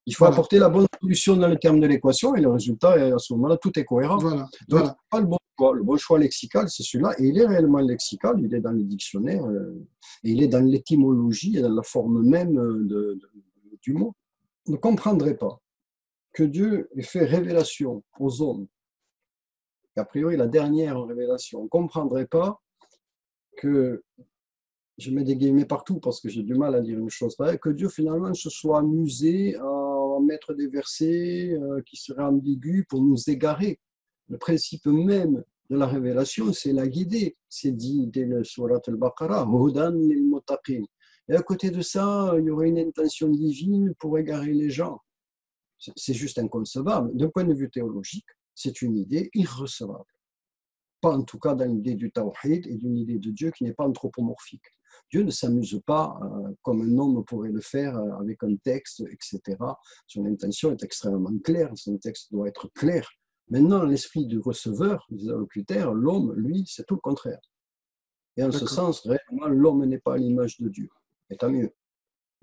Il faut apporter la bonne solution dans le terme de l'équation et le résultat, à ce moment-là, tout est cohérent. Donc, pas le bon choix. Le bon choix lexical, c'est celui-là. Et il est réellement lexical, il est dans les dictionnaires, et il est dans l'étymologie et dans la forme même du mot. On ne comprendrait pas que Dieu ait fait révélation aux hommes. A priori, la dernière révélation. On ne comprendrait pas que, je mets des guillemets partout parce que j'ai du mal à dire une chose pareille, que Dieu finalement se soit amusé à mettre des versets qui seraient ambigus pour nous égarer. Le principe même de la révélation, c'est la guider. C'est dit dès le Surat al-Baqarah, Hudan lil-Muttaqin. Et à côté de ça, il y aurait une intention divine pour égarer les gens. C'est juste inconcevable. D'un point de vue théologique, c'est une idée irrecevable. Pas en tout cas dans l'idée du tawhid et d'une idée de Dieu qui n'est pas anthropomorphique. Dieu ne s'amuse pas comme un homme pourrait le faire avec un texte, etc. Son intention est extrêmement claire, son texte doit être clair. Maintenant, l'esprit du receveur, du allocutaire, l'homme, lui, c'est tout le contraire. Et en ce sens, réellement, l'homme n'est pas à l'image de Dieu. Et tant mieux.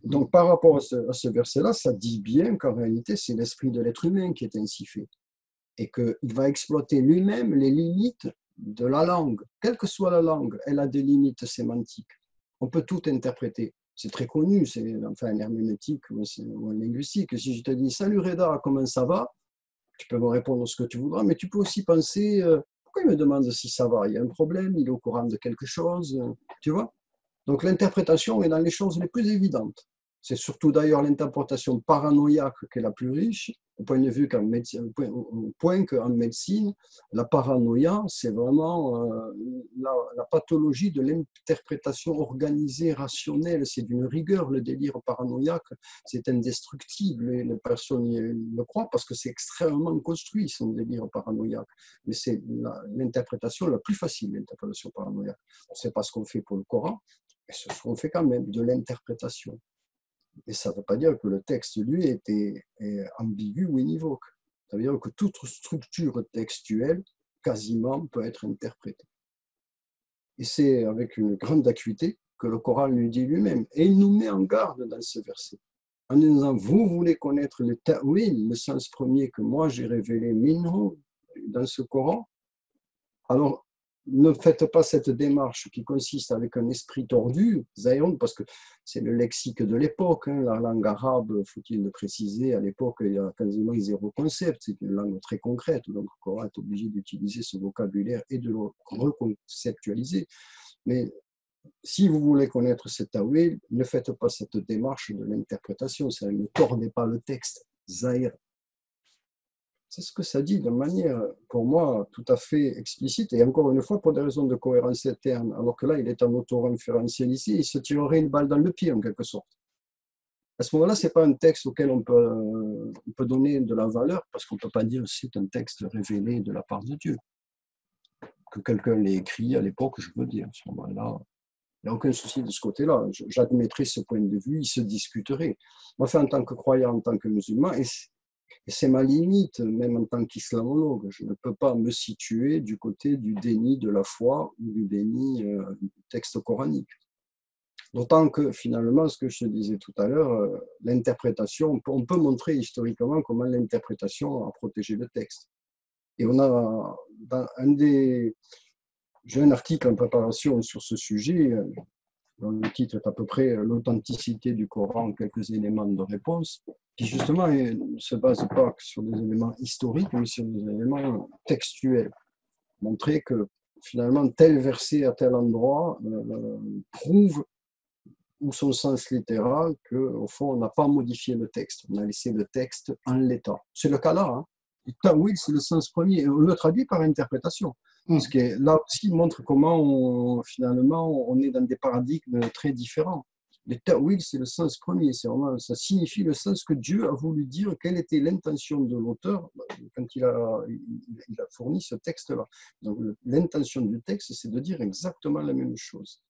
Donc, par rapport à ce verset-là, ça dit bien qu'en réalité, c'est l'esprit de l'être humain qui est ainsi fait. Et qu'il va exploiter lui-même les limites de la langue. Quelle que soit la langue, elle a des limites sémantiques. On peut tout interpréter. C'est très connu, c'est enfin l'herméneutique ou en linguistique. Si je te dis « Salut Reda, comment ça va ?» Tu peux me répondre ce que tu voudras, mais tu peux aussi penser « Pourquoi il me demande si ça va? Il y a un problème, il est au courant de quelque chose. » Tu vois? Donc l'interprétation est dans les choses les plus évidentes. C'est surtout d'ailleurs l'interprétation paranoïaque qui est la plus riche, au point de vue qu'en médecine, au point qu'en médecine, la paranoïa, c'est vraiment la pathologie de l'interprétation organisée, rationnelle. C'est d'une rigueur, le délire paranoïaque, c'est indestructible. Et les personnes le croient parce que c'est extrêmement construit, son délire paranoïaque. Mais c'est l'interprétation la plus facile, l'interprétation paranoïaque. On ne sait pas ce qu'on fait pour le Coran, mais c'est ce qu'on fait quand même, de l'interprétation. Et ça ne veut pas dire que le texte, lui, est ambigu ou univoque. Ça veut dire que toute structure textuelle, quasiment, peut être interprétée. Et c'est avec une grande acuité que le Coran lui dit lui-même. Et il nous met en garde dans ce verset. En disant, vous voulez connaître le ta'wil, le sens premier que moi j'ai révélé minhu dans ce Coran, alors ne faites pas cette démarche qui consiste avec un esprit tordu, Zayon, parce que c'est le lexique de l'époque, hein, la langue arabe, faut-il le préciser, à l'époque, il y a quasiment zéro concept, c'est une langue très concrète, donc le Coran est obligé d'utiliser ce vocabulaire et de le reconceptualiser. Mais si vous voulez connaître cet ta'wil, ne faites pas cette démarche de l'interprétation, ne tordez pas le texte, Zahir. C'est ce que ça dit de manière, pour moi, tout à fait explicite, et encore une fois, pour des raisons de cohérence interne, alors que là, il est en autoréférentialisé, il se tirerait une balle dans le pied, en quelque sorte. À ce moment-là, ce n'est pas un texte auquel on peut donner de la valeur, parce qu'on ne peut pas dire que c'est un texte révélé de la part de Dieu. Que quelqu'un l'ait écrit à l'époque, je veux dire, à ce moment-là, il n'y a aucun souci de ce côté-là. J'admettrai ce point de vue, il se discuterait. Moi, en tant que croyant, en tant que musulman, et c'est ma limite, même en tant qu'islamologue. Je ne peux pas me situer du côté du déni de la foi ou du déni du texte coranique. D'autant que finalement, ce que je te disais tout à l'heure, l'interprétation, on peut montrer historiquement comment l'interprétation a protégé le texte. Et on a, j'ai un article en préparation sur ce sujet, dont le titre est à peu près l'authenticité du Coran, quelques éléments de réponse, qui justement ne se base pas sur des éléments historiques, mais sur des éléments textuels. Montrer que finalement tel verset à tel endroit prouve, ou son sens littéral, qu'au fond on n'a pas modifié le texte, on a laissé le texte en l'état. C'est le cas là, hein. Ta'wil, c'est le sens premier, on le traduit par interprétation. Ce qui est, là aussi montre comment finalement on est dans des paradigmes très différents. Le ta'wil, c'est le sens premier, ça signifie le sens que Dieu a voulu dire, quelle était l'intention de l'auteur quand il a fourni ce texte-là. Donc l'intention du texte, c'est de dire exactement la même chose.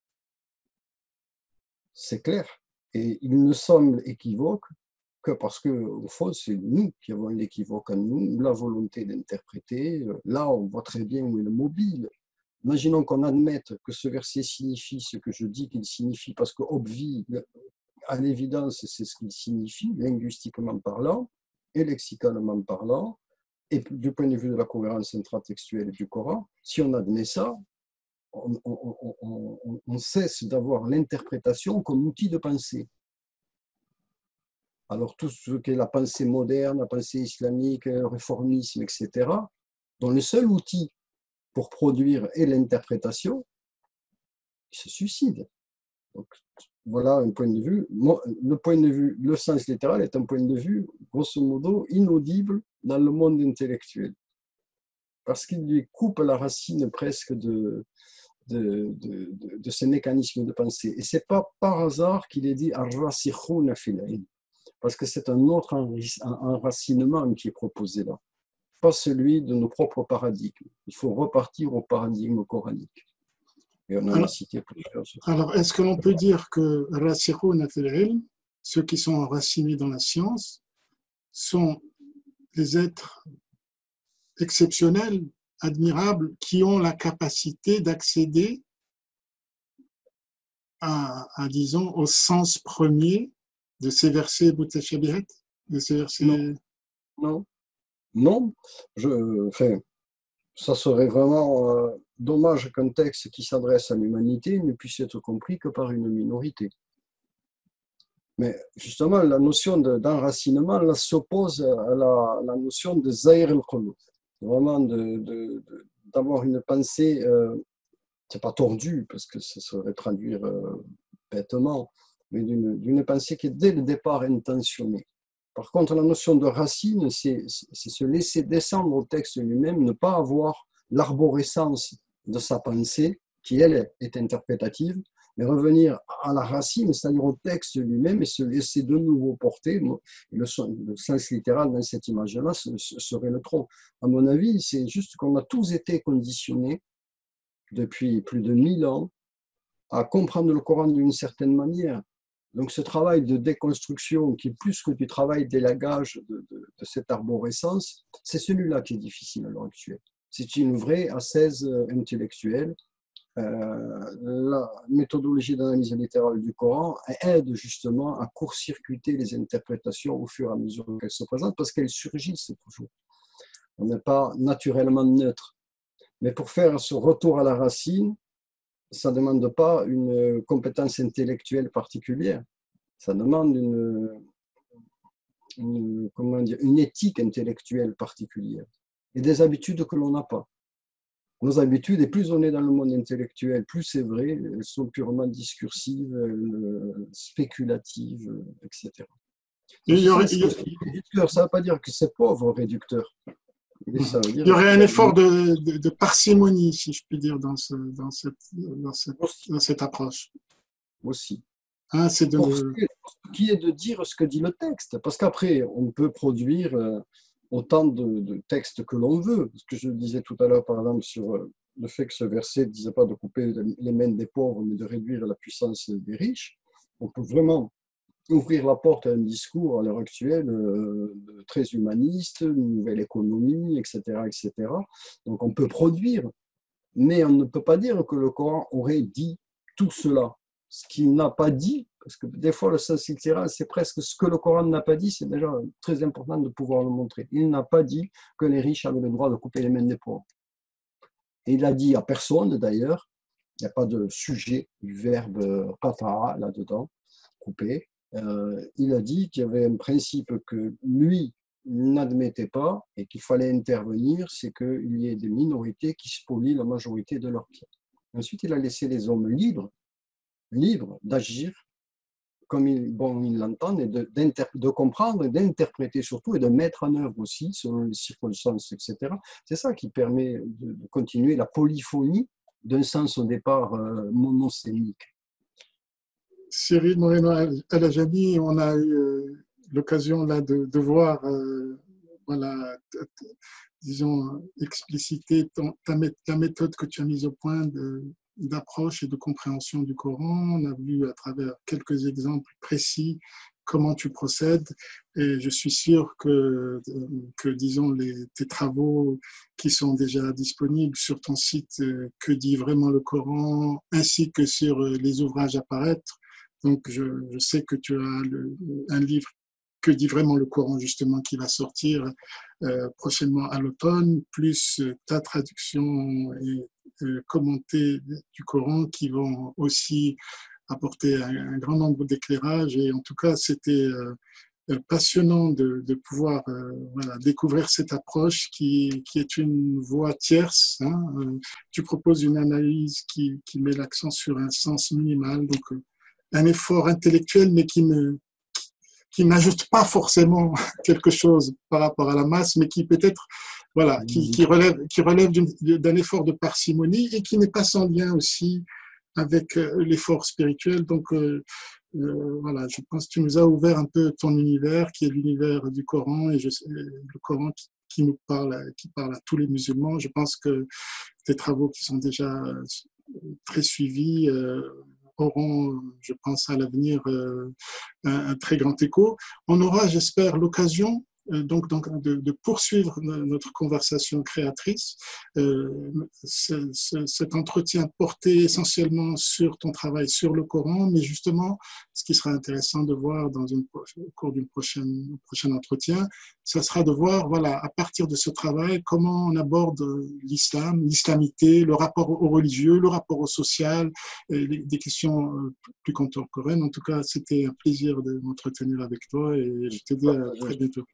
C'est clair. Et il ne semble équivoque que parce que, au fond, c'est nous qui avons l'équivoque en nous, la volonté d'interpréter. Là, on voit très bien où est le mobile. Imaginons qu'on admette que ce verset signifie ce que je dis qu'il signifie, parce que obvi, à l'évidence, c'est ce qu'il signifie, linguistiquement parlant et lexicalement parlant, et du point de vue de la cohérence intratextuelle du Coran. Si on admet ça, on cesse d'avoir l'interprétation comme outil de pensée. Alors tout ce qu'est la pensée moderne, la pensée islamique, le réformisme, etc., dont le seul outil pour produire est l'interprétation, il se suicide. Donc, voilà un point de vue. Le point de vue, le sens littéral est un point de vue, grosso modo, inaudible dans le monde intellectuel. Parce qu'il lui coupe la racine presque de ces mécanismes de pensée. Et ce n'est pas par hasard qu'il est dit ar-rasikhuna fil ilm, parce que c'est un autre enracinement qui est proposé là, pas celui de nos propres paradigmes. Il faut repartir au paradigme coranique. Et on en a cité plusieurs. Alors, est-ce que l'on peut dire que rasikhuna fil ilm, ceux qui sont enracinés dans la science, sont des êtres exceptionnels, admirables, qui ont la capacité d'accéder disons, au sens premier de ces versets mutashabihat, de ces versets... Non. Ça serait vraiment dommage qu'un texte qui s'adresse à l'humanité ne puisse être compris que par une minorité. Mais justement, la notion d'enracinement là, s'oppose à la notion de zahir al-qulub. Vraiment d'avoir une pensée, c'est pas tordue, parce que ça serait traduire bêtement, mais d'une pensée qui est dès le départ intentionnée. Par contre, la notion de racine, c'est se laisser descendre au texte lui-même, ne pas avoir l'arborescence de sa pensée, qui, elle, est interprétative, mais revenir à la racine, c'est-à-dire au texte lui-même, et se laisser de nouveau porter. Le sens littéral dans cette image-là serait le tronc. À mon avis, c'est juste qu'on a tous été conditionnés depuis plus de 1000 ans à comprendre le Coran d'une certaine manière. Donc ce travail de déconstruction, qui est plus que du travail d'élagage de cette arborescence, c'est celui-là qui est difficile à l'heure actuelle. C'est une vraie ascèse intellectuelle. La méthodologie d'analyse littérale du Coran aide justement à court-circuiter les interprétations au fur et à mesure qu'elles se présentent, parce qu'elles surgissent toujours. On n'est pas naturellement neutre. Mais pour faire ce retour à la racine, ça ne demande pas une compétence intellectuelle particulière, ça demande une éthique intellectuelle particulière et des habitudes que l'on n'a pas. Nos habitudes, et plus on est dans le monde intellectuel, plus c'est vrai, elles sont purement discursives, spéculatives, etc. Il y aurait, réducteur, ça ne veut pas dire que c'est pauvre, réducteur. Mais ça veut dire, il y aurait un effort de parcimonie, si je puis dire, dans cette approche. Aussi. Hein, c'est qui est de dire ce que dit le texte. Parce qu'après, on peut produire autant de textes que l'on veut. Ce que je disais tout à l'heure, par exemple, sur le fait que ce verset ne disait pas de couper les mains des pauvres, mais de réduire la puissance des riches. On peut vraiment ouvrir la porte à un discours à l'heure actuelle très humaniste, une nouvelle économie, etc., etc. Donc on peut produire, mais on ne peut pas dire que le Coran aurait dit tout cela. Ce qu'il n'a pas dit, parce que des fois le sens littéral, c'est presque ce que le Coran n'a pas dit, c'est déjà très important de pouvoir le montrer. Il n'a pas dit que les riches avaient le droit de couper les mains des pauvres. Et il a dit à personne d'ailleurs, il n'y a pas de sujet du verbe qata'a là-dedans, couper. Il a dit qu'il y avait un principe que lui n'admettait pas et qu'il fallait intervenir, c'est qu'il y ait des minorités qui spolient la majorité de leurs biens. Ensuite, il a laissé les hommes libres d'agir comme ils l'entendent et de comprendre, d'interpréter surtout et de mettre en œuvre aussi selon les circonstances, etc. C'est ça qui permet de continuer la polyphonie d'un sens au départ monosémique. Cyril Moreno-El-Ajami, on a eu l'occasion là de voir, voilà, disons, expliciter la méthode que tu as mise au point d'approche et de compréhension du Coran. On a vu à travers quelques exemples précis comment tu procèdes et je suis sûr que disons, tes travaux qui sont déjà disponibles sur ton site Que dit vraiment le Coran, ainsi que sur les ouvrages à paraître. Donc, je sais que tu as un livre Que dit vraiment le Coran, justement, qui va sortir prochainement à l'automne, plus ta traduction et commentée du Coran qui vont aussi apporter un grand nombre d'éclairages. Et en tout cas, c'était passionnant de pouvoir voilà, découvrir cette approche qui est une voie tierce. Hein. Tu proposes une analyse qui met l'accent sur un sens minimal, donc un effort intellectuel, mais qui n'ajoute pas forcément quelque chose par rapport à la masse, mais qui peut-être, voilà, qui relève d'un effort de parcimonie et qui n'est pas sans lien aussi avec l'effort spirituel. Donc, voilà, je pense que tu nous as ouvert un peu ton univers, qui est l'univers du Coran, et le Coran qui parle à tous les musulmans. Je pense que tes travaux qui sont déjà très suivis auront, je pense, à l'avenir un très grand écho. On aura, j'espère, l'occasion donc de poursuivre notre conversation créatrice. Cet entretien porté essentiellement sur ton travail sur le Coran, mais justement, ce qui sera intéressant de voir au cours d'un prochain entretien, ça sera de voir, voilà, à partir de ce travail, comment on aborde l'islam, l'islamité, le rapport au religieux, le rapport au social, des questions plus contemporaines. En tout cas, c'était un plaisir de m'entretenir avec toi et je te dis à très bientôt.